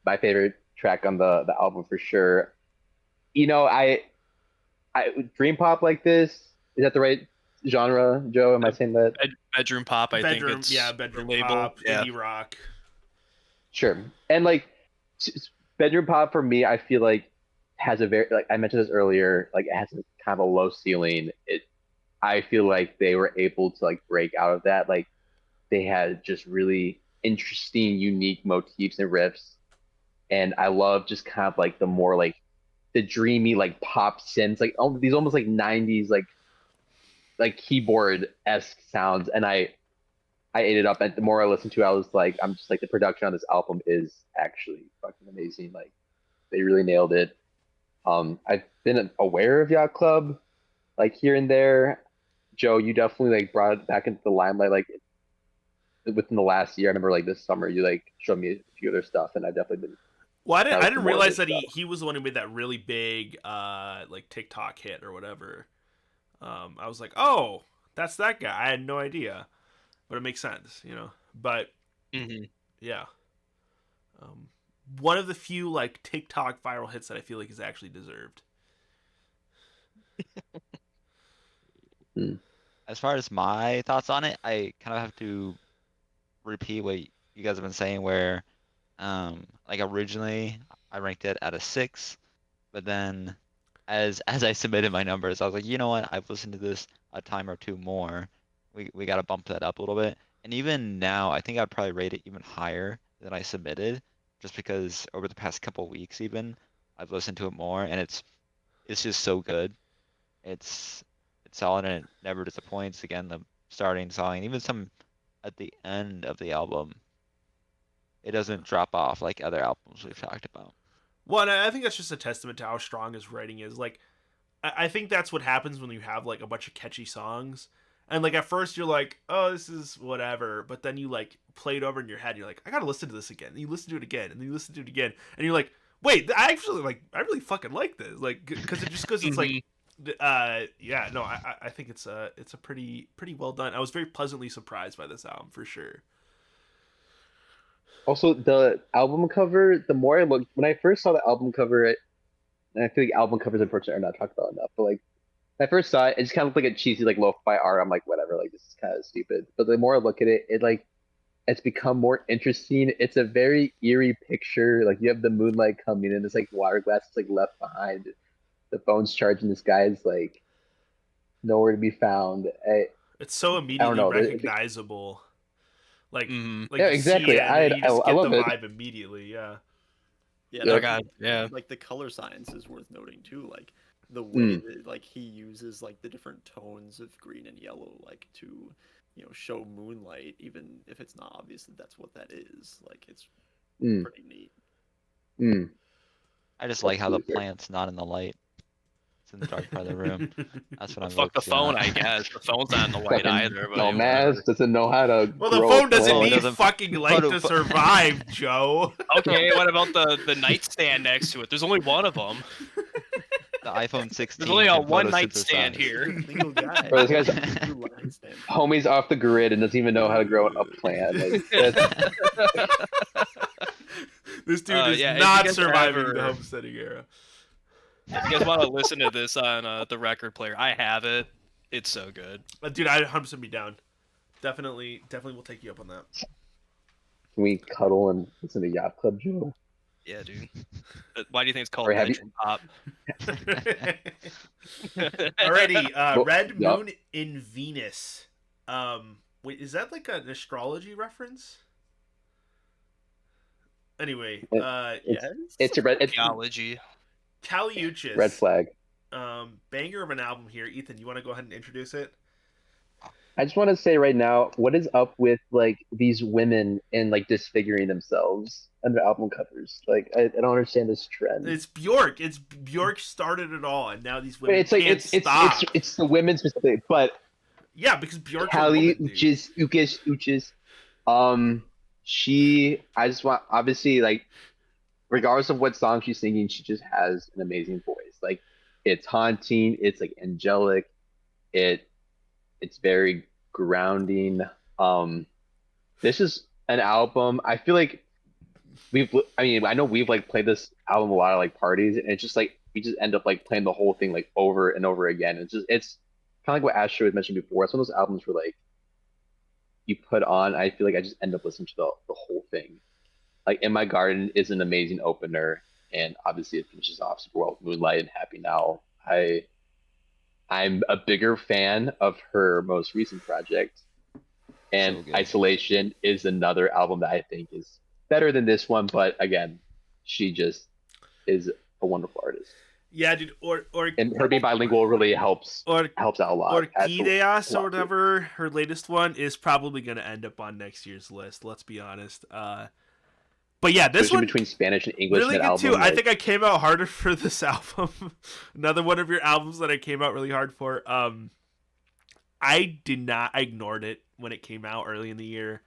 my favorite track on the album for sure. You know, I dream pop like this, is that the right genre, Joe? Am I saying that? Bedroom pop, I think Bedroom, it's yeah, the bedroom label. pop, Yeah. indie rock. Sure. And like bedroom pop for me, I feel like has a very, like I mentioned this earlier, like it has a kind of a low ceiling. I feel like they were able to like break out of that. Like they had just really interesting, unique motifs and riffs. And I love just kind of like the more like the dreamy like pop synths, like these almost like 90s like keyboard esque sounds. And I ate it up. And the more I listened to it, I was like, I'm just like the production on this album is actually fucking amazing. Like they really nailed it. I've been aware of Yacht Club like here and there. Joe, you definitely like brought it back into the limelight like within the last year. I remember like this summer you like showed me a few other stuff, and I've definitely been Well, I trying to listen didn't more of realize his that stuff. he was the one who made that really big like TikTok hit or whatever. I was like, oh, that's that guy. I had no idea, but it makes sense, you know. But hmm yeah, um, one of the few like TikTok viral hits that I feel like is actually deserved. Hmm. As far as my thoughts on it, I kind of have to repeat what you guys have been saying, where like originally I ranked it at a 6, but then as I submitted my numbers, I was like, you know what? I've listened to this a time or two more. We got to bump that up a little bit. And even now, I think I'd probably rate it even higher than I submitted, just because over the past couple weeks even I've listened to it more, and it's just so good. It's it's solid and it never disappoints. Again, the starting song, and even some at the end of the album, it doesn't drop off like other albums we've talked about. Well, and I think that's just a testament to how strong his writing is. Like, I think that's what happens when you have like a bunch of catchy songs. And like at first you're like, oh, this is whatever, but then you like play it over in your head. You're like, I gotta listen to this again. And you listen to it again, and then you listen to it again, and you're like, wait, I actually like, I really fucking like this, like, because it just goes, it's like, yeah, no, I think it's a pretty well done. I was very pleasantly surprised by this album for sure. Also, the album cover. The more I looked, when I first saw the album cover, and I feel like album covers unfortunately are not talked about enough. But like when I first saw it, it just kind of looked like a cheesy like lo-fi art. I'm like, whatever, like this is kind of stupid. But the more I look at it, it like it's become more interesting. It's a very eerie picture. Like you have the moonlight coming in, this like water glass is like left behind. The phone's charging. This guy's like nowhere to be found. It's so I don't immediately know. recognizable. Like hmm like Yeah, you see exactly. it, and you just I get the love it. vibe immediately. Yeah. Yeah, Oh Yep. god, yeah. like the color science is worth noting too. Like the way Mm. that like he uses like the different tones of green and yellow, like to show moonlight, even if it's not obvious that that's what that is. Like it's Mm. pretty neat. Mm. I just like how the Absolutely fair. plant's not in the light. It's in the dark part of the room. That's what Well, I'm fuck the focusing phone, on. I guess. The phone's not in the light Fucking either, but dumbass whatever. doesn't know how to Well, the grow a phone doesn't Phone plant. need doesn't fucking light photo, to survive, Joe. Okay, what about the nightstand next to it? There's only one of them. the iPhone There's 16 only a can one nightstand photosynthesize. He's here. a single guy. Bro, this guy's Two line stand. homie's off the grid and doesn't even know how to grow a plant. Like that's This dude is Yeah, if you not guys surviving the ever, homesteading era. if you guys want to listen to this on the record player, I have it. It's so good. Dude, I'd 100% be down. Definitely will take you up on that. can we cuddle and listen to Yacht Club, Joe? Yeah, dude. Why do you think it's called Or have you? bedroom pop? Alrighty, Well, Red yup. Moon in Venus. Wait, is that like an astrology reference? Anyway, It- Yes. It's a red. It's Theology. Caliuchis. red flag. Banger of an album here. Ethan, you want to go ahead and introduce it? I just want to say right now, what is up with like these women and like disfiguring themselves under album covers? Like, I don't understand this trend. It's Bjork. It's Bjork started it all, and now these But women it's like can't stop. it's the women specifically, but Yeah, because Bjork's a Callie woman, dude. Uchis, I just want obviously like regardless of what song she's singing, she just has an amazing voice. Like it's haunting, it's like angelic, it it's very grounding. This is an album. I feel like I mean, I know we've like played this album a lot of like parties, and it's just like we just end up like playing the whole thing like over and over again. It's kind of like what Astro had mentioned before. It's one of those albums where like you put on, I feel like I just end up listening to the whole thing. Like In My Garden is an amazing opener, and obviously it finishes off super well with Moonlight and Happy Now. I'm a bigger fan of her most recent project, and So good. Isolation is another album that I think is better than this one, but again, she just is a wonderful artist. Yeah, dude. And her being bilingual really helps or out a lot. Adds a Orquídeas or lot to it. whatever, her latest one, is probably going to end up on next year's list. Let's be honest. But yeah, this Switching one between Spanish and English really in that good album. too. I like, think I came out harder for this album. Another one of your albums that I came out really hard for. I ignored it when it came out early in the year.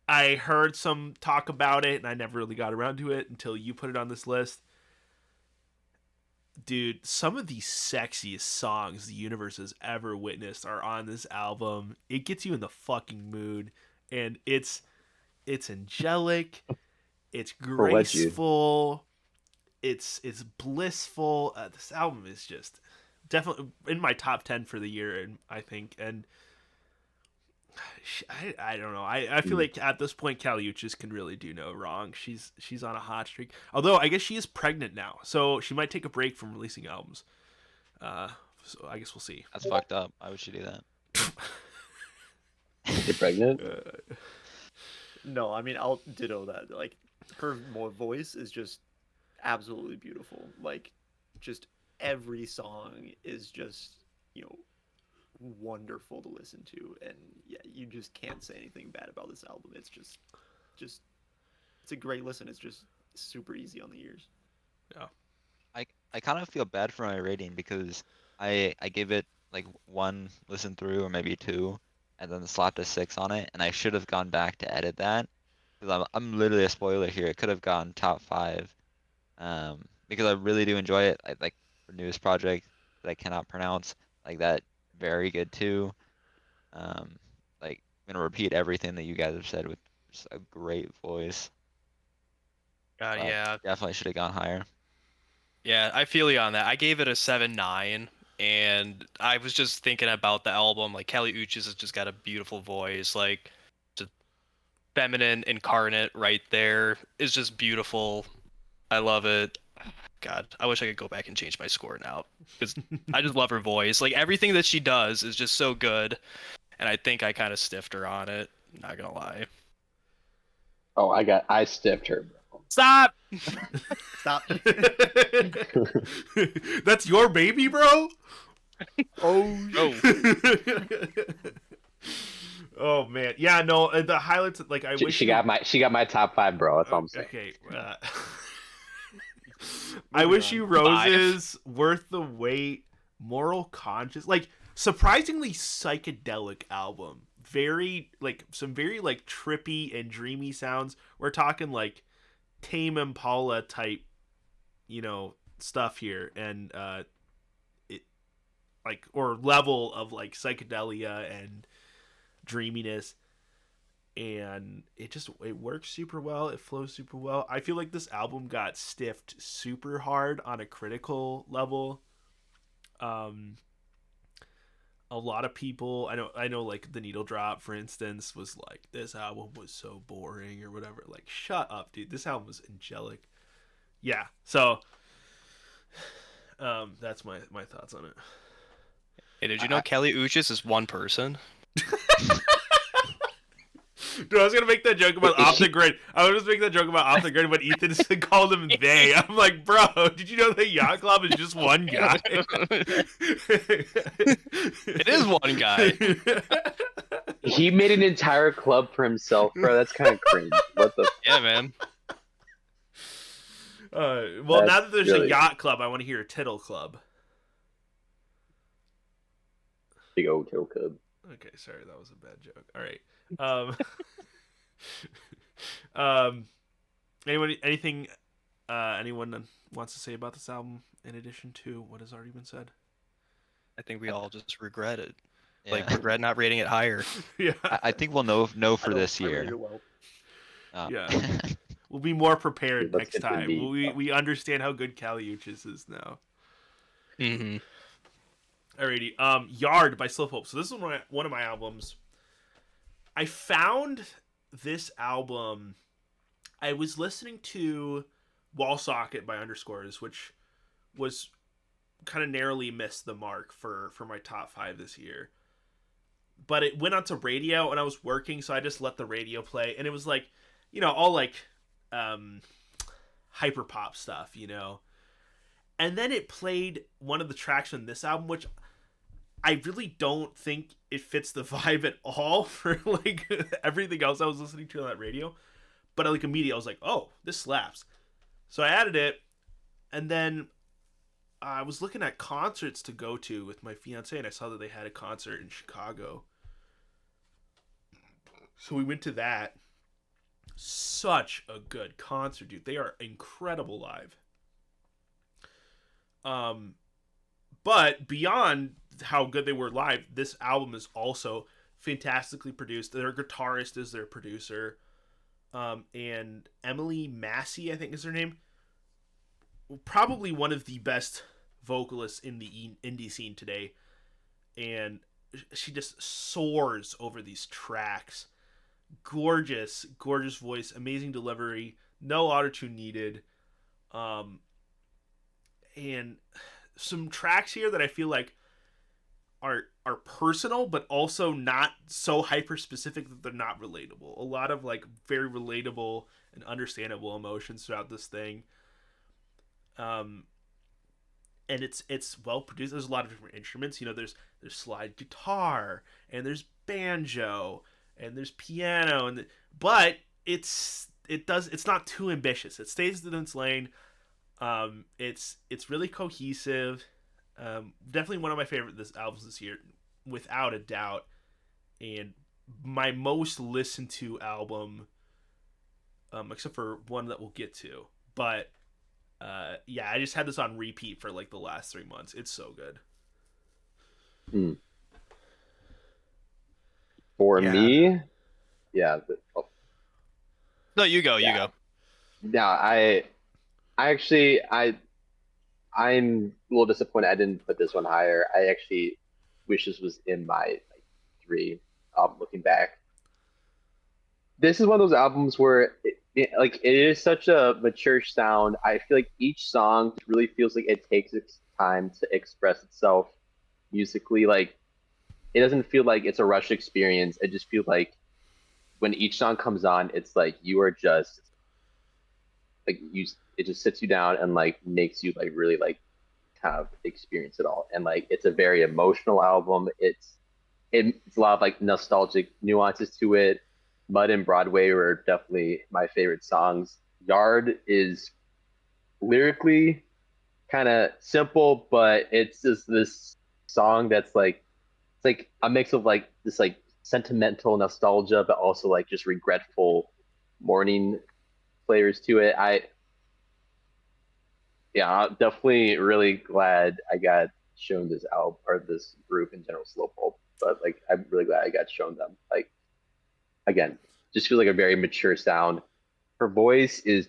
I heard some talk about it, and I never really got around to it until you put it on this list. Dude, some of the sexiest songs the universe has ever witnessed are on this album. It gets you in the fucking mood, and it's angelic, it's For what, Jude? graceful, it's blissful. This album is just definitely in my top 10 for the year, and I think. And I don't know. I feel like at this point, Caliuchis can really do no wrong. She's on a hot streak. Although I guess she is pregnant now, so she might take a break from releasing albums. So I guess we'll see. That's fucked up. Why would she do that? Get pregnant? No, I mean I'll ditto that. Like her voice is just absolutely beautiful. Like just every song is just, wonderful to listen to, and yeah, you just can't say anything bad about this album. It's just it's a great listen. It's just super easy on the ears. Yeah. I kind of feel bad for my rating because I gave it like one listen through or maybe two, and then slapped a 6 on it, and I should have gone back to edit that because I'm literally a spoiler here. It could have gone top 5, because I really do enjoy it. I like her newest project that I cannot pronounce, like that, very good too. Like I'm gonna repeat everything that you guys have said with just a great voice. But Yeah. definitely should have gone higher. Yeah, I feel you on that. I gave it a 7.9, and I was just thinking about the album. Like, Kali Uchis has just got a beautiful voice. Like, just feminine incarnate right there is just beautiful. I love it. God, I wish I could go back and change my score now because I just love her voice. Like, everything that she does is just so good, and I think I kind of stiffed her on it. Not gonna lie. Oh, I stiffed her, bro. Stop. Stop. That's your baby, bro. Oh. Oh man, yeah, no. The highlights, like I wish She got my top 5, bro. That's all I'm saying. Okay. I wish on. you roses, worth the wait, moral conscious, like surprisingly psychedelic album. Very like some very like trippy and dreamy sounds. We're talking like Tame Impala type, stuff here, and it like or level of like psychedelia and dreaminess, and it works super well. It flows super well. I feel like this album got stiffed super hard on a critical level. A lot of people, I know like the Needle Drop, for instance, was like, this album was so boring or whatever. Like, shut up, dude. This album was angelic. Yeah, so that's my thoughts on it. Hey, did you know Kali Uchis is one person? Dude, I was gonna make that joke about Off the Grid. I was just making that joke about Off the Grid when Ethan called him they. I'm like, bro, did you know that Yacht Club is just one guy? It is one guy. He made an entire club for himself, bro. That's kind of cringe. What the? Yeah, man. Well, That's now that there's really- a Yacht Club, I want to hear a Tittle Club. Big old kill club. Okay, sorry, that was a bad joke. All right. Anything anyone wants to say about this album in addition to what has already been said? I think we all just regret it. Yeah. Like, regret not rating it higher. Yeah. I think we'll know for this I don't year. rate it well. Uh, Yeah. We'll be more prepared Let's next get to time. the We understand how good Caliuchis is now. Mm-hmm. Alrighty. Yard by Slowpoke. So this is one of my albums. I found this album. I was listening to Wall Socket by Underscores, which was kind of narrowly missed the mark for my top 5 this year. But it went onto radio and I was working, so I just let the radio play, and it was like, all like hyper pop stuff, And then it played one of the tracks from this album, which I really don't think it fits the vibe at all for like everything else I was listening to on that radio. But like immediately I was like, oh, this slaps. So I added it, and then I was looking at concerts to go to with my fiance, and I saw that they had a concert in Chicago. So we went to that. Such a good concert, dude. They are incredible live. But beyond how good they were live, this album is also fantastically produced. Their guitarist is their producer. And Emily Massey, I think is her name. Probably one of the best vocalists in the indie scene today. And she just soars over these tracks. Gorgeous voice, amazing delivery, no autotune needed. And some tracks here that I feel like are personal, but also not so hyper specific that they're not relatable. A lot of like very relatable and understandable emotions throughout this thing. And it's well produced. There's a lot of different instruments. There's slide guitar and there's banjo and there's piano but it's not too ambitious. It stays within its lane. It's really cohesive. Definitely one of my favorite albums this year, without a doubt, and my most listened to album, except for one that we'll get to. But yeah, I just had this on repeat for like the last 3 months. It's so good. For me, yeah. No, you go. Yeah. You go. Yeah, I'm a little disappointed I didn't put this one higher. I actually wish this was in my 3. Looking back, this is one of those albums where it is such a mature sound. I feel like each song really feels like it takes its time to express itself musically. Like it doesn't feel like it's a rushed experience. It just feels like when each song comes on, it's like you are just like it just sits you down and like makes you like really like kind of experience it all. And like it's a very emotional album. It's a lot of like nostalgic nuances to it. Mud and Broadway were definitely my favorite songs. Yard is lyrically kind of simple, but it's just this song that's like it's like a mix of like this like sentimental nostalgia, but also like just regretful mourning flavors to it. I'm definitely really glad I got shown this album or this group in general, Slowpoke. But like, I'm really glad I got shown them. Like, again, just feels like a very mature sound. Her voice is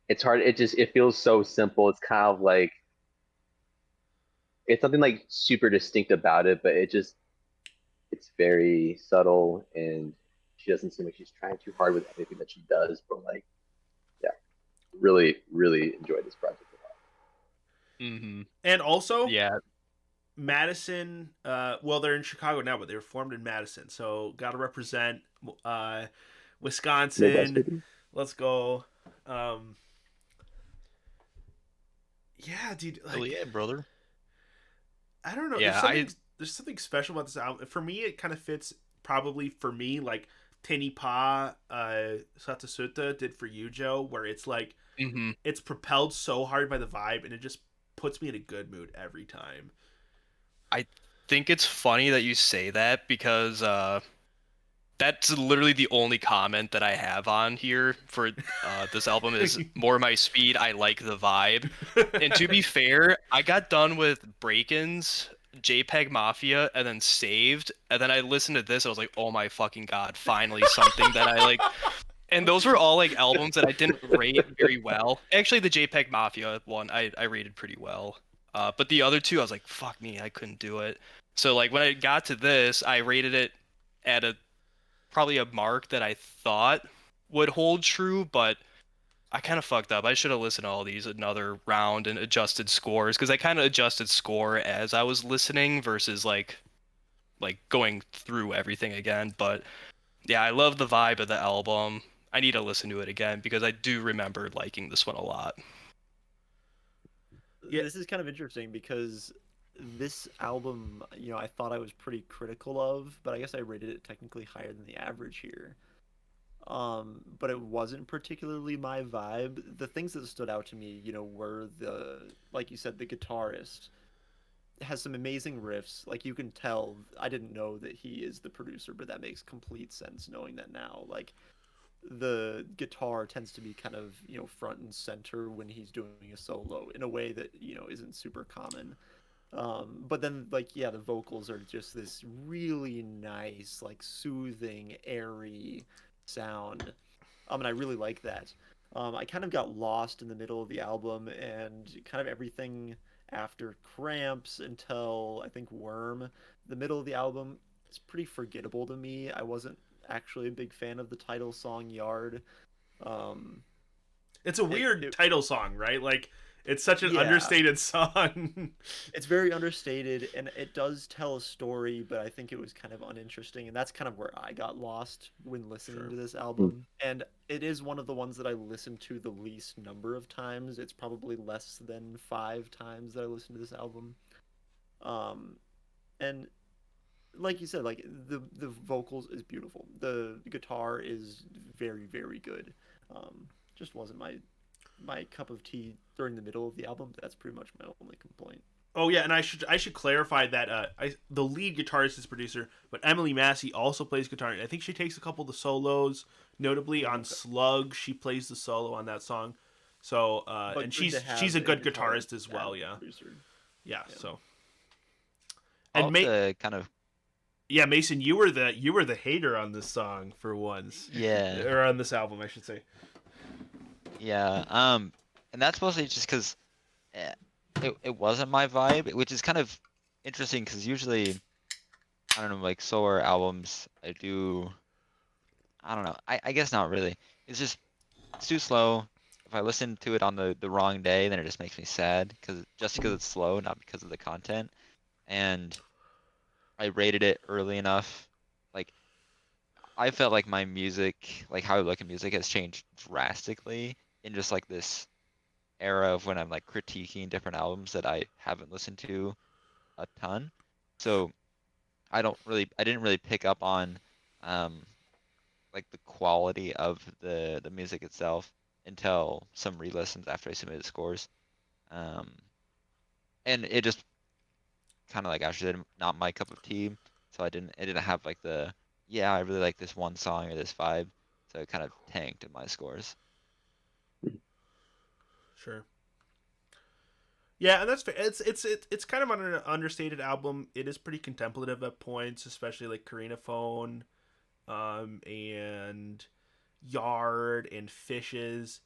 it's hard. It feels so simple. It's kind of like, it's something like super distinct about it, but it's very subtle, and she doesn't seem like she's trying too hard with anything that she does. But like, yeah, really, really enjoyed this project a lot. Mm-hmm. And also, Yeah. Madison, well, they're in Chicago now, but they were formed in Madison, so gotta represent Wisconsin. Midwest, Let's go. Yeah, dude. Like, Oh yeah, brother. I don't know. Yeah, there's something special about this album. For me, it kind of fits probably for me like Tini Pa Satasuta did for you, Joe, where it's like Mm-hmm. it's propelled so hard by the vibe, and it just puts me in a good mood every time. I think it's funny that you say that because that's literally the only comment that I have on here for this album is more my speed. I like the vibe. And to be fair, I got done with Break-ins, JPEG Mafia, and then Saved, and then I listened to this. I was like, oh my fucking god! Finally, something that I like. And those were all like albums that I didn't rate very well. Actually, the JPEG Mafia one I rated pretty well. But the other two, I was like, fuck me, I couldn't do it. So like when I got to this, I rated it at a probably a mark that I thought would hold true, but I kind of fucked up. I should have listened to all these another round and adjusted scores because I kind of adjusted score as I was listening versus like going through everything again. But yeah, I love the vibe of the album. I need to listen to it again because I do remember liking this one a lot. Yeah. This is kind of interesting because this album, I thought I was pretty critical of, but I guess I rated it technically higher than the average here. But it wasn't particularly my vibe. The things that stood out to me, were like you said, the guitarist has some amazing riffs. Like you can tell, I didn't know that he is the producer, but that makes complete sense knowing that now. Like the guitar tends to be kind of, front and center when he's doing a solo in a way that, isn't super common. But then like yeah, the vocals are just this really nice, like soothing, airy sound. And I really like that. I kind of got lost in the middle of the album and kind of everything after Cramps until I think Worm. The middle of the album is pretty forgettable to me. I wasn't actually a big fan of the title song Yard. Um, It's a weird title song, right? Like it's such an Yeah. understated song. It's very understated and it does tell a story, but I think it was kind of uninteresting. And that's kind of where I got lost when listening Sure. to this album. And it is one of the ones that I listened to the least number of times. It's probably less than 5 times that I listened to this album. And like you said, like the vocals is beautiful. The guitar is very, very good. Just wasn't my cup of tea during the middle of the album. That's pretty much my only complaint. Oh yeah, and I should clarify that the lead guitarist is producer, but Emily Massey also plays guitar. I think she takes a couple of the solos, notably on Slug. She plays the solo on that song. So But and good to she's a have good guitarist guitarist as well. and Yeah, producer. yeah. Yeah. So I'll and have to kind of yeah, Mason, you were the hater on this song for once, yeah or on this album, I should say. yeah and that's mostly just because it wasn't my vibe, which is kind of interesting because usually I don't know, like solar albums I don't know, I guess not really. It's too slow. If I listen to it on the wrong day, then it just makes me sad because it's slow, not because of the content. And I rated it early enough. Like I felt like my music, like how I look at music, has changed drastically in just like this era of when I'm like critiquing different albums that I haven't listened to a ton. So I didn't really pick up on um like the quality of the music itself until some re-listens after I submitted scores. Um, and it just kind of like actually not my cup of tea. So I didn't have like yeah, I really like this one song or this vibe. So it kind of tanked in my scores. Sure. Yeah, and that's fair. It's kind of an understated album. It is pretty contemplative at points, especially like Karina Phone, and Yard and Fishes.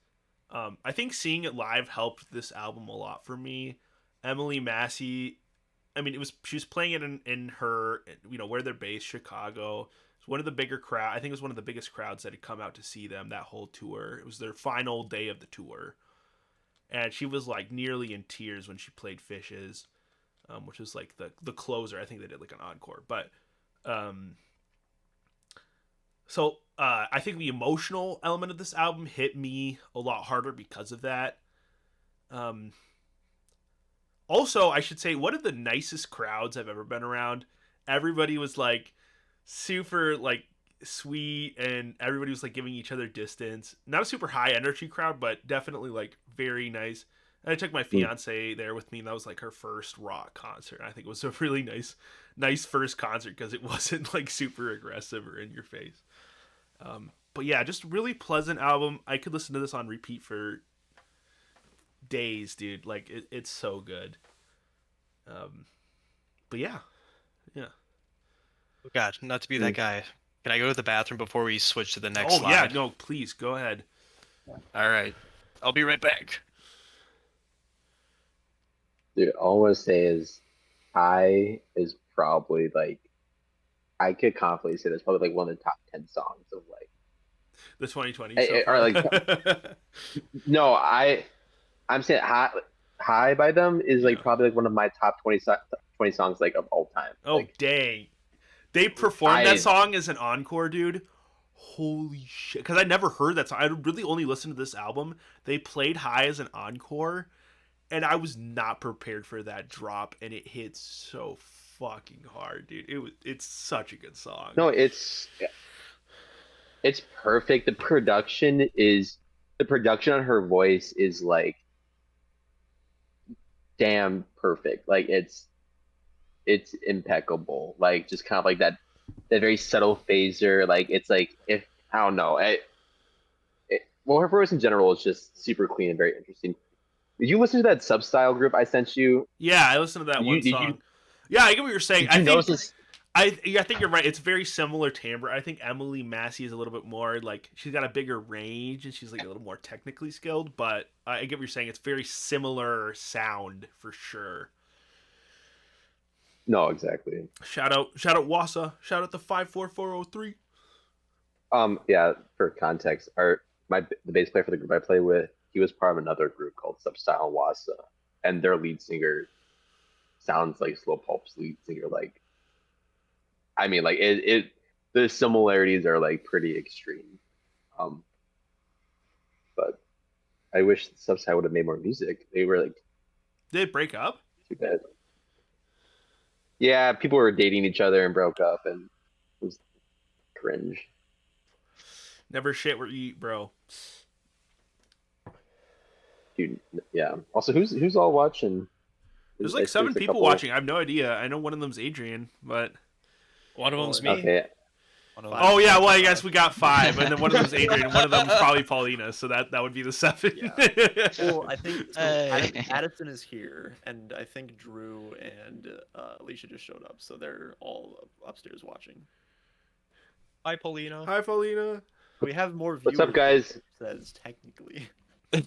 I think seeing it live helped this album a lot for me. Emily Massey, I mean, she was playing it in her, where they're based, Chicago. It's one of the bigger crowd. I think it was one of the biggest crowds that had come out to see them that whole tour. It was their final day of the tour, and she was like nearly in tears when she played Fishes, which is like the closer. I think they did like an encore, but um, so I think the emotional element of this album hit me a lot harder because of that. Um, Also, I should say one of the nicest crowds I've ever been around. Everybody was like super like sweet, and everybody was like giving each other distance. Not a super high energy crowd, but definitely like very nice. And I took my fiance there with me, and that was like her first rock concert. I think it was a really nice first concert because it wasn't like super aggressive or in your face. But yeah, just really pleasant album. I could listen to this on repeat for days, dude. Like it's so good. But yeah. Oh God, not to be that guy. Can I go to the bathroom before we switch to the next Oh slide? yeah, no, please go ahead. All right. I'll be right back. Dude, all I want to say is I is probably like I could confidently say that's probably like one of the top 10 songs of like The 2020 so or far. like no, I'm saying high by them is like Yeah. probably like one of my top 20 songs like of all time. Oh Like dang, they performed that I song as an encore, dude. Holy shit! Because I never heard that song. I really only listened to this album. They played High as an encore, and I was not prepared for that drop, and it hit so fucking hard, dude. It's such a good song. no, it's perfect. The production on her voice is like damn perfect. Like it's impeccable. Like just kind of like that very subtle phaser. Like it's like if I don't know. Well, her voice in general is just super clean and very interesting. Did you listen to that sub-style group I sent you? Yeah, I listened to that Did one you did you song. Yeah, I get what you're saying. did you notice this? I think you're right. It's very similar timbre. I think Emily Massey is a little bit more like she's got a bigger range and she's like a little more technically skilled. But I get what you're saying. It's very similar sound for sure. No, exactly. Shout out Wassa. Shout out the 54403. Yeah. For context, the bass player for the group I play with, he was part of another group called Substyle Wassa, and their lead singer sounds like Slow Pulp's lead singer. Like, I mean, like the similarities are like pretty extreme. Um, but I wish Substyle would have made more music. They were like Did they break up? too bad. Yeah, people were dating each other and broke up, and it was cringe. Never shit where you eat, bro. Dude, yeah. Also, who's all watching? There's like 7 people watching. I have no idea. I know one of them's Adrian, but One of them's me. Okay. oh yeah, well I guess we got 5, and then one of them's Adrian, and one of them's probably Paulina, so that would be the 7. Yeah. Well, I think so Hey. Addison is here, and I think Drew and Alicia just showed up, so they're all upstairs watching. Hi, Paulina. Hi, Paulina. We have more viewers. What's up, guys? than it says technically.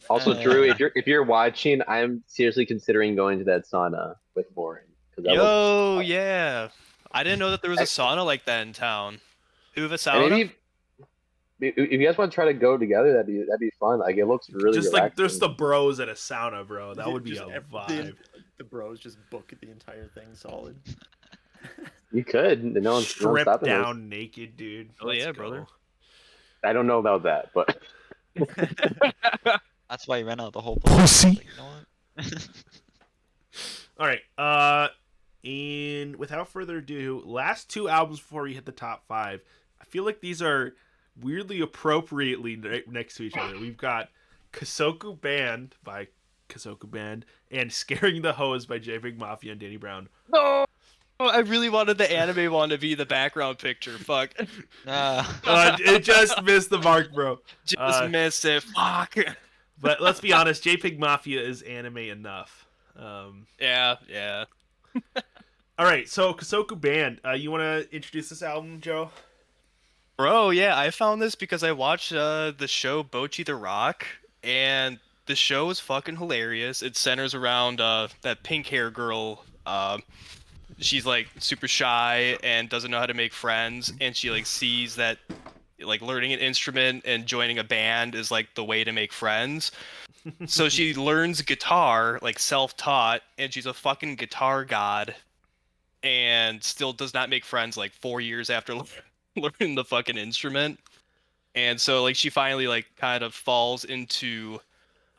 Also, Drew, if you're watching, I'm seriously considering going to that sauna with Lauren. Yo, yeah. I didn't know that there was a sauna like that in town. Who have a sauna? Maybe if you guys want to try to go together, that'd be fun. Like it looks really Just relaxing. like there's the bros at a sauna, bro. That would be Just a vibe. The bros just book the entire thing solid. You could. No one's Stripped stopping us. down naked, dude. Oh, Let's yeah, go. brother. I don't know about that, but That's why you ran out the whole place. Pussy. Like, you know what? All right. And without further ado, last 2 albums before we hit the top 5. I feel like these are weirdly appropriately right next to each other. We've got Kasoku Band by Kasoku Band and Scaring the Hose by JPEG Mafia and Danny Brown. No! Oh, I really wanted the anime one to be the background picture. Fuck. It just missed the mark, bro. Just missed it. Fuck. But let's be honest, JPEG Mafia is anime enough. Yeah. All right, so Kasoku Band. You want to introduce this album, Joe? Bro, yeah, I found this because I watched the show Bocchi the Rock, and the show is fucking hilarious. It centers around that pink hair girl. She's like super shy and doesn't know how to make friends, and she like sees that like learning an instrument and joining a band is like the way to make friends. So she learns guitar, like self-taught, and she's a fucking guitar god, and still does not make friends like 4 years after learning the fucking instrument. And so like she finally like kind of falls into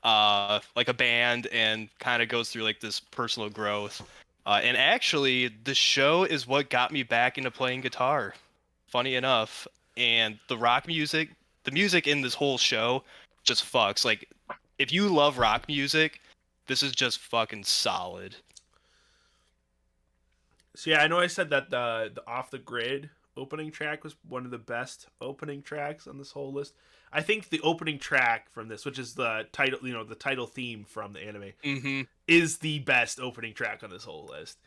like a band and kind of goes through like this personal growth. And actually, the show is what got me back into playing guitar. Funny enough, and the music in this whole show just fucks. Like, if you love rock music, this is just fucking solid. So yeah, I know I said that the Off the Grid opening track was one of the best opening tracks on this whole list. I think the opening track from this, which is the title, the title theme from the anime, is the best opening track on this whole list.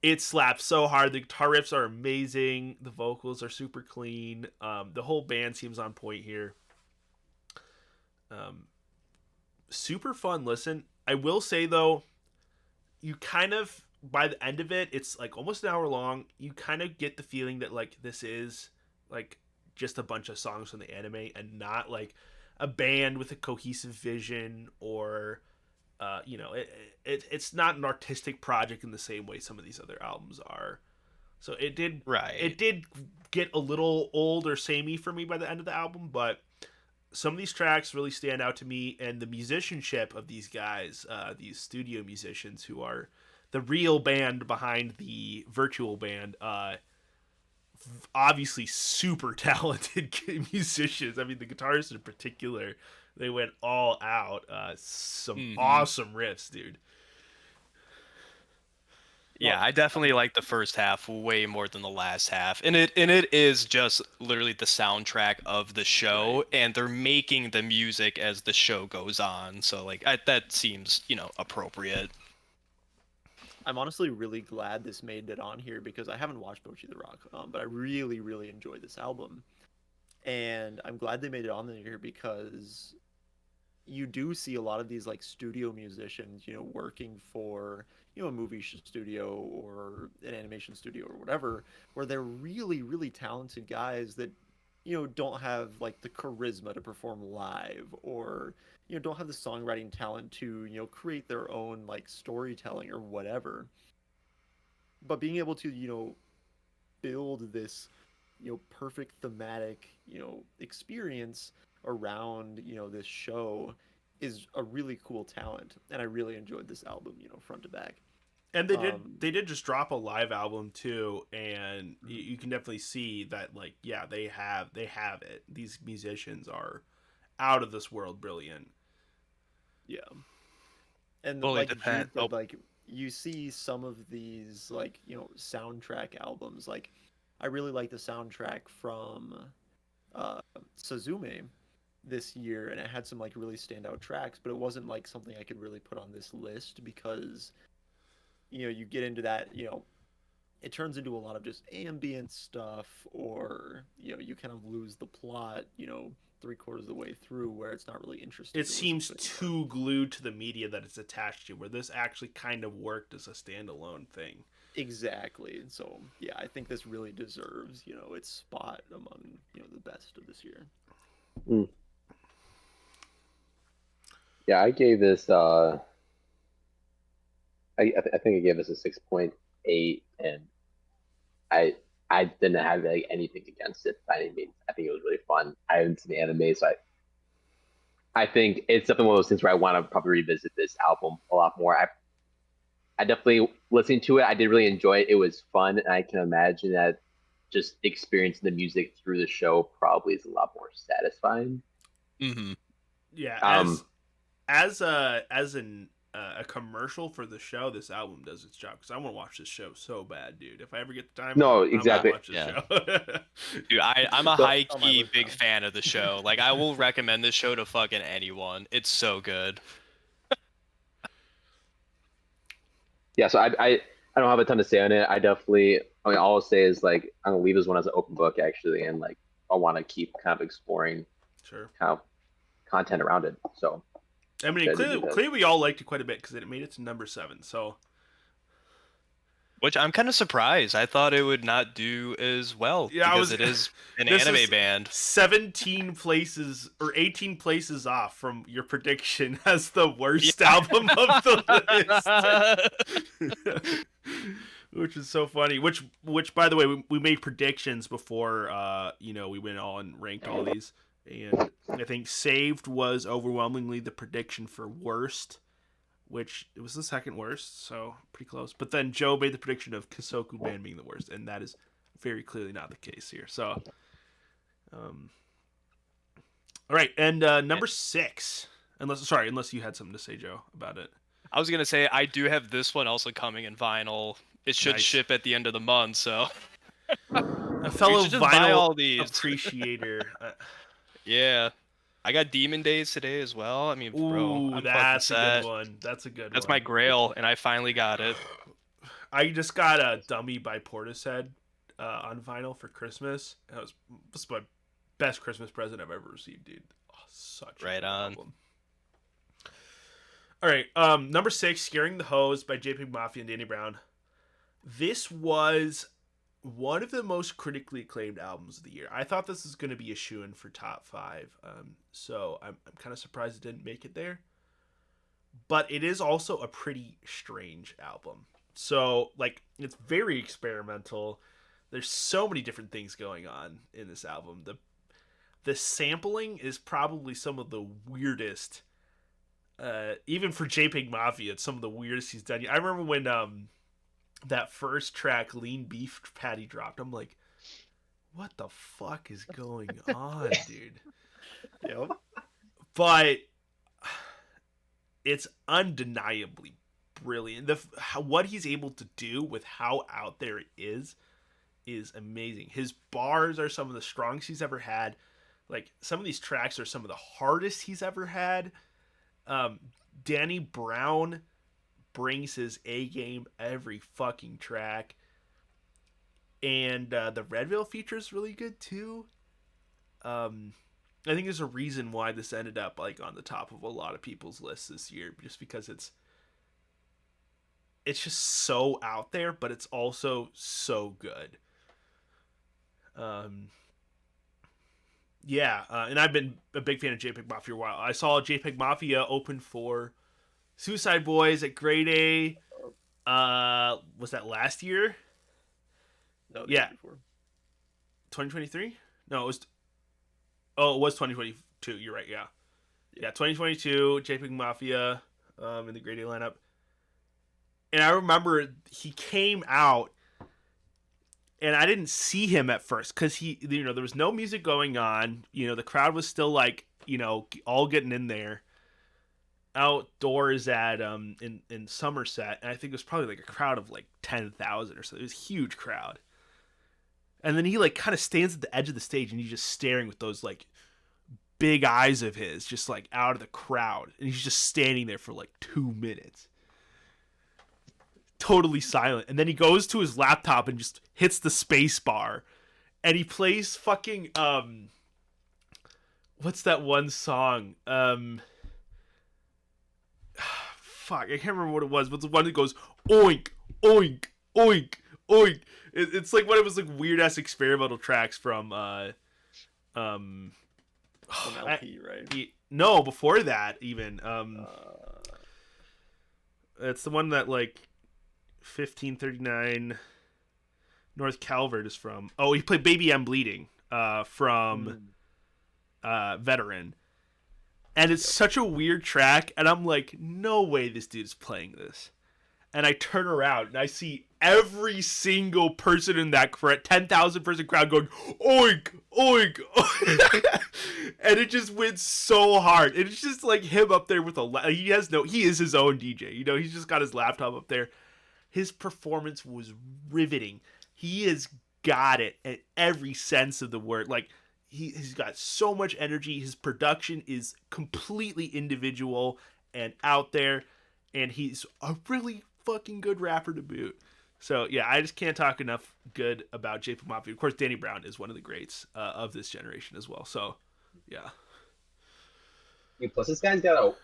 it slaps so hard. The guitar riffs are amazing. The vocals are super clean. The whole band seems on point here. Super fun listen. I will say though, you kind of by the end of it, it's like almost an hour long. You kind of get the feeling that like this is like just a bunch of songs from the anime and not like a band with a cohesive vision or it's not an artistic project in the same way some of these other albums are. So Right. it did get a little old or samey for me by the end of the album, but some of these tracks really stand out to me, and the musicianship of these guys, these studio musicians who are the real band behind the virtual band, obviously super talented musicians. I mean, the guitarists in particular, they went all out. Some awesome riffs, dude. Yeah, I definitely like the first half way more than the last half. And it is just literally the soundtrack of the show, and they're making the music as the show goes on. So like that seems, appropriate. I'm honestly really glad this made it on here because I haven't watched Bocchi the Rock, but I really, really enjoyed this album. And I'm glad they made it on here because you do see a lot of these like studio musicians, working for, a movie studio or an animation studio or whatever, where they're really, really talented guys that, don't have like the charisma to perform live or, don't have the songwriting talent to, create their own like storytelling or whatever. But being able to, build this, perfect thematic, experience around, this show is a really cool talent, and I really enjoyed this album, front to back. And they did just drop a live album too, and you can definitely see that like yeah they have it. These musicians are out of this world brilliant. Yeah, and Fully like depend. Jude said, like you see some of these like soundtrack albums. Like I really like the soundtrack from uh, Suzume this year, and it had some like really standout tracks, but it wasn't like something I could really put on this list because you get into that, it turns into a lot of just ambient stuff, or you kind of lose the plot, 3/4 of the way through, where it's not really interesting. It seems too glued to the media that it's attached to, where this actually kind of worked as a standalone thing. Exactly. So yeah, I think this really deserves, its spot among, the best of this year. Yeah, I gave this. I think I gave this a 6.8, and I didn't have like anything against it by any means. I think it was really fun. I haven't seen the anime, so I think it's definitely one of those things where I want to probably revisit this album a lot more. I definitely listening to it. I did really enjoy it. It was fun, and I can imagine that just experiencing the music through the show probably is a lot more satisfying. Mm-hmm. Yeah, Um, as a commercial for the show, this album does its job because I want to watch this show so bad, dude. If I ever get the time, No, I want exactly. to watch this Yeah. show. Dude, I'm a So- high on my key list big now. fan of the show. Like I will recommend this show to fucking anyone. It's so good. Yeah, so I don't have a ton to say on it. I mean, all I'll say is like I'm gonna leave this one as an open book actually, and like I want to keep kind of exploring Sure. kind of content around it. So I mean, Yeah, they do that. clearly we all liked it quite a bit because it made it to number 7. So Which I'm kind of surprised. I thought it would not do as well Yeah, because it is an this anime is band. 17 places or 18 places off from your prediction as the worst album of the list. Which is so funny. Which by the way, we made predictions before we went all and ranked all these. And I think Saved was overwhelmingly the prediction for worst, which it was the second worst, so pretty close. But then Joe made the prediction of Kasoku Band being the worst, and that is very clearly not the case here. So, all right, and number 6. Unless you had something to say, Joe, about it. I was gonna say I do have this one also coming in vinyl. It should Nice. ship at the end of the month, so A fellow should just buy vinyl all these. appreciator. yeah. I got Demon Days today as well. I mean, bro, Ooh, I'm fucking that's a set. good one. That's a good That's one. my grail, and I finally got it. I just got a Dummy by Portishead on vinyl for Christmas. It was my best Christmas present I've ever received, dude. Oh, such a Right good on. album. All right, number 6, Scaring the Hose by JPEG Mafia and Danny Brown. This was one of the most critically acclaimed albums of the year. I thought this was going to be a shoo-in for top 5, so I'm kind of surprised it didn't make it there. But it is also a pretty strange album. So, like, it's very experimental. There's so many different things going on in this album. The sampling is probably some of the weirdest. Even for JPEG Mafia, it's some of the weirdest he's done. I remember when that first track, Lean Beef Patty, dropped. I'm like, what the fuck is going on, dude? Yep. But it's undeniably brilliant. What he's able to do with how out there it is amazing. His bars are some of the strongest he's ever had. Like, some of these tracks are some of the hardest he's ever had. Danny Brown brings his A game every fucking track. And the Redville feature is really good too. I think there's a reason why this ended up like on the top of a lot of people's lists this year, just because it's just so out there, but it's also so good. And I've been a big fan of JPEG Mafia for a while. I saw JPEG Mafia open for Suicide Boys at Grade A. Was that last year? No, Yeah. Before. 2023? No, it was. Oh, it was 2022. You're right. Yeah. 2022. JPEG Mafia, in the Grade A lineup. And I remember he came out, and I didn't see him at first because there was no music going on. The crowd was still like, all getting in there. Outdoors at in Somerset, and I think it was probably like a crowd of like 10,000 or so. It was a huge crowd. And then he like kind of stands at the edge of the stage, and he's just staring with those like big eyes of his, just like out of the crowd, and he's just standing there for like 2 minutes. Totally silent. And then he goes to his laptop and just hits the space bar, and he plays fucking what's that one song? Fuck, I can't remember what it was, but the one that goes oink, oink, oink, oink. It's like one of his like weird ass experimental tracks from From LP, right? No, before that even. It's the one that like 1539 North Calvert is from. Oh, he played Baby I'm Bleeding from Veteran. And it's such a weird track, and I'm like, no way this dude's playing this. And I turn around, and I see every single person in that 10,000 person crowd going, oink, oink, oink. And it just went so hard. And it's just like him up there with he is his own DJ. He's just got his laptop up there. His performance was riveting. He has got it at every sense of the word. Like, he's got so much energy. His production is completely individual and out there, and he's a really fucking good rapper to boot. So yeah, I just can't talk enough good about JPEG Mafia. Of course, Danny Brown is one of the greats of this generation as well. So yeah. Plus, this guy's got a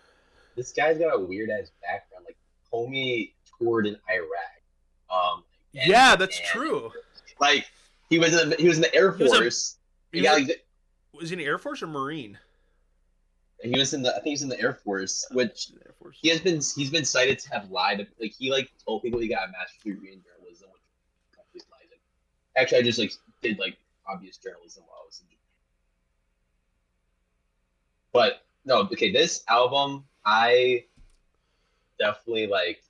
weird ass background. Like, homie toured in Iraq. Yeah, that's true. Like, he was in the Air Force. Was he in the Air Force or Marine? I think he was in the Air Force, which Air Force. he's been cited to have lied. Like, he like told people he got a master's degree in journalism, which completely lies. Like, actually, I just like did like obvious journalism while I was in Japan. But no, okay, this album I definitely like.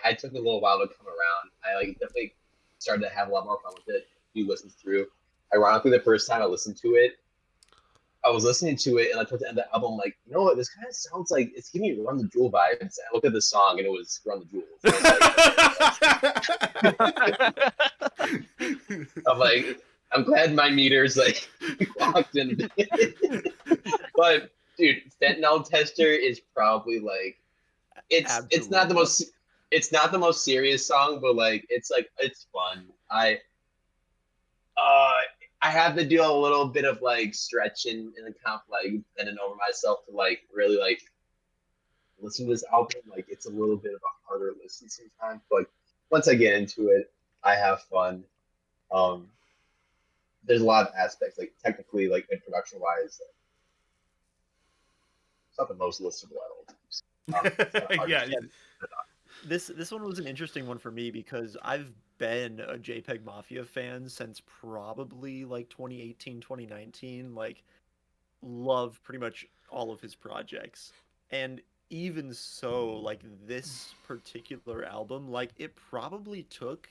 I took a little while to come around. I like definitely started to have a lot more fun with it. You listen through. Ironically, the first time I listened to it, I was listening to it, and I towards the end of the album, like, you know what, this kind of sounds like it's giving me Run the Jewel vibes. And I looked at the song, and it was Run the Jewel. I'm like, I'm glad my meter's like locked in. But dude, Fentanyl Tester is probably like it's not the most. it's not the most serious song, but like it's fun. I have to do a little bit of like stretching and kind of like bending over myself to like really like listen to this album. Like it's a little bit of a harder listen sometimes, but like, once I get into it, I have fun. Um, there's a lot of aspects, like technically, like in production wise, like, it's not the most listenable at all times. It's kind of hard Yeah, to get. This one was an interesting one for me because I've been a JPEG Mafia fan since probably like 2018, 2019. Like, love pretty much all of his projects. And even so, like this particular album, like it probably took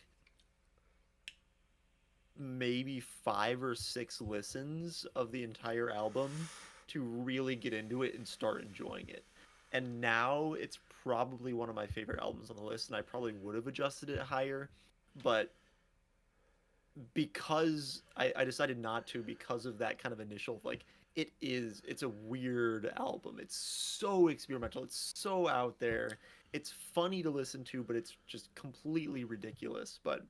maybe 5 or 6 listens of the entire album to really get into it and start enjoying it. And now it's probably one of my favorite albums on the list, and I probably would have adjusted it higher, but because I decided not to because of that kind of initial like it's a weird album. It's so experimental. It's so out there. It's funny to listen to, but it's just completely ridiculous. But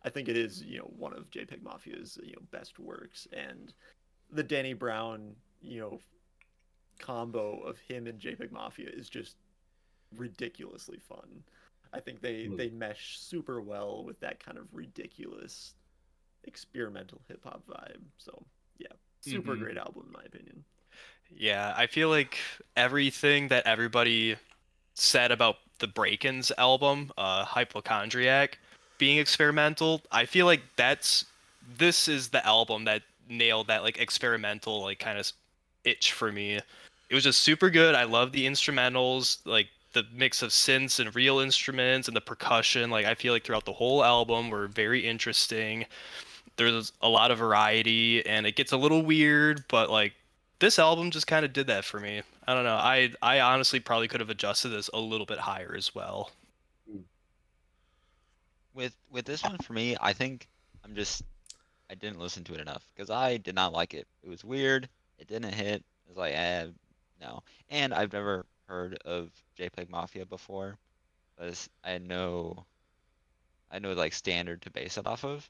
I think it is, one of JPEG Mafia's, best works. And the Danny Brown, combo of him and JPEG Mafia is just ridiculously fun. I think they mesh super well with that kind of ridiculous experimental hip hop vibe. So yeah, super great album in my opinion. Yeah, I feel like everything that everybody said about the Break-Ins album, Hypochondriac, being experimental, I feel like this is the album that nailed that like experimental like kind of itch for me. It was just super good. I love the instrumentals, like the mix of synths and real instruments and the percussion. Like I feel like throughout the whole album were very interesting. There's a lot of variety and it gets a little weird, but like this album just kind of did that for me. I don't know. I honestly probably could have adjusted this a little bit higher as well. With this one for me, I think I didn't listen to it enough because I did not like it. It was weird. It didn't hit. It was like, no. And I've never heard of JPEG Mafia before, but I know like standard to base it off of.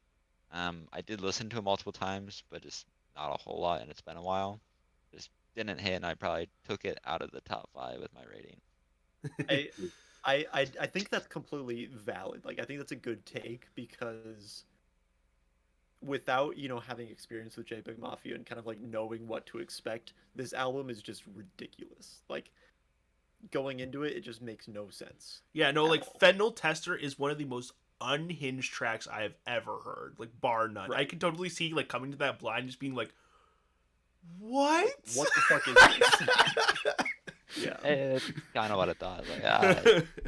I did listen to it multiple times, but just not a whole lot, and it's been a while. Just didn't hit, and I probably took it out of the top 5 with my rating. I I think that's completely valid. Like I think that's a good take because without, having experience with JPEG Mafia and kind of like knowing what to expect, this album is just ridiculous. Like going into it, it just makes no sense. Yeah, no, at like all. Fentanyl Tester is one of the most unhinged tracks I have ever heard, like bar none. I Right. can totally see like coming to that blind just being like, what? What the fuck is this? Yeah. It's kind of what I thought. Like,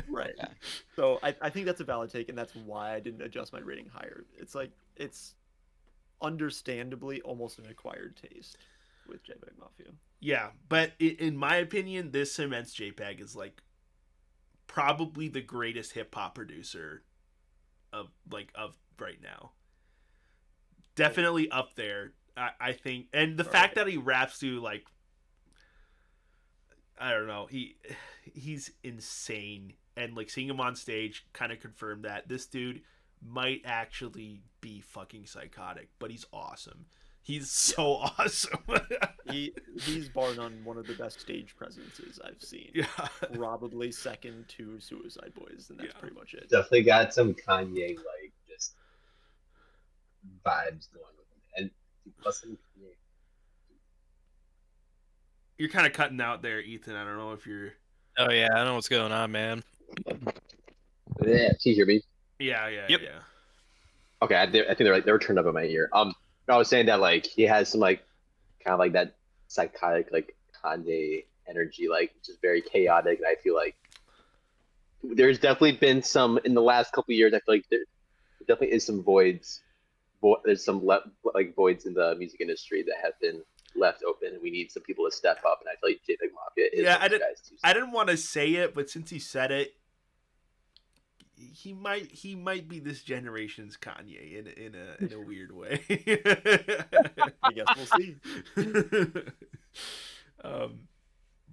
Right. okay. So I think that's a valid take, and that's why I didn't adjust my rating higher. It's like it's understandably almost an acquired taste with JPEG Mafia. Yeah, but in my opinion, this cements JPEG is like probably the greatest hip hop producer of right now. Definitely up there. I think, and the fact that he raps to like, I don't know, he's insane, and like seeing him on stage kind of confirmed that this dude might actually be fucking psychotic, but he's awesome. He's so awesome. He's bar none one of the best stage presences I've seen. Yeah. Probably second to Suicide Boys, and that's pretty much it. Definitely got some Kanye like just vibes going with him, and plus Kanye. You're kind of cutting out there, Ethan. I don't know if you're. Oh yeah, I know what's going on, man. Yeah, can you hear me? Yeah. Yep. Okay, I think they were turned up in my ear. I was saying that like he has some like kind of like that psychotic like Kanye energy, like just very chaotic. And I feel like there's definitely been some in the last couple of years. I feel like there definitely is some voids. There's some like voids in the music industry that have been left open, and we need some people to step up. And I feel like JPEG Mafia is Yeah, one of those guys too. I didn't want to say it, but since he said it, he might be this generation's Kanye in a weird way. I guess we'll see.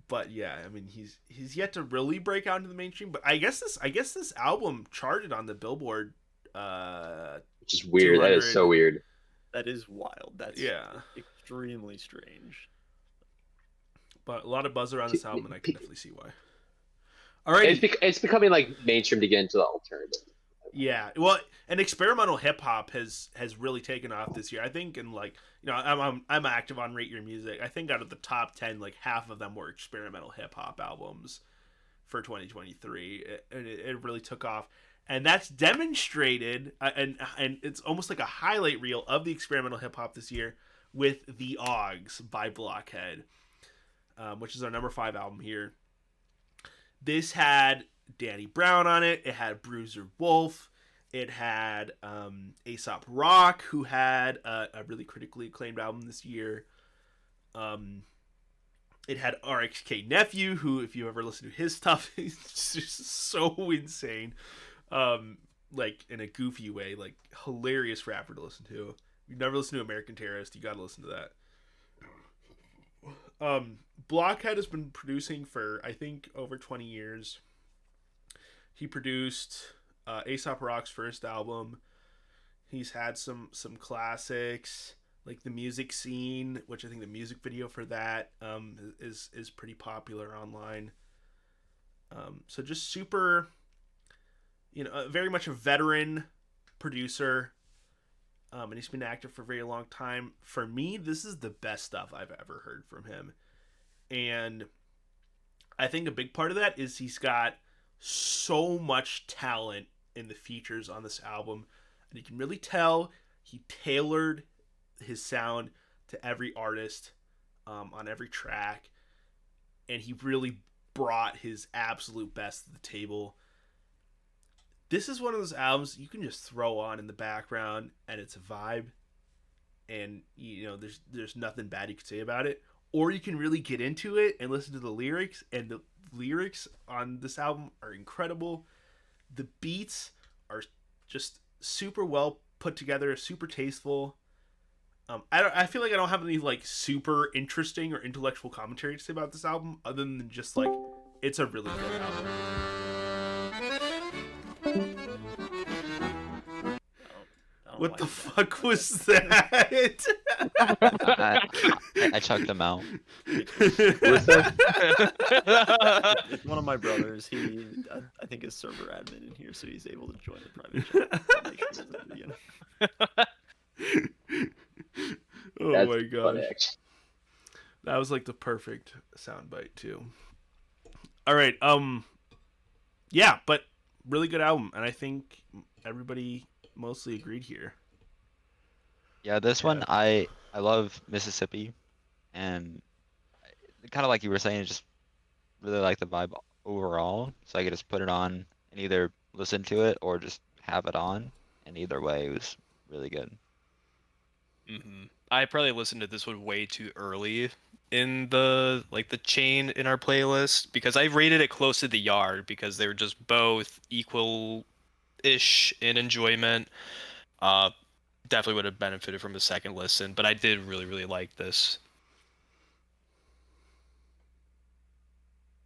But yeah, I mean he's yet to really break out into the mainstream. But I guess this album charted on the Billboard which is weird. That is 200. so weird. That is wild. That's Yeah. extremely strange. But a lot of buzz around this album, and I can definitely see why. It's, Alrighty. it's becoming like mainstream to get into the alternative. Yeah, well, and experimental hip hop has really taken off this year. I think, and like I'm active on Rate Your Music. I think out of the top 10, like half of them were experimental hip hop albums for 2023, and it really took off. And that's demonstrated, and it's almost like a highlight reel of the experimental hip hop this year with The Oggs by Blockhead, which is our number 5 album here. This had Danny Brown on it. It had Bruiser Wolf. It had Aesop Rock, who had a really critically acclaimed album this year. It had RXK Nephew, who, if you ever listen to his stuff, is just so insane. Like in a goofy way, like hilarious rapper to listen to. If you've never listened to American Terrorist, you gotta listen to that. Blockhead has been producing for, I think, over 20 years. He produced Aesop Rock's first album. He's had some classics like The Music Scene, which I think the music video for that is pretty popular online. So just super, very much a veteran producer. And he's been active for a very long time. For me, this is the best stuff I've ever heard from him. And I think a big part of that is he's got so much talent in the features on this album. And you can really tell he tailored his sound to every artist on every track. And he really brought his absolute best to the table. This is one of those albums you can just throw on in the background and it's a vibe. And, there's nothing bad you could say about it. Or you can really get into it and listen to the lyrics. And the lyrics on this album are incredible. The beats are just super well put together, super tasteful. I feel like I don't have any like super interesting or intellectual commentary to say about this album, other than just like it's a really good album. What the fuck was that? I chucked them out. What's that? It's one of my brothers. I think is server admin in here, so he's able to join the private chat. I'll make sure he doesn't again. Oh That's my funny, gosh. actually. That was like the perfect soundbite too. All right, yeah, but really good album, and I think everybody mostly agreed here. Yeah, this one I love Mississippi, and kind of like you were saying, just really like the vibe overall. So I could just put it on and either listen to it or just have it on, and either way, it was really good. I probably listened to this one way too early in the chain in our playlist because I rated it close to The Yard because they were just both equal-ish in enjoyment. Definitely would have benefited from a second listen, but I did really, really like this.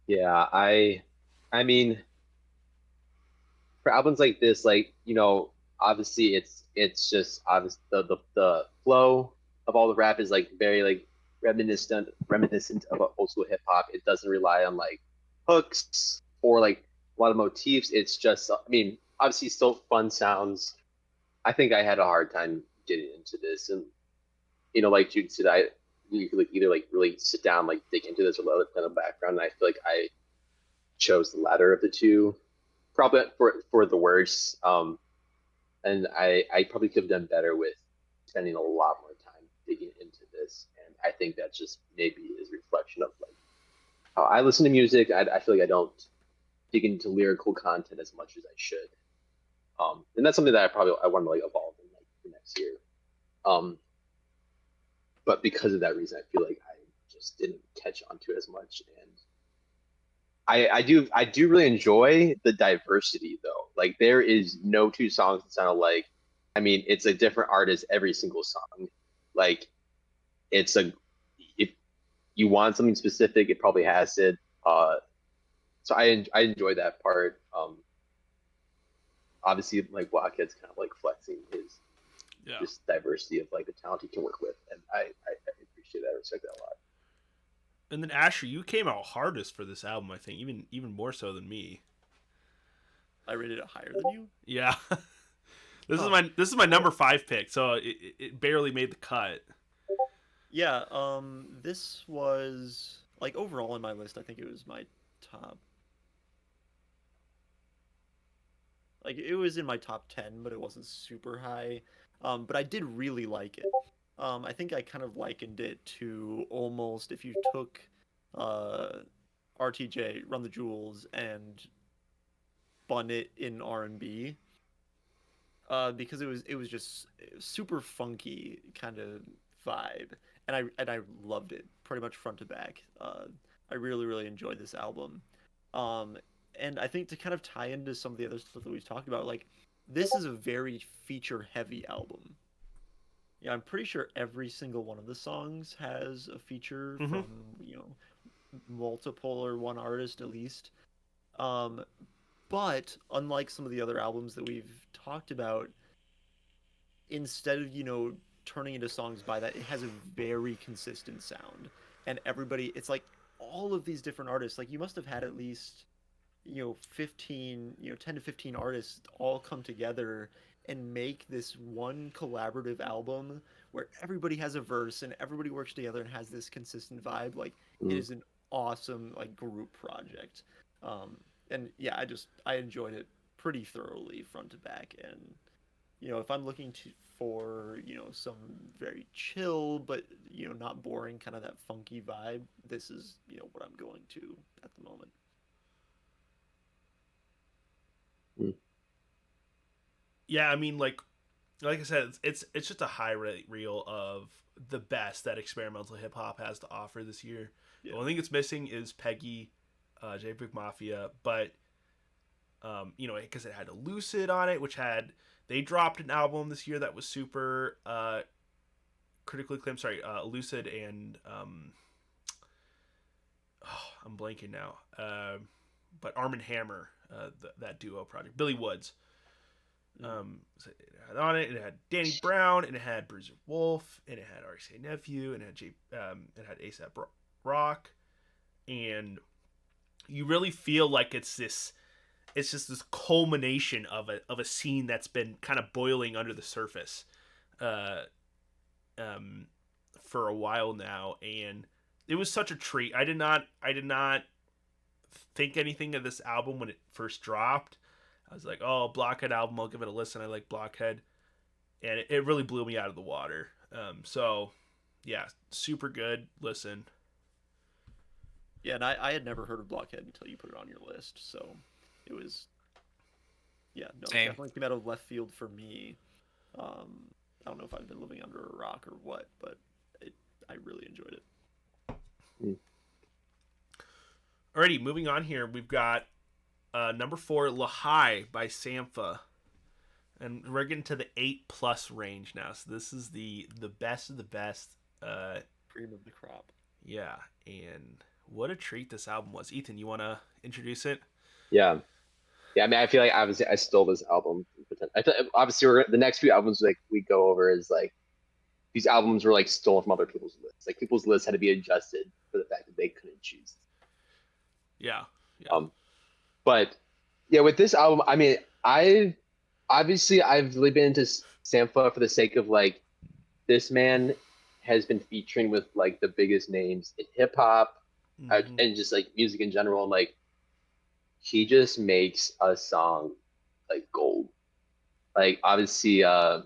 Yeah, I mean, for albums like this, like, obviously it's just obvious the flow of all the rap is like very like reminiscent of old school hip hop. It doesn't rely on like hooks or like a lot of motifs. It's just, I mean, obviously still fun sounds. I think I had a hard time getting into this, and like Jude said, you could like either like really sit down, like dig into this, or let it in the background. And I feel like I chose the latter of the two, probably for the worse. And I probably could have done better with spending a lot more time digging into this. And I think that just maybe is a reflection of like how I listen to music. I feel like I don't dig into lyrical content as much as I should. And that's something that I want to like evolve in like the next year. But because of that reason, I feel like I just didn't catch on to it as much. And I do really enjoy the diversity though. Like there is no two songs that sound alike. I mean, it's a different artist every single song. Like it's a you want something specific, it probably has it. So I enjoy that part. Obviously, like Blockhead's kind of like flexing his Yeah. just diversity of like the talent he can work with, and I appreciate that. I respect that a lot. And then Asher, you came out hardest for this album, I think, even more so than me. I rated it higher than you. Yeah. This Huh. is my number 5 pick, so it barely made the cut. Yeah. This was like overall in my list. I think it was my top. Like it was in my top 10, but it wasn't super high. But I did really like it. I think I kind of likened it to almost if you took uh, RTJ, Run the Jewels, and spun it in R&B. Because it was just super funky kind of vibe, and I loved it pretty much front to back. I really enjoyed this album, um, and I think to kind of tie into some of the other stuff that we've talked about, like this is a very feature heavy album. Yeah, I'm pretty sure every single one of the songs has a feature Mm-hmm. from multiple or one artist at least. Um, but unlike some of the other albums that we've talked about, instead of turning into songs by that, it has a very consistent sound, and everybody, it's like all of these different artists, like you must have had at least 15, 10 to 15 artists all come together and make this one collaborative album where everybody has a verse and everybody works together and has this consistent vibe. Like it is an awesome like group project. And yeah, I enjoyed it pretty thoroughly front to back. And if I'm looking for some very chill but not boring kind of that funky vibe, this is what I'm going to at the moment. Yeah, I mean, like I said, it's just a high rate reel of the best that experimental hip hop has to offer this year. Yeah. The only thing it's missing is Peggy, JPEG Mafia, but because it had a Lucid on it, which they dropped an album this year that was super critically acclaimed. Sorry, Lucid and I'm blanking now. But Arm & Hammer, that duo project, Billy Woods. So it had on it. It had Danny Brown, and it had Bruiser Wolf, and it had RCA Nephew, and it had ASAP Rock, and you really feel like it's just this culmination of a scene that's been kind of boiling under the surface, uh, for a while now, and it was such a treat. I did not think anything of this album when it first dropped. I was like, oh, Blockhead album, I'll give it a listen. I like Blockhead. And it really blew me out of the water. So, yeah, super good. Listen. Yeah, and I had never heard of Blockhead until you put it on your list. So it was, yeah, no, Same. definitely came out of left field for me. I don't know if I've been living under a rock or what, but I really enjoyed it. Alrighty, moving on here. We've got number 4, Lahai by Sampha. And we're getting to the 8+ range now. So this is the best of the best. Cream of the crop. Yeah, and what a treat this album was. Ethan, you want to introduce it? Yeah. I mean, I feel like obviously I stole this album. Obviously, the next few albums like we go over is like these albums were like stolen from other people's lists. Like people's lists had to be adjusted for the fact that they couldn't choose. Yeah. But yeah, with this album, I mean, I've really been into Sampha for the sake of like this man has been featuring with like the biggest names in hip hop and just like music in general. And like he just makes a song like gold. Like obviously, More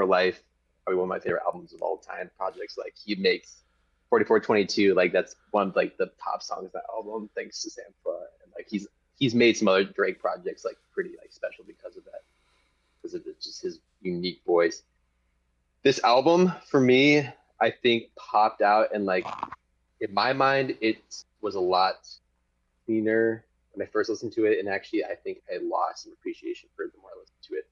Life, probably one of my favorite albums of all time. Projects like he makes 4422, like that's one of like the top songs of that album, thanks to Sampha. And like he's made some other Drake projects like pretty like special because of that, because of just his unique voice. This album for me, I think popped out, and like in my mind, it was a lot cleaner when I first listened to it, and actually I think I lost some appreciation for it the more I listened to it.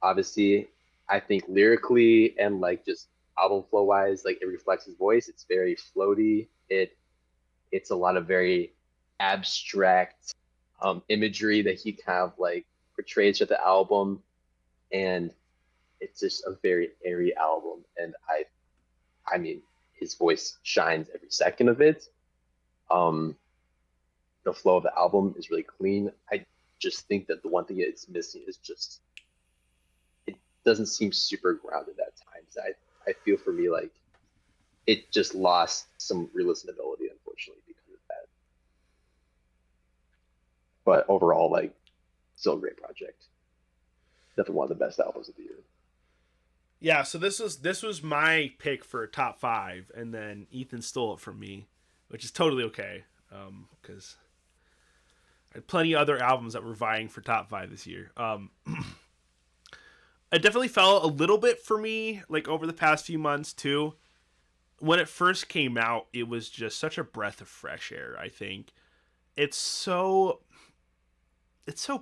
Obviously, I think lyrically and like just album flow wise, like it reflects his voice. It's very floaty. It's a lot of very abstract imagery that he kind of like portrays throughout the album, and it's just a very airy album. And I mean, his voice shines every second of it. Um, the flow of the album is really clean. I just think that the one thing it's missing is just it doesn't seem super grounded at times. I feel for me like it just lost some re-listenability, unfortunately, because of that. But overall, like, still a great project. Definitely one of the best albums of the year. Yeah, so this was my pick for top 5, and then Ethan stole it from me, which is totally okay, because I had plenty of other albums that were vying for top 5 this year. It definitely fell a little bit for me, like over the past few months too. When it first came out, it was just such a breath of fresh air. I think it's so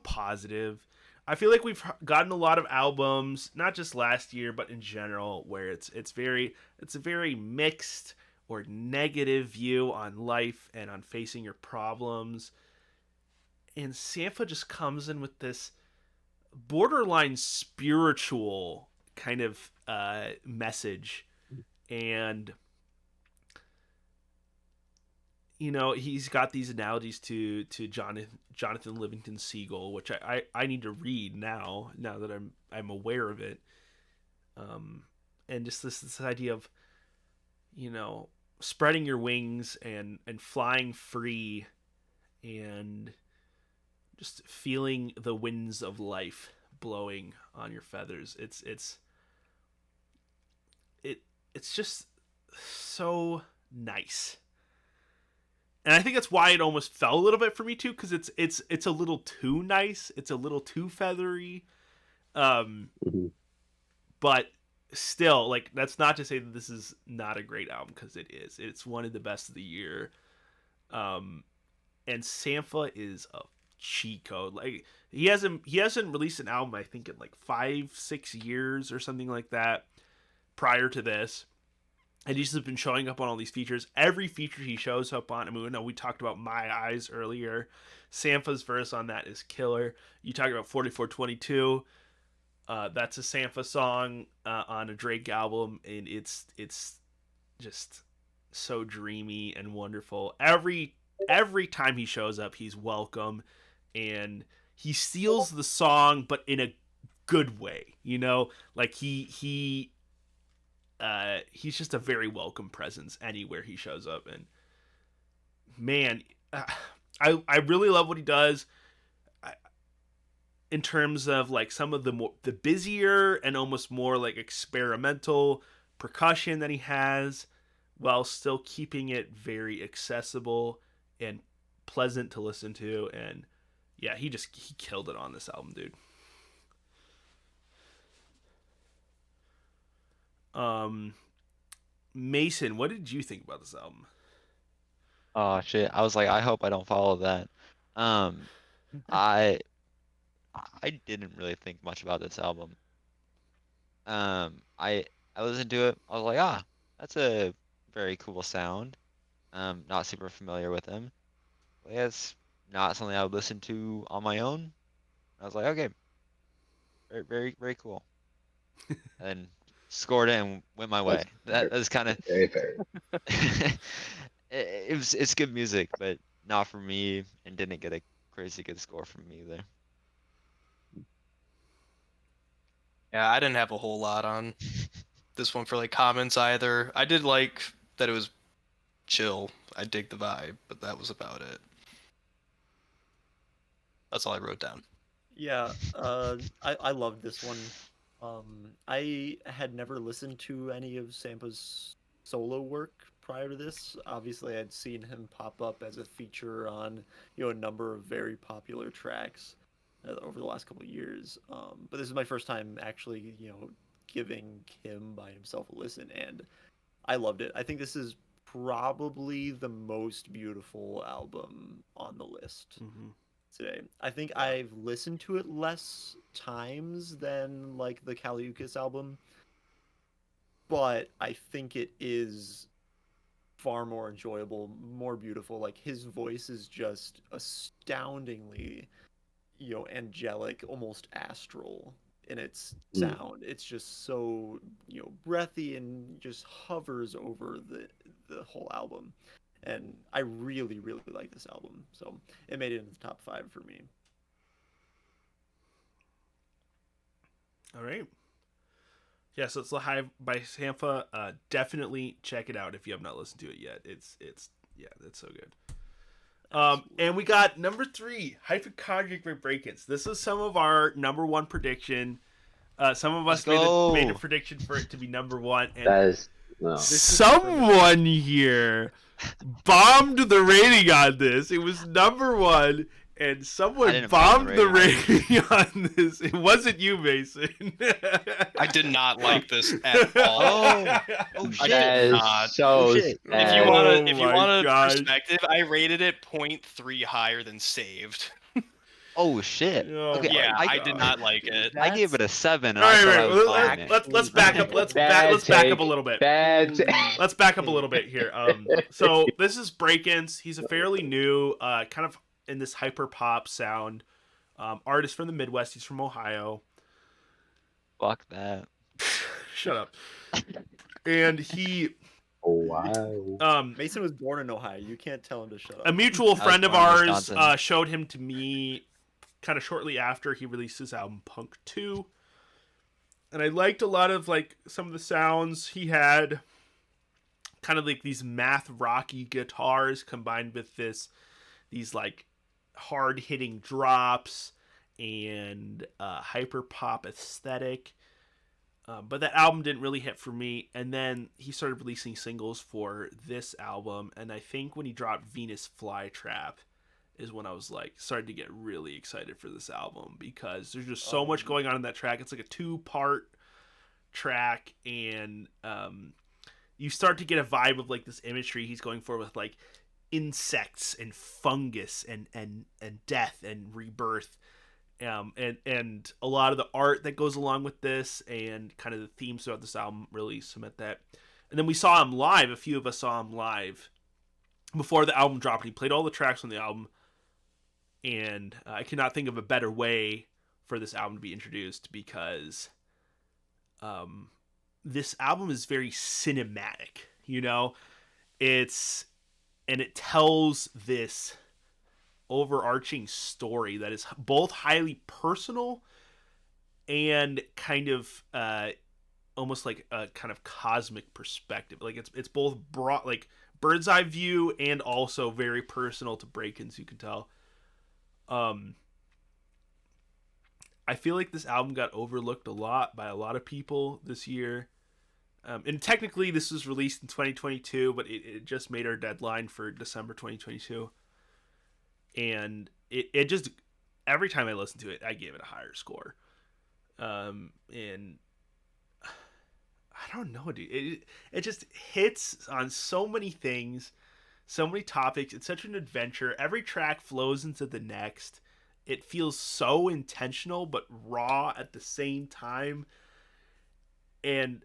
positive. I feel like we've gotten a lot of albums, not just last year, but in general, where it's a very mixed or negative view on life and on facing your problems. And Sampha just comes in with this borderline spiritual kind of message, and he's got these analogies to Jonathan Livingston Seagull, which I need to read now that I'm aware of it. And just this idea of spreading your wings and flying free, and just feeling the winds of life blowing on your feathers. It's just so nice. And I think that's why it almost fell a little bit for me too, because it's a little too nice. It's a little too feathery. Mhm. But still, like, that's not to say that this is not a great album, because it is. It's one of the best of the year. And Sampha is a cheat code. Like, he hasn't released an album, I think, in like 5-6 years or something like that prior to this. And he's just been showing up on all these features. Every feature he shows up on, I mean, we talked about My Eyes earlier. Sampha's verse on that is killer. You talk about 4422. That's a Sampha song on a Drake album, and it's just so dreamy and wonderful. Every time he shows up, he's welcome, and he steals the song, but in a good way. Like he's just a very welcome presence anywhere he shows up. And man, I really love what he does. In terms of like some of the busier and almost more like experimental percussion that he has, while still keeping it very accessible and pleasant to listen to. And yeah, he killed it on this album, dude. Mason, what did you think about this album? Oh shit. I was like, I hope I don't follow that. Um, I I didn't really think much about this album. I listened to it. I was like, ah, that's a very cool sound. Not super familiar with him. But yeah, it's not something I would listen to on my own. I was like, okay, very, very, very cool. And then scored it and went my way. That's That was kind of very fair. it's good music, but not for me, and didn't get a crazy good score from me either. Yeah, I didn't have a whole lot on this one for like comments either. I did like that it was chill. I dig the vibe, but that was about it. That's all I wrote down. Yeah, I loved this one. I had never listened to any of Sampa's solo work prior to this. Obviously, I'd seen him pop up as a feature on, a number of very popular tracks over the last couple of years. But this is my first time actually, giving him by himself a listen, and I loved it. I think this is probably the most beautiful album on the list Mm-hmm. today. I think I've listened to it less times than like the Kaliukas album. but I think it is far more enjoyable, more beautiful. Like his voice is just astoundingly, angelic, almost astral in its sound. It's just so, breathy and just hovers over the whole album. And I really, really like this album. So it made it in the top 5 for me. All right. Yeah, so it's The Hive by Sampha. Definitely check it out if you have not listened to it yet. It's so good. And we got number 3, Hypochondriac by Breakins. This is some of our number 1 prediction. Some of us made a prediction for it to be number 1, and That is someone here bombed the rating on this. It was number 1. And someone bombed the rating on this. It wasn't you, Mason. I did not like this at all. Oh shit! That is so shit. If you want a perspective, I rated it 0.3 higher than Saved. Oh shit! Okay, yeah, I did not like it. I gave it a 7. And all I thought right, I was buying it. let's back up. Let's back up a little bit. Let's back up a little bit here. So this is Breakins. He's a fairly new, kind of in this hyper pop sound, artist from the Midwest. He's from Ohio. Fuck that. Shut up. And he. Oh wow. Mason was born in Ohio. You can't tell him to shut up. A mutual friend of ours showed him to me kind of shortly after he released his album Punk 2. And I liked a lot of like some of the sounds he had, kind of like these math rocky guitars combined with these like hard hitting drops and hyper pop aesthetic. But that album didn't really hit for me. And then he started releasing singles for this album. And I think when he dropped Venus Flytrap is when I was like started to get really excited for this album, because there's just so much going on in that track. It's like a 2-part track, and you start to get a vibe of like this imagery he's going for with like insects and fungus and death and rebirth, and a lot of the art that goes along with this and kind of the themes throughout this album really cement that. And then we saw him live. A few of us saw him live before the album dropped. He played all the tracks on the album, and I cannot think of a better way for this album to be introduced, because this album is very cinematic, and it tells this overarching story that is both highly personal and kind of almost like a kind of cosmic perspective. Like it's both broad, like bird's eye view, and also very personal to Breakins, you can tell. I feel like this album got overlooked a lot by a lot of people this year. And technically this was released in 2022, but it just made our deadline for December 2022. And it just, every time I listen to it, I gave it a higher score. And I don't know, dude. It just hits on so many things, so many topics. It's such an adventure. Every track flows into the next. It feels so intentional but raw at the same time. And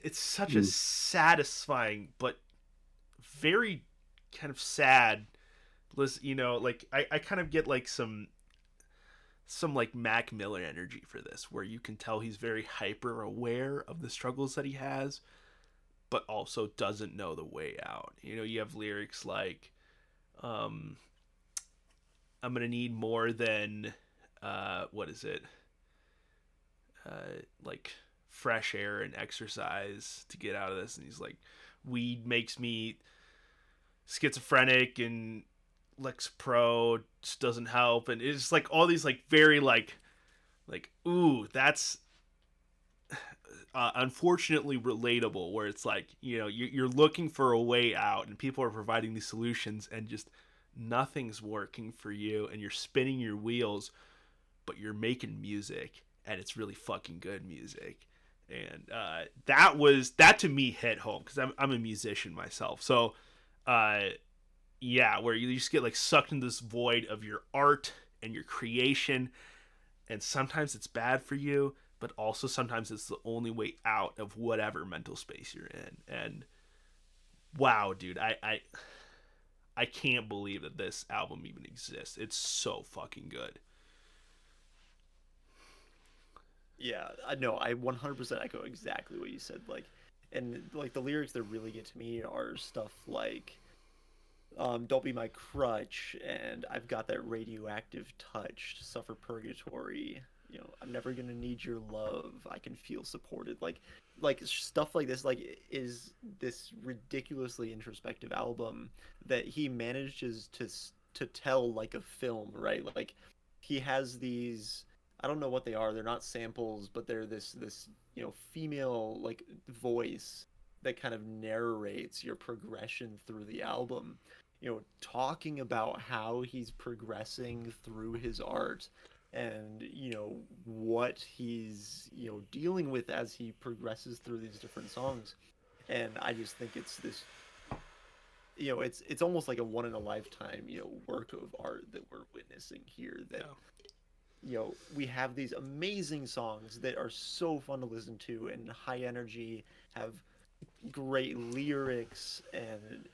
it's such a satisfying but very kind of sad, like I kind of get like some like Mac Miller energy for this, where you can tell he's very hyper aware of the struggles that he has, but also doesn't know the way out. You have lyrics like, I'm gonna need more than what is it? Like fresh air and exercise to get out of this. And he's like, weed makes me schizophrenic, and Lexapro just doesn't help. And it's like all these like very like ooh, that's unfortunately relatable, where it's like, you're looking for a way out and people are providing these solutions and just nothing's working for you, and you're spinning your wheels, but you're making music, and it's really fucking good music. And that to me hit home, because I'm a musician myself. So yeah, where you just get like sucked into this void of your art and your creation, and sometimes it's bad for you, but also sometimes it's the only way out of whatever mental space you're in. And wow, dude, I can't believe that this album even exists. It's so fucking good. Yeah, I know. I 100% echo exactly what you said. Like, and like the lyrics that really get to me are stuff like, "Don't be my crutch," and "I've got that radioactive touch, suffer purgatory." "I'm never gonna need your love. I can feel supported." Like stuff like this. Like, is this ridiculously introspective album that he manages to tell like a film, right? Like, he has these. I don't know what they are. They're not samples, but they're this female like voice that kind of narrates your progression through the album. Talking about how he's progressing through his art, and what he's dealing with as he progresses through these different songs. And I just think it's this it's almost like a one in a lifetime work of art that we're witnessing here, that we have these amazing songs that are so fun to listen to and high energy, have great lyrics, and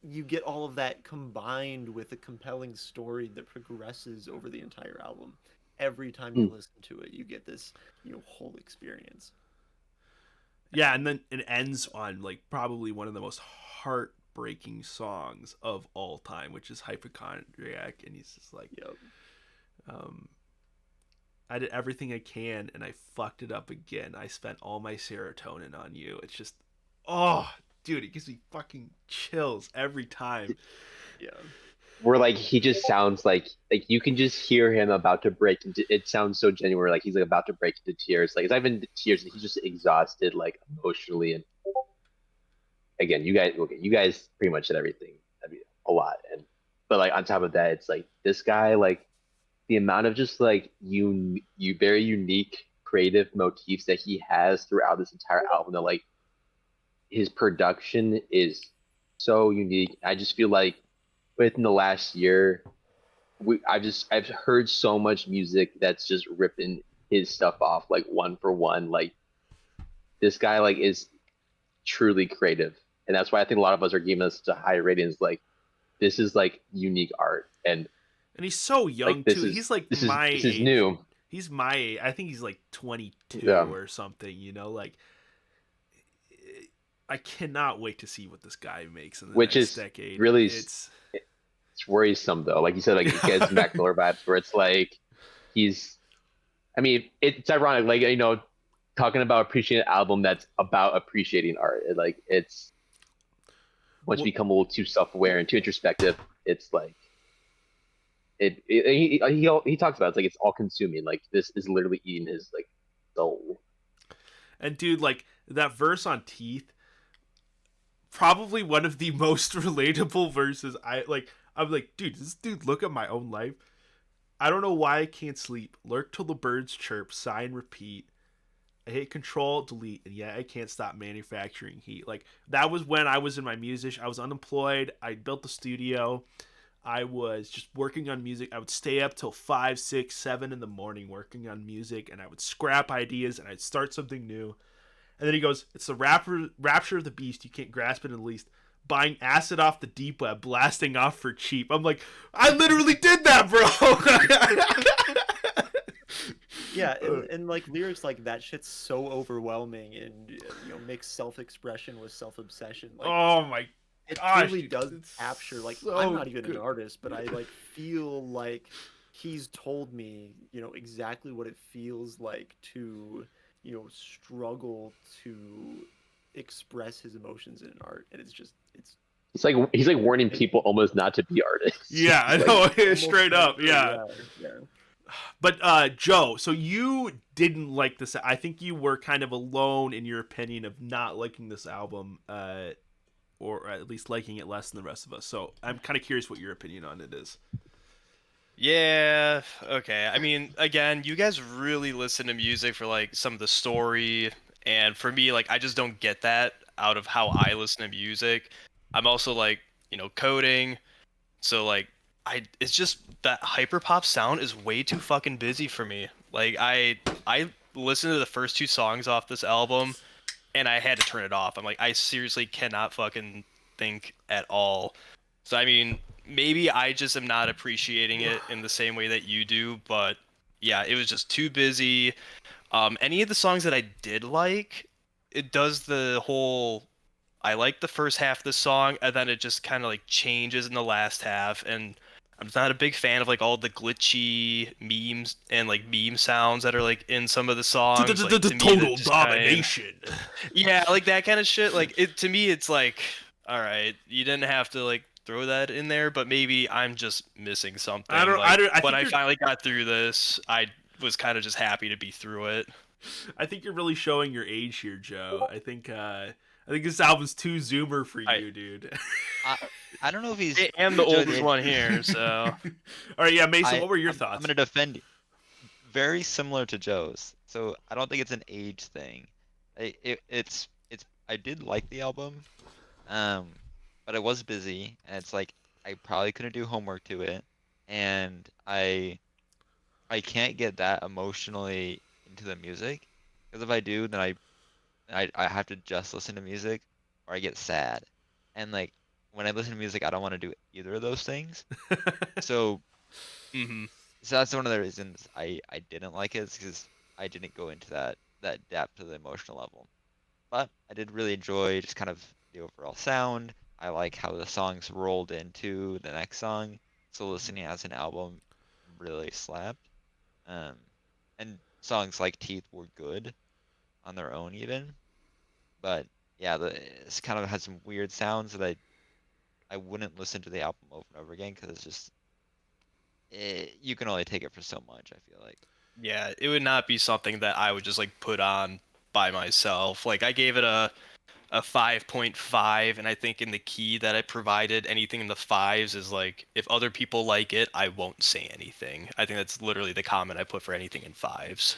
you get all of that combined with a compelling story that progresses over the entire album. Every time you Mm. listen to it, you get this whole experience. Yeah, and then it ends on like probably one of the most heartbreaking songs of all time, which is Hypochondriac, and he's just like, Yep. um, I did everything I can and I fucked it up again. I spent all my serotonin on you. It's just, oh, dude, it gives me fucking chills every time. Yeah. Where like he just sounds like you can just hear him about to break into, it sounds so genuine, like he's like about to break into tears. Like it's not even tears, he's just exhausted, like emotionally. And again, you guys pretty much said everything. I mean, a lot. And but like on top of that, it's like this guy, like the amount of just like you very unique creative motifs that he has throughout this entire album, that like his production is so unique. I just feel like within the last year, I've heard so much music that's just ripping his stuff off like one for one. Like this guy like is truly creative, and that's why I think a lot of us are giving us such a high ratings. Like this is like unique art, and And he's so young like too. He's like my this is age. new. He's my age. I think he's like 22 Yeah, or something, like I cannot wait to see what this guy makes in the which next is decade. really it's worrisome though. Like you said, like it gets Mac Miller vibes where it's like he's. I mean, it's ironic, like talking about appreciating an album that's about appreciating art. Like it's once you What become a little too self-aware and too introspective, it's like he talks about it, it's like it's all consuming. Like this is literally eating his like soul. and dude, like that verse on Teeth, probably one of the most relatable verses. I'm like, dude, this dude look at my own life. I don't know why I can't sleep. Lurk till the birds chirp, sigh and repeat. I hit control, delete, and yet I can't stop manufacturing heat. Like that was when I was in my music. I was unemployed. I built the studio. I was just working on music. I would stay up till 5, 6, 7 in the morning working on music, and I would scrap ideas and I'd start something new. And then he goes, "It's the rapture of the beast. You can't grasp it in the least. Buying acid off the deep web, blasting off for cheap." I'm like, I literally did that, bro. Yeah, and like lyrics like that shit's so overwhelming, and mix self-expression with self-obsession. Like Oh my it gosh, truly dude, does it's capture, like, so I'm not even good. an artist, but I like feel like he's told me exactly what it feels like to struggle to express his emotions in art, and it's He's like warning people almost not to be artists. Yeah, I Like know, almost straight like, up, yeah. yeah. But Joe, so you didn't like this. I think you were kind of alone in your opinion of not liking this album, or at least liking it less than the rest of us. So I'm kind of curious what your opinion on it is. Yeah, okay. I mean, again, you guys really listen to music for like some of the story, and for me, like I just don't get that out of how I listen to music. I'm also like, coding, so like it's just that hyperpop sound is way too fucking busy for me. Like I listened to the first 2 songs off this album, and I had to turn it off. I'm like, I seriously cannot fucking think at all. So I mean, maybe I just am not appreciating it in the same way that you do, but yeah, it was just too busy. Any of the songs that I did like, it does the whole. I like the first half of the song, and then it just kind of like changes in the last half, and I'm not a big fan of like all the glitchy memes and like meme sounds that are like in some of the songs. Like to me, that Total just kind domination. yeah, like that kind of shit. Like it to me, it's like, all right, you didn't have to like throw that in there, but maybe I'm just missing something. I Like when think I you're finally got through this, I was kind of just happy to be through it. I think you're really showing your age here, Joe. I think this album's too zoomer for I you, dude. I I don't know if he's I am the showing oldest one here, so All right, yeah, Mason, I what were your I'm thoughts? gonna defend you. Very similar to Joe's. So I don't think it's an age thing. It's I did like the album, um, but I was busy, and it's like I probably couldn't do homework to it, and I can't get that emotionally into the music, because if I do, then I have to just listen to music, or I get sad, and like when I listen to music, I don't want to do either of those things. So hmm So that's one of the reasons I didn't like it, is because I didn't go into that depth of the emotional level. But I did really enjoy just kind of the overall sound. I like how the songs rolled into the next song. So listening as an album really slapped. Um, and songs like Teeth were good on their own even. But yeah, it's kind of had some weird sounds that I wouldn't listen to the album over and over again, because it's just you can only take it for so much, I feel like. yeah, it would not be something that I would just like put on by myself. Like I gave it a 5.5, and I think in the key that I provided, anything in the fives is like if other people like it, I won't say anything. I think that's literally the comment I put for anything in fives.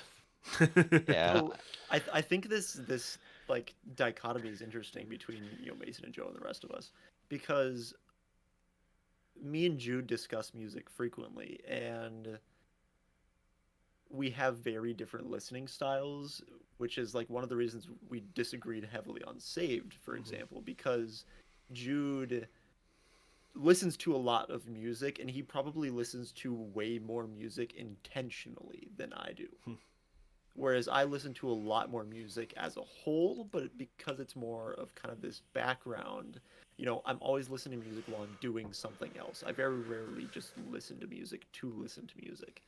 Yeah, So I think this like dichotomy is interesting between Mason and Joe and the rest of us, because me and Jude discuss music frequently, and we have very different listening styles, which is like one of the reasons we disagreed heavily on Saved, for example, because Jude listens to a lot of music, and he probably listens to way more music intentionally than I do. Whereas I listen to a lot more music as a whole, but because it's more of kind of this background, I'm always listening to music while I'm doing something else. I very rarely just listen to music to listen to music.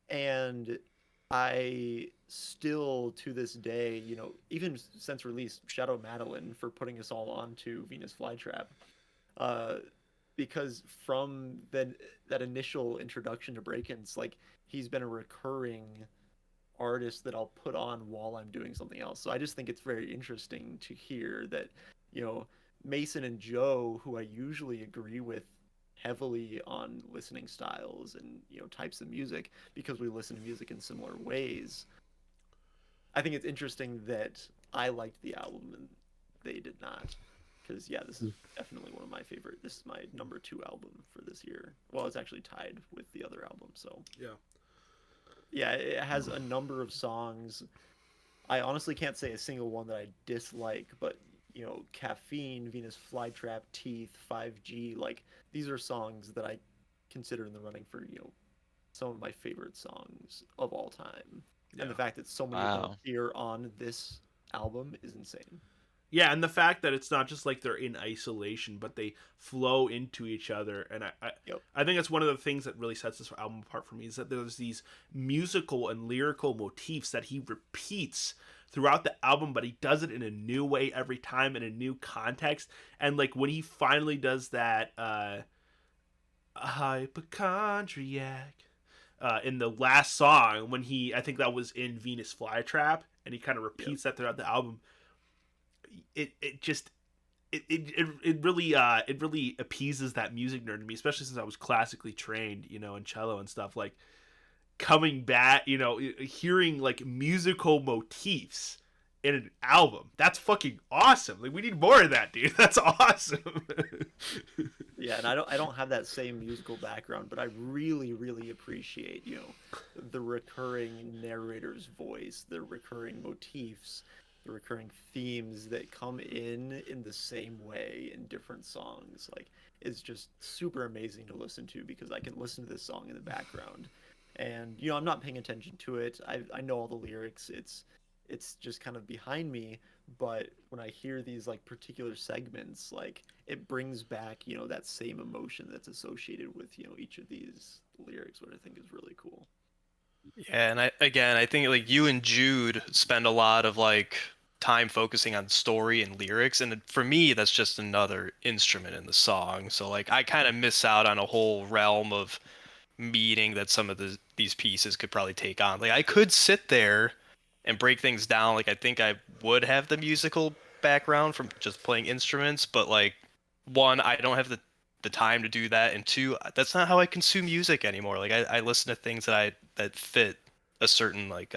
And I still, to this day, even since release, Shadow Madeline for putting us all onto Venus Flytrap, uh, because from that initial introduction to Breakins, like he's been a recurring artist that I'll put on while I'm doing something else. So I just think it's very interesting to hear that, you know, Mason and Joe, who I usually agree with heavily on listening styles and, types of music because we listen to music in similar ways. I think it's interesting that I liked the album and they did not. Because yeah, this is definitely one of my favorite. This is my number 2 album for this year. Well, it's actually tied with the other album. So yeah, it has a number of songs. I honestly can't say a single one that I dislike, but Caffeine, Venus Flytrap, Teeth, 5G, like these are songs that I consider in the running for some of my favorite songs of all time. Yeah. And the fact that so many of them Wow. appear on this album is insane. Yeah, and the fact that it's not just like they're in isolation, but they flow into each other, and Yep. I think that's one of the things that really sets this album apart for me, is that there's these musical and lyrical motifs that he repeats throughout the album, but he does it in a new way every time in a new context. And like when he finally does that hypochondriac in the last song, when I think that was in Venus Flytrap, and he kind of repeats that throughout the album. It really appeases that music nerd in me, especially since I was classically trained, in cello and stuff. Like coming back, hearing like musical motifs in an album. That's fucking awesome. Like, we need more of that, dude. That's awesome. Yeah, and I don't have that same musical background, but I really, really appreciate, the recurring narrator's voice, the recurring motifs, the recurring themes that come in the same way in different songs. Like, it's just super amazing to listen to because I can listen to this song in the background, and I'm not paying attention to it. I know all the lyrics. It's just kind of behind me, but when I hear these like particular segments, like it brings back, that same emotion that's associated with, each of these lyrics, what I think is really cool. Yeah, and I think like you and Jude spend a lot of like time focusing on story and lyrics, and for me that's just another instrument in the song. So like I kind of miss out on a whole realm of meaning that some of these pieces could probably take on. Like I could sit there and break things down. Like I think I would have the musical background from just playing instruments, but like one, I don't have the time to do that, and two, that's not how I consume music anymore. Like I listen to things that fit a certain like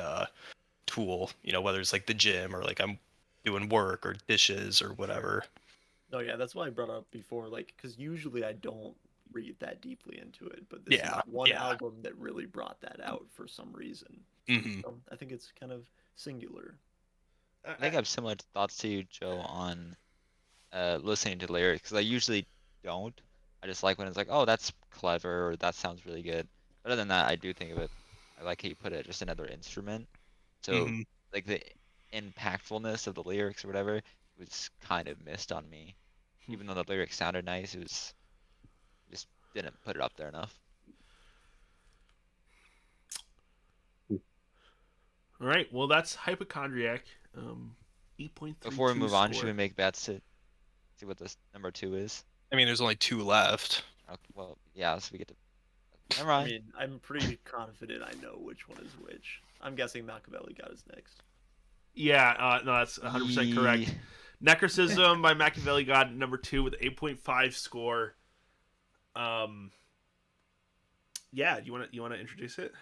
tool, whether it's like the gym or like I'm doing work or dishes or whatever. No, yeah, that's why I brought up before, like, because usually I don't read that deeply into it, but this is Yeah, one yeah. album that really brought that out for some reason. Hmm. So I think it's kind of singular. I think I have similar thoughts to you, Joe, on listening to lyrics because I usually don't. I just like when it's like, oh, that's clever or that sounds really good. But other than that, I do think of it. I like how you put it, just another instrument. So Hmm. like the impactfulness of the lyrics or whatever was kind of missed on me. Even though the lyrics sounded nice, it was just didn't put it up there enough. All right, well, that's Hypochondriac. 8.32 Before we move on, should score. we make bets to see what this number two is? I mean, there's only two left. Okay, well, yeah, so we get to. Never I mind. mean, I'm pretty confident I know which one is which. I'm guessing Machiavelli got his next. Yeah, no, that's 100% correct. Necrocism by Machiavelli got number 2 with 8.5 score. Um, yeah, you want to introduce it,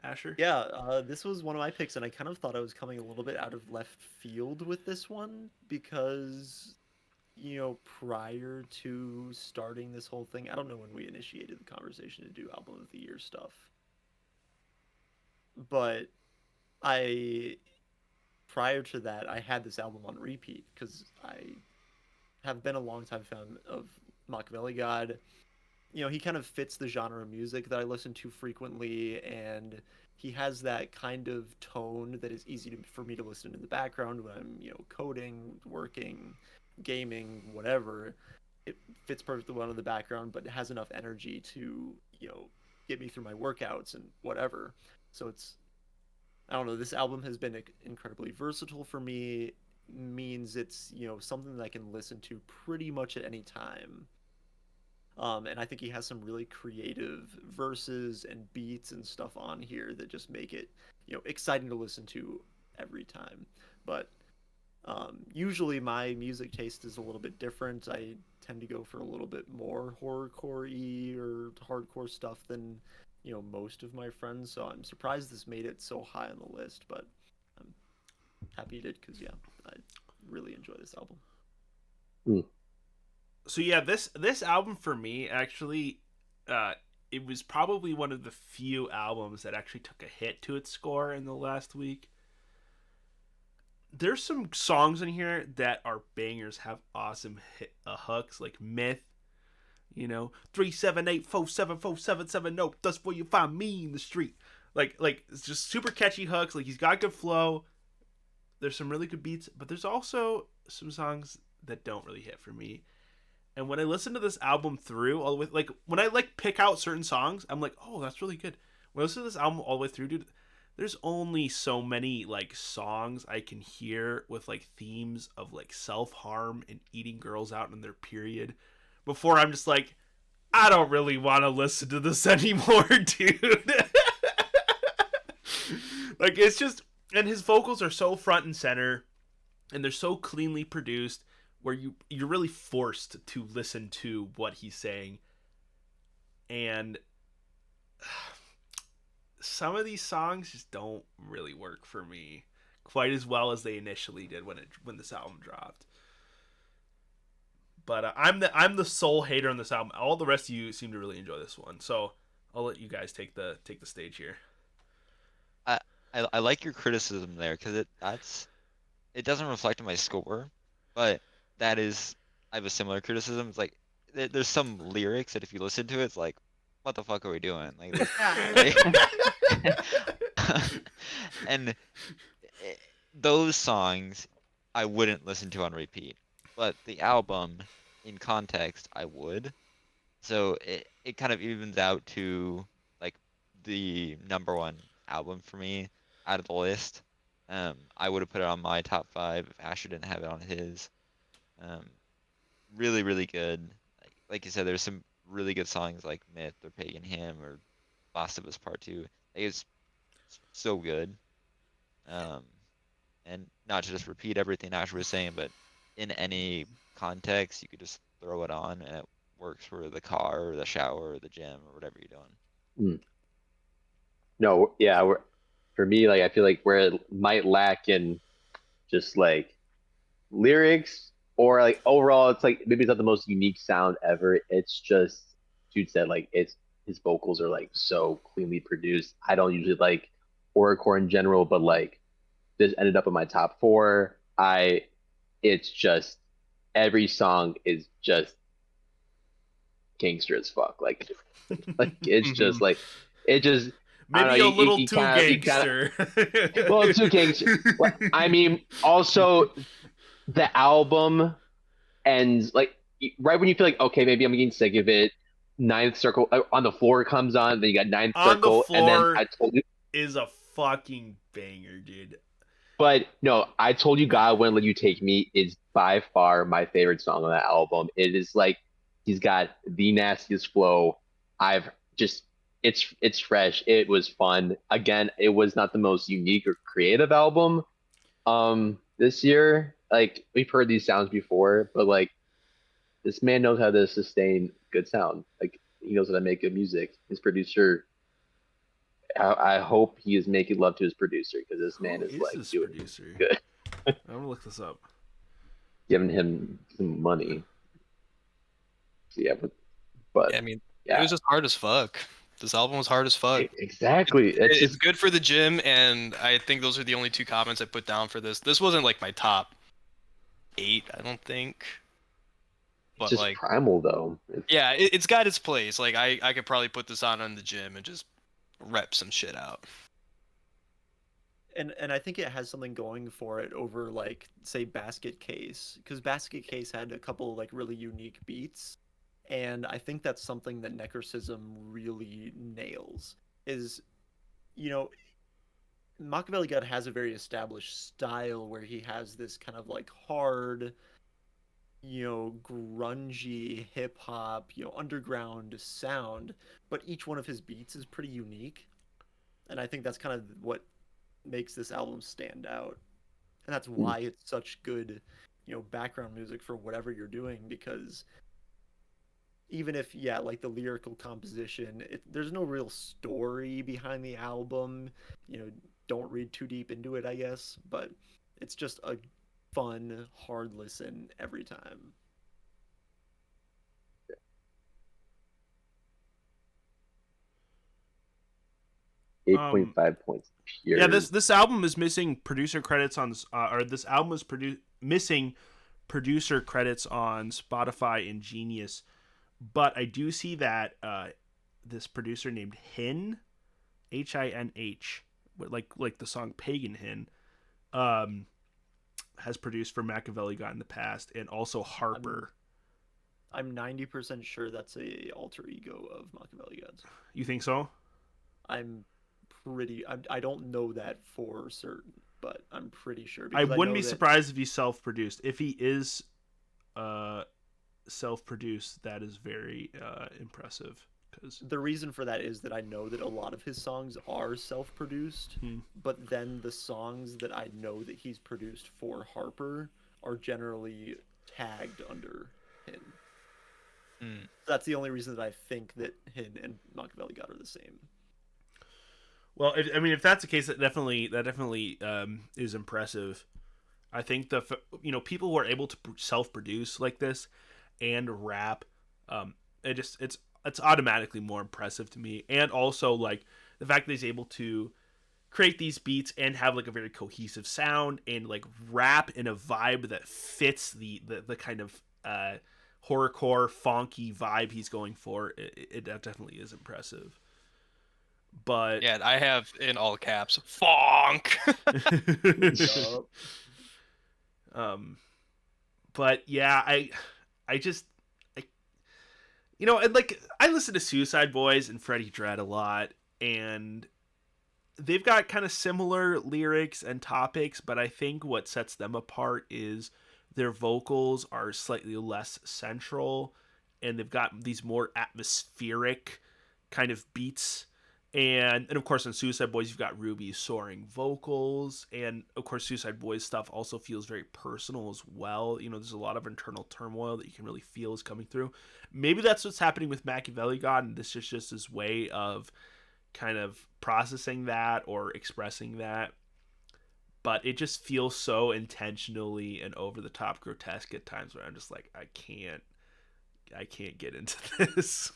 Asher? Yeah, this was one of my picks, and I kind of thought I was coming a little bit out of left field with this one because, prior to starting this whole thing, I don't know when we initiated the conversation to do album of the year stuff, but I, prior to that, I had this album on repeat because I have been a longtime fan of Machiavelli God. He kind of fits the genre of music that I listen to frequently, and he has that kind of tone that is easy for me to listen in the background when I'm, coding, working, gaming, whatever. It fits perfectly well in the background, but it has enough energy to, get me through my workouts and whatever. So I don't know, this album has been incredibly versatile for me. Means it's, something that I can listen to pretty much at any time. And I think he has some really creative verses and beats and stuff on here that just make it, exciting to listen to every time. But usually my music taste is a little bit different. I tend to go for a little bit more horrorcore-y or hardcore stuff than, most of my friends. So I'm surprised this made it so high on the list, but I'm happy it did because, yeah, I really enjoy this album. So yeah, this album for me actually, it was probably one of the few albums that actually took a hit to its score in the last week. There's some songs in here that are bangers, have awesome hooks like Myth. 378474777. No, that's where you find me in the street. Like it's just super catchy hooks. Like he's got good flow. There's some really good beats, but there's also some songs that don't really hit for me. And when I listen to this album through all the way, like when I like pick out certain songs, I'm like, oh, that's really good. When I listen to this album all the way through, dude, there's only so many like songs I can hear with like themes of like self harm and eating girls out in their period before I'm just like, I don't really want to listen to this anymore, dude. Like it's just, and his vocals are so front and center, and they're so cleanly produced, where you're really forced to listen to what he's saying. And some of these songs just don't really work for me quite as well as they initially did when this album dropped. But I'm the sole hater on this album. All the rest of you seem to really enjoy this one, so I'll let you guys take the stage here. I I like your criticism there because it doesn't reflect on my score, but that is I have a similar criticism. It's like there's some lyrics that if you listen to it, it's like, what the fuck are we doing? Like, and those songs I wouldn't listen to on repeat, but the album in context I would. So it kind of evens out to like the number one album for me out of the list. I would have put it on my top five if Asher didn't have it on his. Um, really, really good. Like you said, there's some really good songs like Myth or Pagan Hymn or Last of Us Part Two. It's so good. Um, and not to just repeat everything Asher was saying, but in any context, you could just throw it on and it works for the car or the shower or the gym or whatever you're doing. Mm. No, yeah, for me, like I feel like where it might lack in just like lyrics or like overall, it's like maybe it's not the most unique sound ever. It's just Jude said like it's his vocals are like so cleanly produced. I don't usually like horrorcore in general, but like this ended up in my top four. It's just every song is just gangster as fuck. Like it's just like it just I don't Maybe know. a little You too kind of gangster. well, too gangster. Well, I mean, also the album ends like right when you feel like okay, maybe I'm getting sick of it. Ninth Circle on the floor comes on, then you got Ninth On the Circle, and then Floor I told you. is a fucking banger, dude. But no, I told you God Wouldn't Let You Take Me is by far my favorite song on that album. It is like he's got the nastiest flow. I've just it's fresh. It was fun. Again, it was not the most unique or creative album this year. Like we've heard these sounds before, but like this man knows how to sustain good sound. Like he knows how to make good music. His producer I hope he is making love to his producer because this man Who is is like this doing producer? good. I'm gonna look this up. Giving him some money. So, yeah, but Yeah, I mean, it yeah, was just hard as fuck. This album was hard as fuck. exactly. It's It's just good for the gym, and I think those are the only two comments I put down for this. This wasn't like my top 8, I don't think. it's But just like, primal though. yeah, it's got its place. Like, I could probably put this on in the gym and just rep some shit out. And I think it has something going for it over like say Basket Case, because Basket Case had a couple like really unique beats, and I think that's something that Necrocism really nails. Is you know Machiavelli God has a very established style where he has this kind of like hard, grungy hip hop, underground sound, but each one of his beats is pretty unique, and I think that's kind of what makes this album stand out. And that's why it's such good, background music for whatever you're doing, because even if yeah, like the lyrical composition, there's no real story behind the album. Don't read too deep into it, I guess, but it's just a fun, hard listen every time. 8.5 points pure. Yeah, this album is missing producer credits on, or this album is missing producer credits on Spotify and Genius, but I do see that this producer named Hin, Hin, like the song Pagan Hin, has produced for Machiavelli God in the past, and also Harper. I'm 90% sure that's a alter ego of Machiavelli Gods. You think so? I'm I don't know that for certain, but I'm pretty sure, I because I wouldn't know be that surprised if he's self-produced. If he is self-produced, that is very impressive. Because the reason for that is that I know that a lot of his songs are self-produced, but then the songs that I know that he's produced for Harper are generally tagged under Hin. That's the only reason that I think that Hin and Machiavelli God are the same. Well, if that's the case, that definitely is impressive. I think people who are able to self-produce like this and rap, it's automatically more impressive to me. And also like the fact that he's able to create these beats and have like a very cohesive sound and like rap in a vibe that fits the kind of horrorcore funky vibe he's going for. It definitely is impressive. But Yeah, I have in all caps, fonk. Yup. um, but yeah, I just I, and like I listen to Suicide Boys and Freddie Dredd a lot, and they've got kind of similar lyrics and topics, but I think what sets them apart is their vocals are slightly less central, and they've got these more atmospheric kind of beats. And of course, in Suicide Boys, you've got Ruby's soaring vocals, and of course, Suicide Boys stuff also feels very personal as well. There's a lot of internal turmoil that you can really feel is coming through. Maybe that's what's happening with Machiavelli God, and this is just his way of kind of processing that or expressing that. But it just feels so intentionally and over the top grotesque at times where I'm just like, I can't get into this.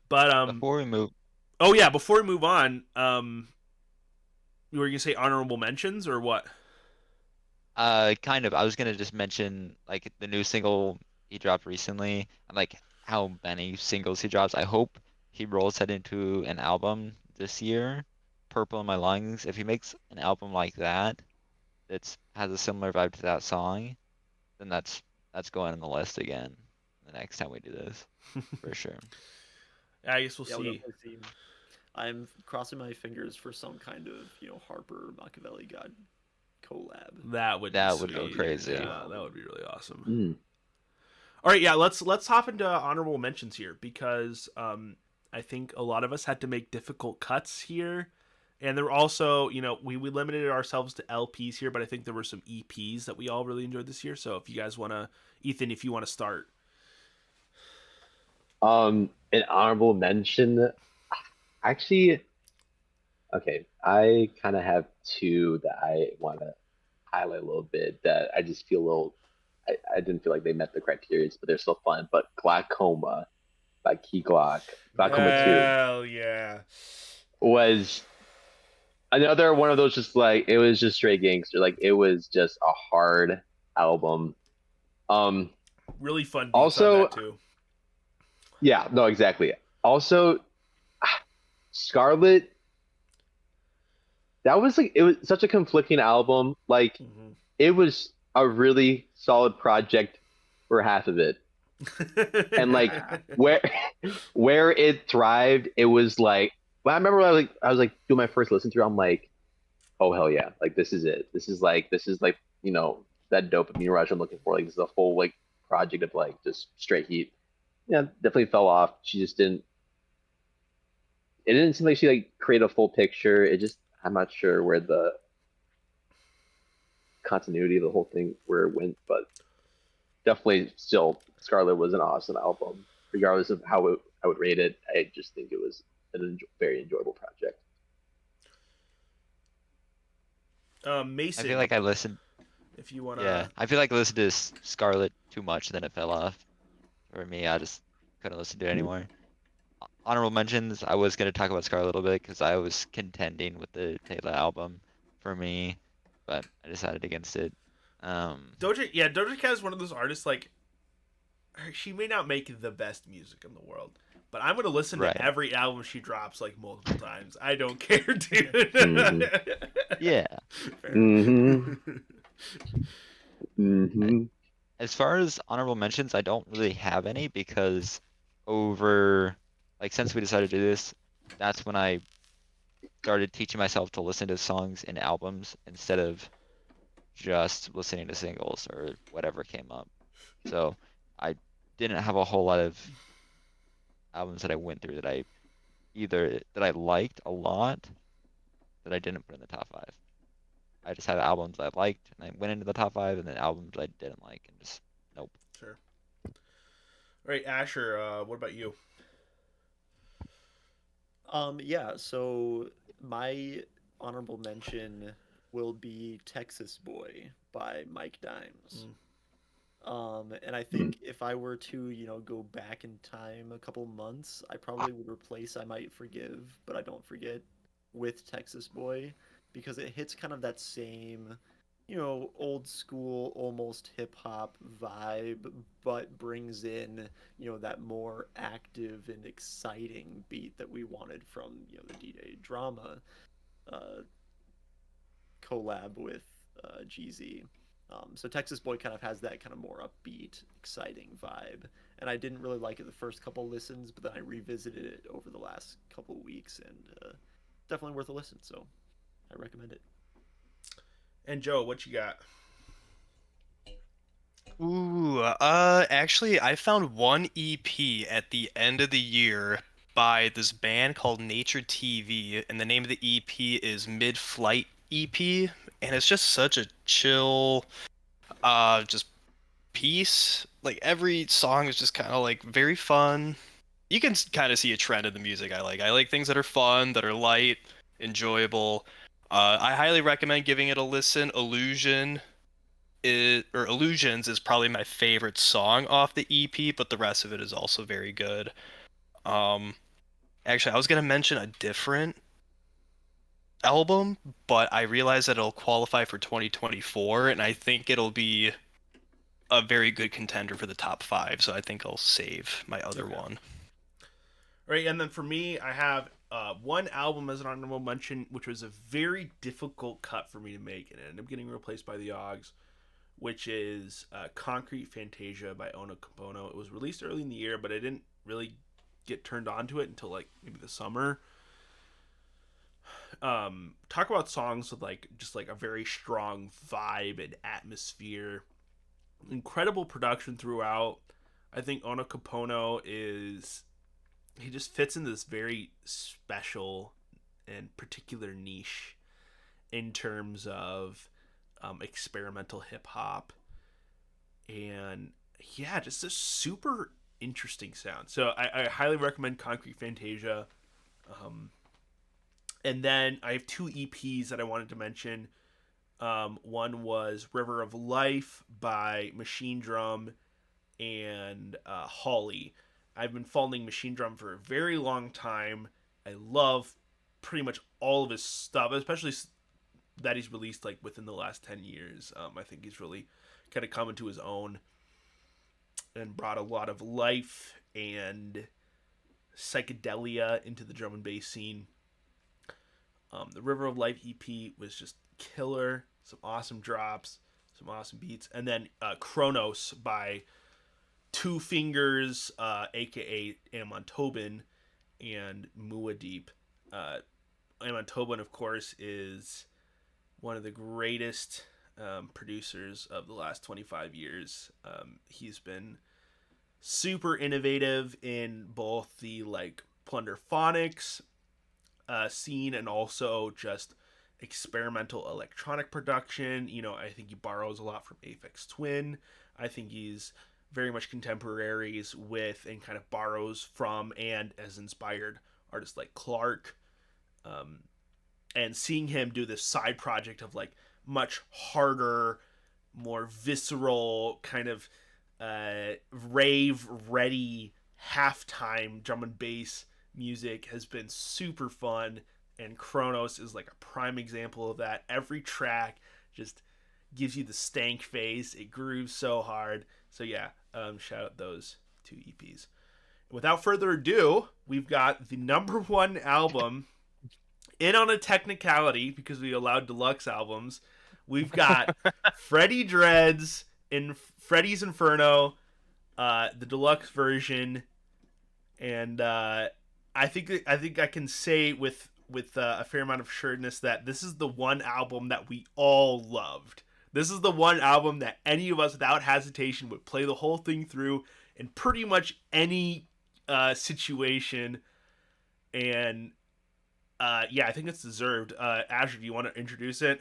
But Before we move, oh yeah, before we move on, you were gonna say honorable mentions or what? kind of, I was gonna just mention like the new single he dropped recently and like how many singles he drops. I hope he rolls that into an album this year. Purple in My Lungs. If he makes an album like that, that's has a similar vibe to that song, then that's going on the list again the next time we do this for sure. Yeah, I guess we'll Yeah, we'll see. definitely see. I'm crossing my fingers for some kind of, Harper Machiavelli God collab. That would be That would go sweet. crazy. Yeah, that would be really awesome. Mm. All right, yeah, let's hop into honorable mentions here because I think a lot of us had to make difficult cuts here, and there were also we limited ourselves to LPs here, but I think there were some EPs that we all really enjoyed this year. So if you guys want to, Ethan, if you want to start, An honorable mention. Actually, okay, I kind of have two that I want to highlight a little bit that I just feel a little. I didn't feel like they met the criteria, but they're still fun. But Glaucoma by Key Glock, Glaucoma 2 hell yeah, was another one of those just like it was just straight gangster. Like it was just a hard album. Um really fun beats on also that too. yeah, no, exactly. Also Scarlet, that was like it was such a conflicting album. Like Mm-hmm. it was a really solid project for half of it. And like where where it thrived, it was like well, I remember I was like doing my first listen through, I'm like, oh hell yeah, like this is it. This is like that dopamine rush I'm looking for. Like this is a whole like project of like just straight heat. Yeah, definitely fell off. She just didn't. It didn't seem like she like created a full picture. It just I'm not sure where the continuity of the whole thing where it went, but definitely still Scarlet was an awesome album, regardless of I would rate it. I just think it was very enjoyable project. I Mason, feel like I listened. if you wanna, Yeah, I feel like I listened to Scarlet too much, then it fell off. For me, I just couldn't listen to it anymore. Honorable mentions, I was gonna talk about Scarlet a little bit because I was contending with the Taylor album for me, but I decided against it. Doja Cat is one of those artists like she may not make the best music in the world, but I'm gonna listen Right. to every album she drops like multiple times. I don't care, dude. Yeah. Fair. Mm-hmm. Mm-hmm. As far as honorable mentions, I don't really have any because over like since we decided to do this, that's when I started teaching myself to listen to songs and albums instead of just listening to singles or whatever came up. So I didn't have a whole lot of albums that I went through that I either that I liked a lot that I didn't put in the top five. I just had albums I liked and I went into the top five, and then albums I didn't like and just nope. Sure. All right, Asher. What about you? Yeah, so my honorable mention will be Texas Boy by Mike Dimes. Mm. And I think if I were to, go back in time a couple months, I probably would replace I Might Forgive, but I Don't Forget with Texas Boy because it hits kind of that same, old school, almost hip hop vibe, but brings in, that more active and exciting beat that we wanted from, the D-Day drama uh, collab with GZ. So Texas Boy kind of has that kind of more upbeat, exciting vibe. And I didn't really like it the first couple listens, but then I revisited it over the last couple weeks, and definitely worth a listen. So I recommend it. And Joe, what you got? Ooh, actually, I found one EP at the end of the year by this band called Nature TV, and the name of the EP is Mid-Flight EP, and it's just such a chill, just piece. Like every song is just kind of like very fun. You can kind of see a trend in the music I like. I like things that are fun, that are light, enjoyable. I highly recommend giving it a listen. Illusions is probably my favorite song off the EP, but the rest of it is also very good. Um, Actually, I was gonna mention a different album, but I realized that it'll qualify for 2024, and I think it'll be a very good contender for the top five. So I think I'll save my other Okay. one. Right, and then for me, I have one album as an honorable mention, which was a very difficult cut for me to make, and it ended up getting replaced by the Oggs, which is Concrete Fantasia by Ono Compono. It was released early in the year, but I didn't really get turned on to it until like maybe the summer. Talk about songs with like just like a very strong vibe and atmosphere. Incredible production throughout. I think Ono Compono is he just fits in this very special and particular niche in terms of experimental hip hop and yeah, just a super interesting sound. So I highly recommend Concrete Fantasia. Um, and then I have two EPs that I wanted to mention. One was River of Life by Machine Drum and Holly. I've been following Machine Drum for a very long time. I love pretty much all of his stuff, especially that he's released like within the last 10 years. I think he's really kind of come into his own and brought a lot of life and psychedelia into the drum and bass scene. The River of Life EP was just killer. Some awesome drops, some awesome beats. And then Chronos by Two Fingers, aka Amon Tobin, and Muad'Dib. Amon Tobin, of course, is one of the greatest producers of the last 25 years. He's been super innovative in both the like plunderphonics scene and also just experimental electronic production. I think he borrows a lot from Aphex Twin. I think he's very much contemporaries with and kind of borrows from and has inspired artists like Clark. Um, and seeing him do this side project of like much harder, more visceral kind of rave ready halftime drum and bass music has been super fun, and Chronos is like a prime example of that. Every track just gives you the stank face. It grooves so hard. So yeah, shout out those two EPs. Without further ado, we've got the number one album in on a technicality because we allowed deluxe albums. We've got Freddie Dreads in Freddy's Inferno, the deluxe version, and I think I can say with a fair amount of assuredness that this is the one album that we all loved. This is the one album that any of us, without hesitation, would play the whole thing through in pretty much any situation. And yeah, I think it's deserved. Azure, do you want to introduce it?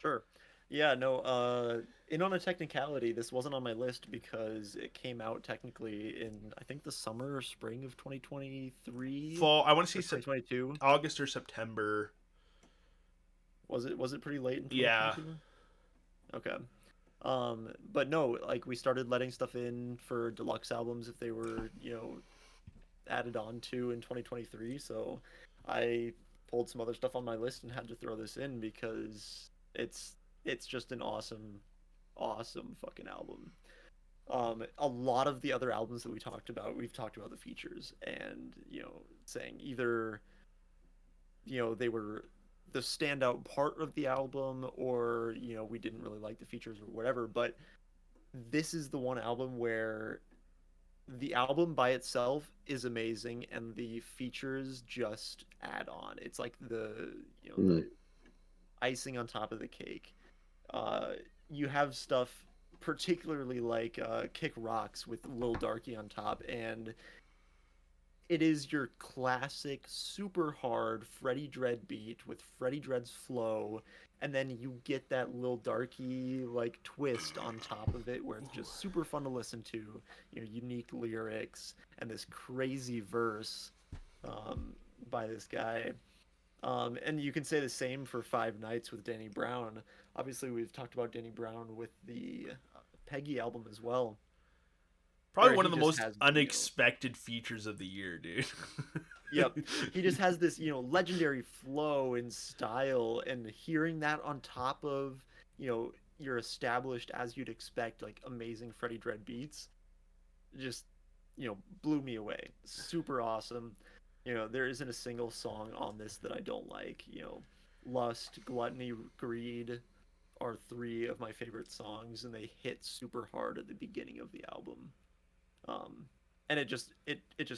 Sure. Yeah, no, in on a technicality, this wasn't on my list because it came out technically in, I think, the summer or spring of 2023 Fall. I want to or say 2022. August or September. Was it pretty late in Yeah. 2022? Okay. But no, like we started letting stuff in for deluxe albums if they were, added on to in 2023. So I pulled some other stuff on my list and had to throw this in because it's just an awesome fucking album. A lot of the other albums that we talked about, we've talked about the features and, saying either, they were the standout part of the album or, we didn't really like the features or whatever. But this is the one album where the album by itself is amazing and the features just add on. It's like the icing on top of the cake. Uh, you have stuff particularly like Kick Rocks with Lil Darky on top, and it is your classic super hard Freddie Dredd beat with Freddie Dredd's flow, and then you get that Lil Darky like twist on top of it where it's just super fun to listen to, unique lyrics and this crazy verse um, by this guy. And you can say the same for Five Nights with Danny Brown. Obviously, we've talked about Danny Brown with the Peggy album as well, Probably where one he of the just most has, unexpected features of the year, dude. yep, he just has this, legendary flow and style, and hearing that on top of, your established, as you'd expect, like amazing Freddie Dredd beats, just, blew me away. Super awesome. There isn't a single song on this that I don't like. Lust, Gluttony, Greed are three of my favorite songs, and they hit super hard at the beginning of the album. Um, and it just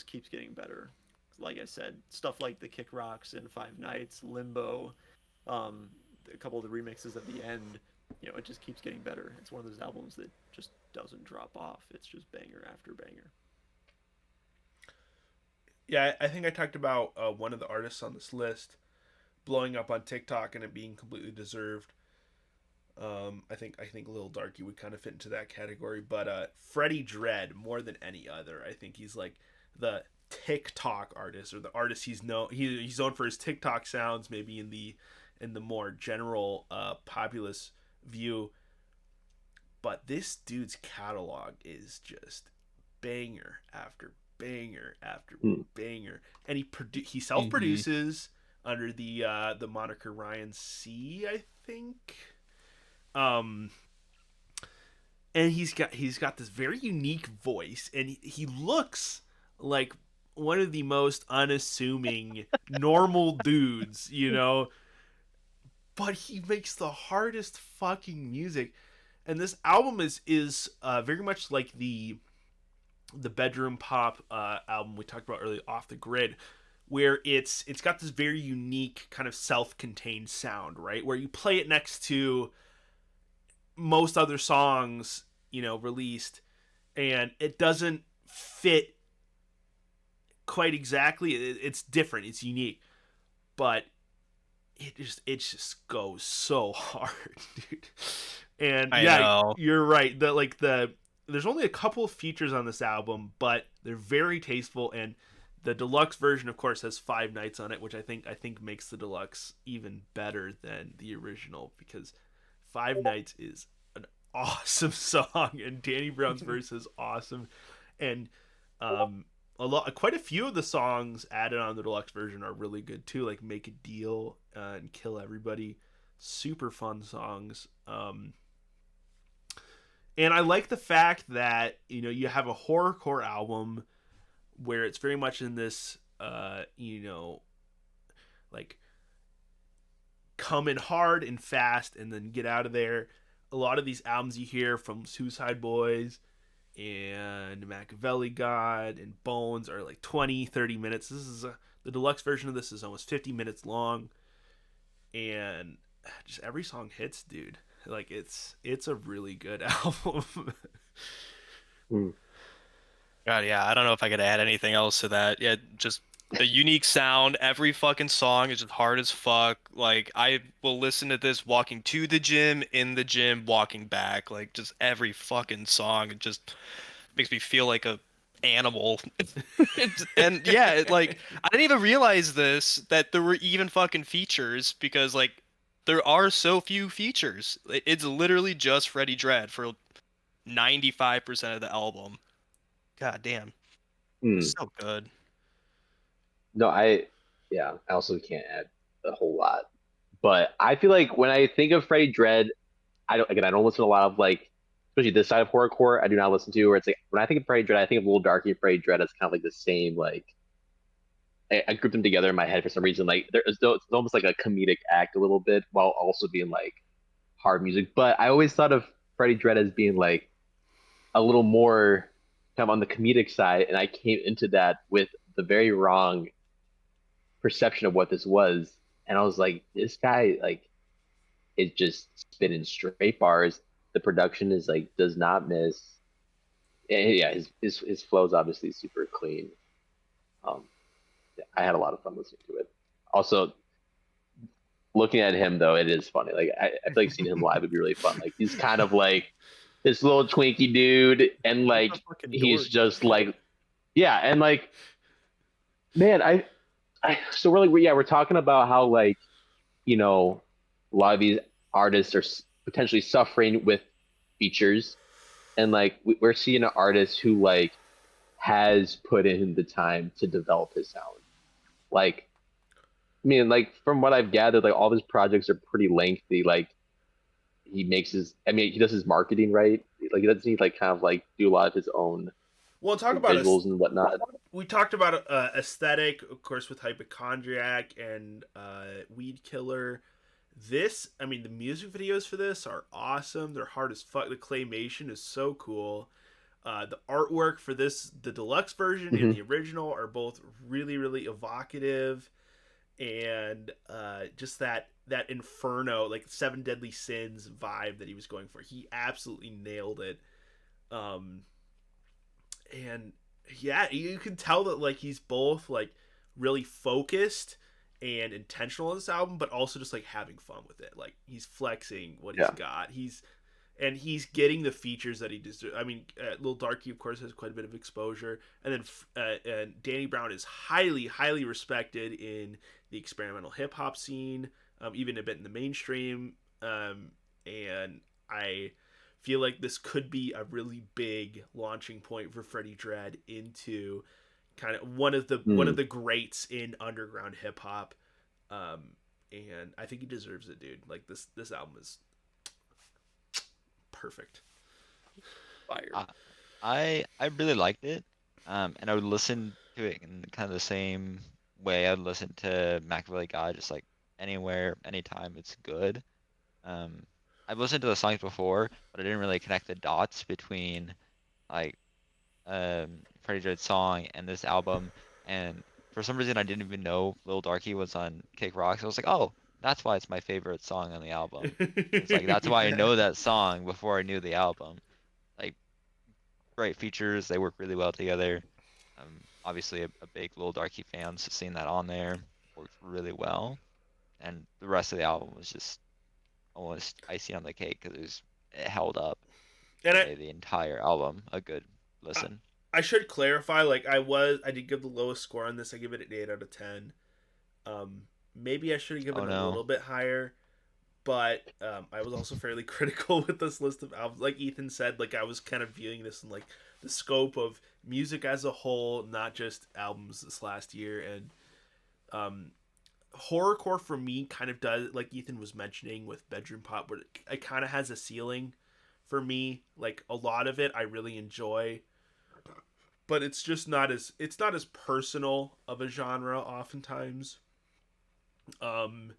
keeps getting better. Like I said, stuff like the Kick Rocks and Five Nights, Limbo, um, a couple of the remixes at the end. It just keeps getting better. It's one of those albums that just doesn't drop off. It's just banger after banger. Yeah, I think I talked about one of the artists on this list blowing up on TikTok and it being completely deserved. I think Lil Darky would kind of fit into that category, but Freddie Dredd more than any other. I think he's like the TikTok artist or the artist he's known for his TikTok sounds, maybe in the more general populist view. But this dude's catalog is just banger after banger after Mm. banger, and he self produces under the moniker Ryan C, I think. Um, and he's got this very unique voice, and he looks like one of the most unassuming normal dudes, but he makes the hardest fucking music. And this album is very much like the bedroom pop album we talked about earlier, Off the Grid, where it's got this very unique kind of self-contained sound, right? Where you play it next to most other songs, released, and it doesn't fit quite exactly. It's different, it's unique, but it just goes so hard, dude. And I yeah, know. you're right. There's only a couple of features on this album, but they're very tasteful. And the deluxe version, of course, has Five Nights on it, which I think makes the deluxe even better than the original because Five Nights is an awesome song, and Danny Brown's verse is awesome. And quite a few of the songs added on the deluxe version are really good too, like Make a Deal and Kill Everybody. Super fun songs. And I like the fact that you have a horrorcore album where it's very much in this like come in hard and fast and then get out of there. A lot of these albums you hear from Suicide Boys and Machiavelli God and Bones are like 20-30 minutes. The deluxe version of this is almost 50 minutes long, and just every song hits, dude. Like it's a really good album. Mm. God, yeah, I don't know if I could add anything else to that. Yeah, just The unique sound, every fucking song is just hard as fuck. Like I will listen to this walking to the gym, in the gym, walking back. Like just every fucking song, it just makes me feel like a animal. And yeah, like I didn't even realize this that there were even fucking features because like there are so few features. It's literally just Freddie Dredd for 95% of the album. God damn, Hmm. it's so good. No, yeah, I also can't add a whole lot. But I feel like when I think of Freddie Dredd, I don't listen to a lot of like, especially this side of horrorcore. I do not listen to where it's like when I think of Freddie Dredd, I think of Little Darky and Freddie Dredd as kind of like the same. Like I group them together in my head for some reason. Like it's almost like a comedic act a little bit while also being like hard music. But I always thought of Freddie Dredd as being like a little more kind of on the comedic side, and I came into that with the very wrong perception of what this was, and I was like, this guy like is just spitting straight bars. The production is like does not miss. And yeah, his flow is obviously super clean. Um, yeah, I had a lot of fun listening to it. Also, looking at him though, it is funny. Like I feel like seeing him live would be really fun. Like he's kind of like this little twinky dude, and He's a like fucking he's dork. just like yeah, and like man, so we're talking about how like you know a lot of these artists are potentially suffering with features, and like we're seeing an artist who like has put in the time to develop his sound. Like I mean, like from what I've gathered, like all of his projects are pretty lengthy. Like he makes his, I mean, he does his marketing right. Like he doesn't need like kind of like do a lot of his own Well, talk like about us. visuals and whatnot. We talked about aesthetic, of course, with Hypochondriac and Weed Killer. This, I mean, the music videos for this are awesome. They're hard as fuck. The claymation is so cool. The artwork for this, the deluxe version and Hmm. the original, are both really, really evocative, and just that inferno, like Seven Deadly Sins vibe that he was going for. He absolutely nailed it. Um, and yeah, you can tell that like he's both like really focused and intentional on this album, but also just like having fun with it. Like he's flexing what he's Yeah, got. He's getting the features that he deserves. I mean, Lil Darky, of course, has quite a bit of exposure, and then and Danny Brown is highly, highly respected in the experimental hip hop scene, even a bit in the mainstream. And I feel like this could be a really big launching point for Freddie Dredd into kind of one of mm. the greats in underground hip hop. Um, and I think he deserves it, dude. Like this album is perfect. Fire. I I really liked it, and I would listen to it in kind of the same way I'd listen to Machiavelli God, just like anywhere, anytime, it's good. Um, I've listened to the songs before, but I didn't really connect the dots between like Freddie Dread's song and this album, and for some reason I didn't even know Lil Darky was on Kick Rocks. I was like, oh, that's why it's my favorite song on the album. It's like that's why I know that song before I knew the album. Like great features. They work really well together. Obviously a big Lil Darky fan, so seeing that on there worked really well. And the rest of the album was just almost icing on the cake because it held up And and made the entire album a good I listen. I should clarify. Like I did give the lowest score on this. I give it an 8 out of 10. Maybe I should have Oh given it a no. little bit higher, but I was also fairly critical with this list of albums. Like Ethan said, like I was kind of viewing this in like the scope of music as a whole, not just albums this last year. And um, horrorcore for me kind of does, like Ethan was mentioning with Bedroom Pop, where it kind of has a ceiling for me. Like a lot of it, I really enjoy, but it's not as personal of a genre oftentimes. Um,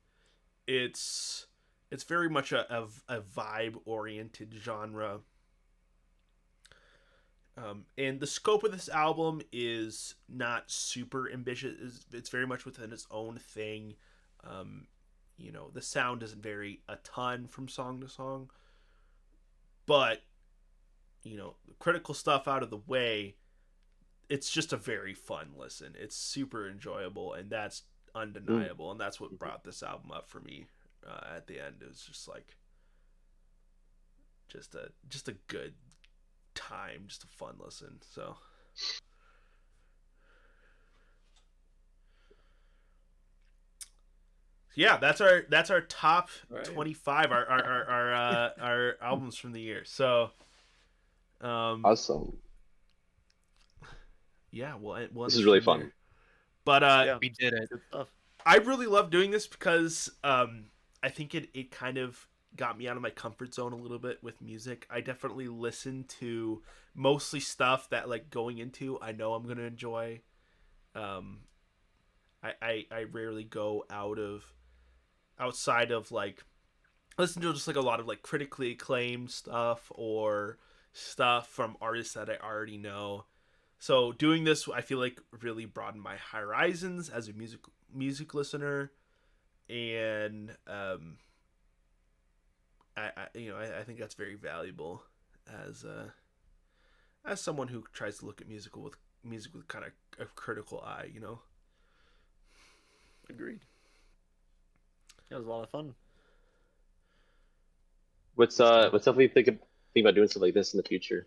it's it's very much a vibe oriented genre. And the scope of this album is not super ambitious. It's very much within its own thing. Um, the sound doesn't vary a ton from song to song, but the critical stuff out of the way. it's just a very fun listen. It's super enjoyable, and that's undeniable, and that's what brought this album up for me at the end. It was just like just a good time, just a fun listen. So yeah, that's our top Right. 25, our albums from the year. So Awesome. yeah, we'll end This is really from fun. there. But Yeah, We did it. good stuff. I really love doing this because I think it kind of got me out of my comfort zone a little bit with music. I definitely listen to mostly stuff that, like, going into, I know I'm gonna enjoy. Um, I rarely go outside of, like, listen to just like a lot of like critically acclaimed stuff or stuff from artists that I already know. So doing this, I feel like really broadened my horizons as a music listener, and I think that's very valuable as someone who tries to look at music with kind of a critical eye. Agreed. That was a lot of fun. What's definitely think about doing stuff like this in the future,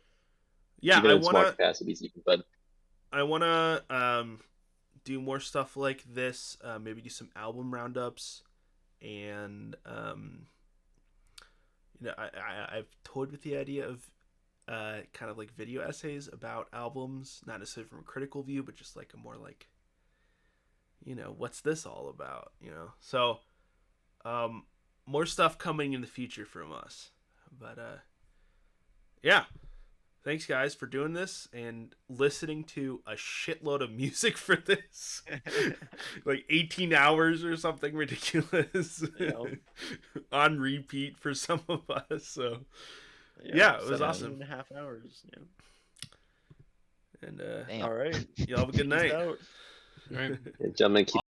Yeah, even in small capacities, even. But I wanna do more stuff like this. Maybe do some album roundups, and I've toyed with the idea of kind of like video essays about albums, not necessarily from a critical view, but just like a more like, what's this all about? So more stuff coming in the future from us. But yeah. Thanks, guys, for doing this and listening to a shitload of music for this. Like 18 hours or something ridiculous. On repeat for some of us. So, yeah, it was 17 awesome. and a half hours. Yeah. And Damn. All right. y'all have a good night. Peace out. All right. gentlemen, keep